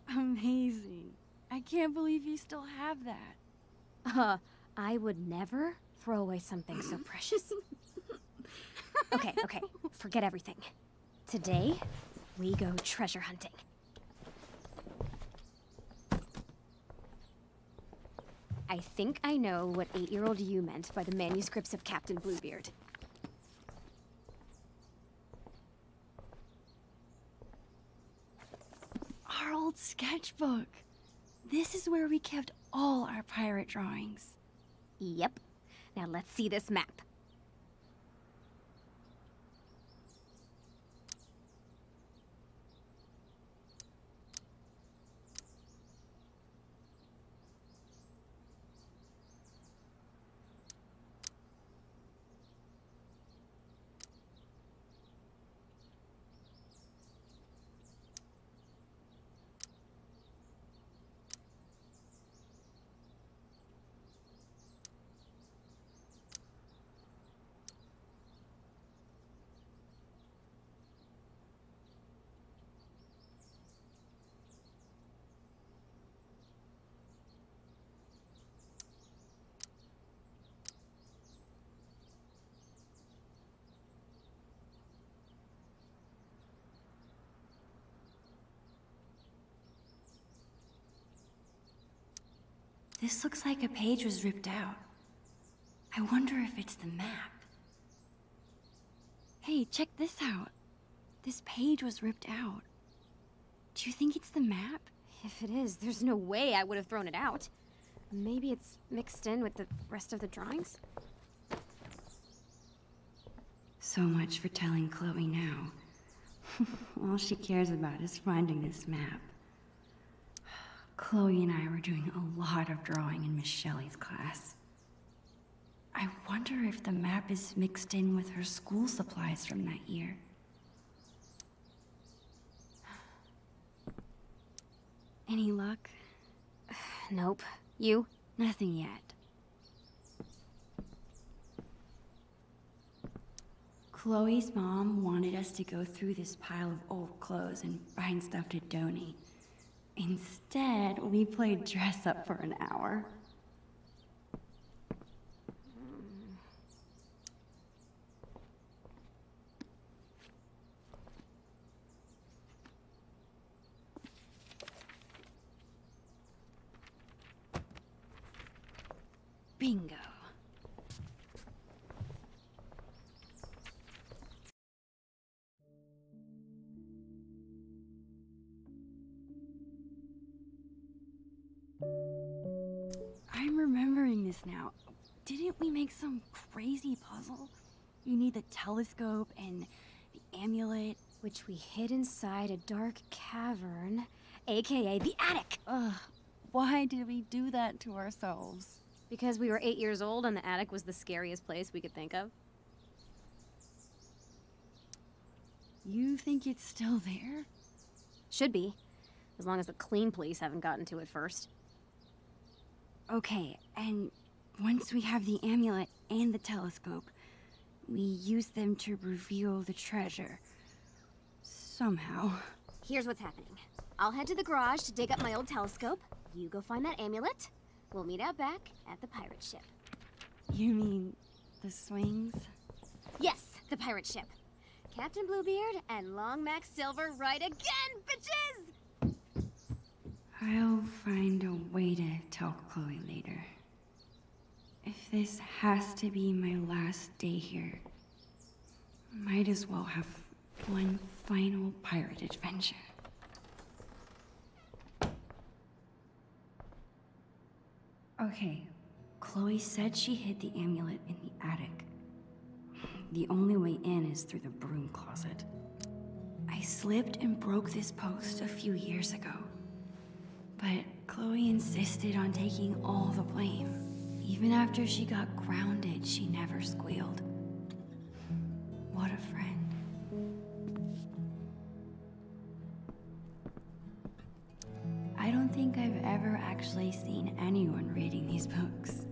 amazing. I can't believe you still have that. I would never throw away something so precious. Okay, forget everything. Today, we go treasure hunting. I think I know what 8-year-old you meant by the manuscripts of Captain Bluebeard. Our old sketchbook. This is where we kept all our pirate drawings. Yep. Now let's see this map. This looks like a page was ripped out. I wonder if it's the map. Hey, check this out. This page was ripped out. Do you think it's the map? If it is, there's no way I would have thrown it out. Maybe it's mixed in with the rest of the drawings? So much for telling Chloe now. All she cares about is finding this map. Chloe and I were doing a lot of drawing in Miss Shelley's class. I wonder if the map is mixed in with her school supplies from that year. Any luck? Nope. You? Nothing yet. Chloe's mom wanted us to go through this pile of old clothes and find stuff to donate. Instead, we played dress up for an hour. Bingo. I'm remembering this now. Didn't we make some crazy puzzle? You need the telescope and the amulet. Which we hid inside a dark cavern, aka the attic! Ugh, why did we do that to ourselves? Because we were 8 years old and the attic was the scariest place we could think of. You think it's still there? Should be. As long as the clean police haven't gotten to it first. Okay, and once we have the amulet and the telescope, we use them to reveal the treasure. Somehow. Here's what's happening. I'll head to the garage to dig up my old telescope. You go find that amulet. We'll meet out back at the pirate ship. You mean the swings? Yes, the pirate ship. Captain Bluebeard and Long Max Silver right again, bitches! I'll find a way to tell Chloe later. If this has to be my last day here, might as well have one final pirate adventure. Okay, Chloe said she hid the amulet in the attic. The only way in is through the broom closet. I slipped and broke this post a few years ago. But Chloe insisted on taking all the blame. Even after she got grounded, she never squealed. What a friend. I don't think I've ever actually seen anyone reading these books.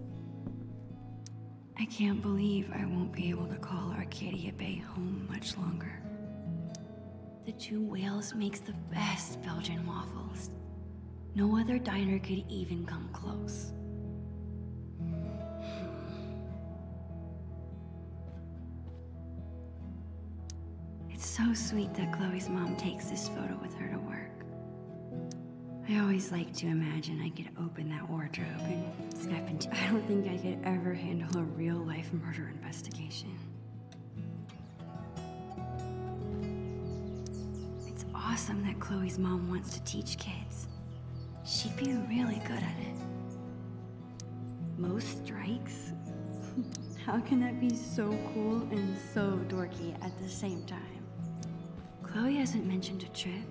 I can't believe I won't be able to call Arcadia Bay home much longer. The Two Whales makes the best Belgian waffles. No other diner could even come close. It's so sweet that Chloe's mom takes this photo with her to work. I always like to imagine I could open that wardrobe and step into... I don't think I could ever handle a real-life murder investigation. It's awesome that Chloe's mom wants to teach kids. She'd be really good at it. Most strikes? How can that be so cool and so dorky at the same time? Chloe hasn't mentioned a trip.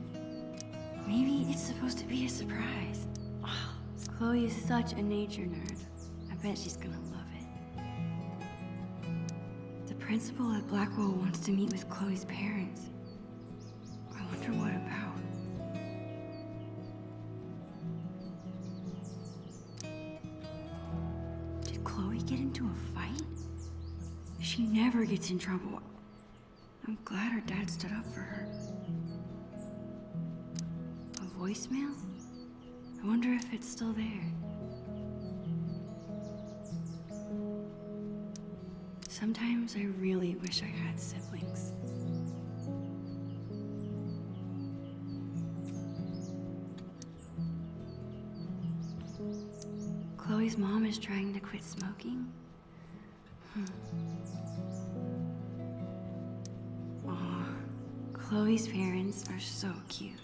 Maybe it's supposed to be a surprise. Oh, Chloe is such a nature nerd. I bet she's gonna love it. The principal at Blackwell wants to meet with Chloe's parents. I wonder what about. Did Chloe get into a fight? She never gets in trouble. I'm glad her dad stood up for her. A voicemail? I wonder if it's still there. Sometimes I really wish I had siblings. Chloe's mom is trying to quit smoking? Aw, Chloe's parents are so cute.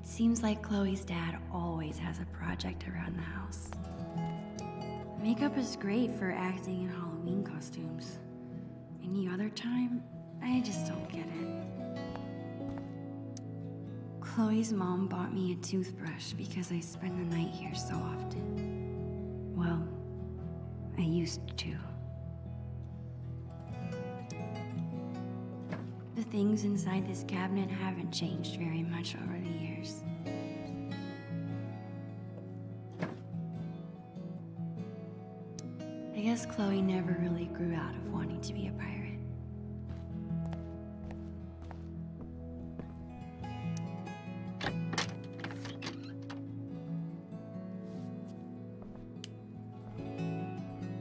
Seems like Chloe's dad always has a project around the house. Makeup is great for acting in Halloween costumes. Any other time, I just don't get it. Chloe's mom bought me a toothbrush because I spend the night here so often. Well, I used to. The things inside this cabinet haven't changed very much over the years. I guess Chloe never really grew out of wanting to be a pirate.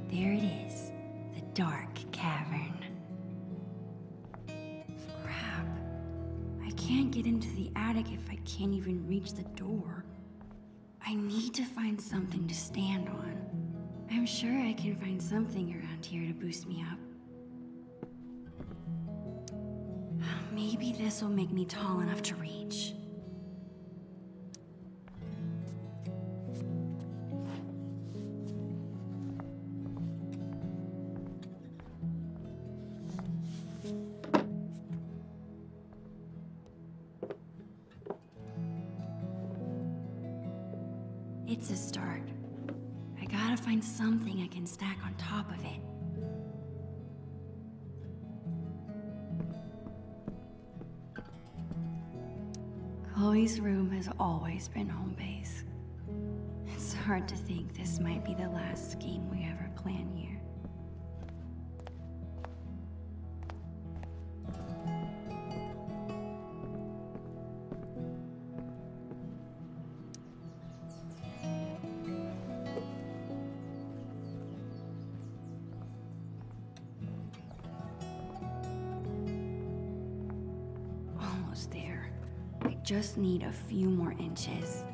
There it is, the dark cavern. Crap. I can't get into the attic if I can't even reach the door. I need to find something to stand on. I'm sure I can find something around here to boost me up. Maybe this will make me tall enough to reach. It's a start. I gotta find something I can stack on top of it. Chloe's room has always been home base. It's hard to think this might be the last scheme we ever plan here. Almost there. I just need a few more inches.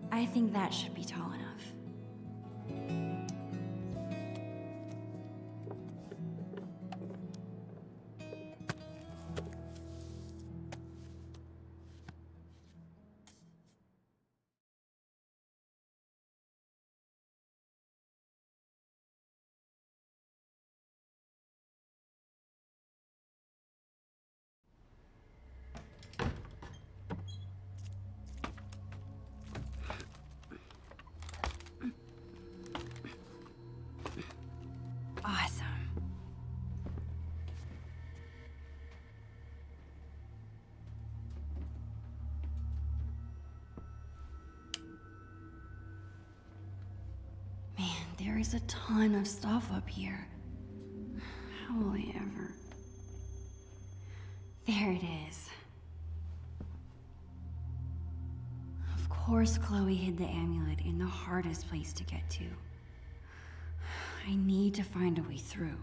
I think that should be tall enough. Awesome. Man, there is a ton of stuff up here. How will I ever... There it is. Of course Chloe hid the amulet in the hardest place to get to. I need to find a way through.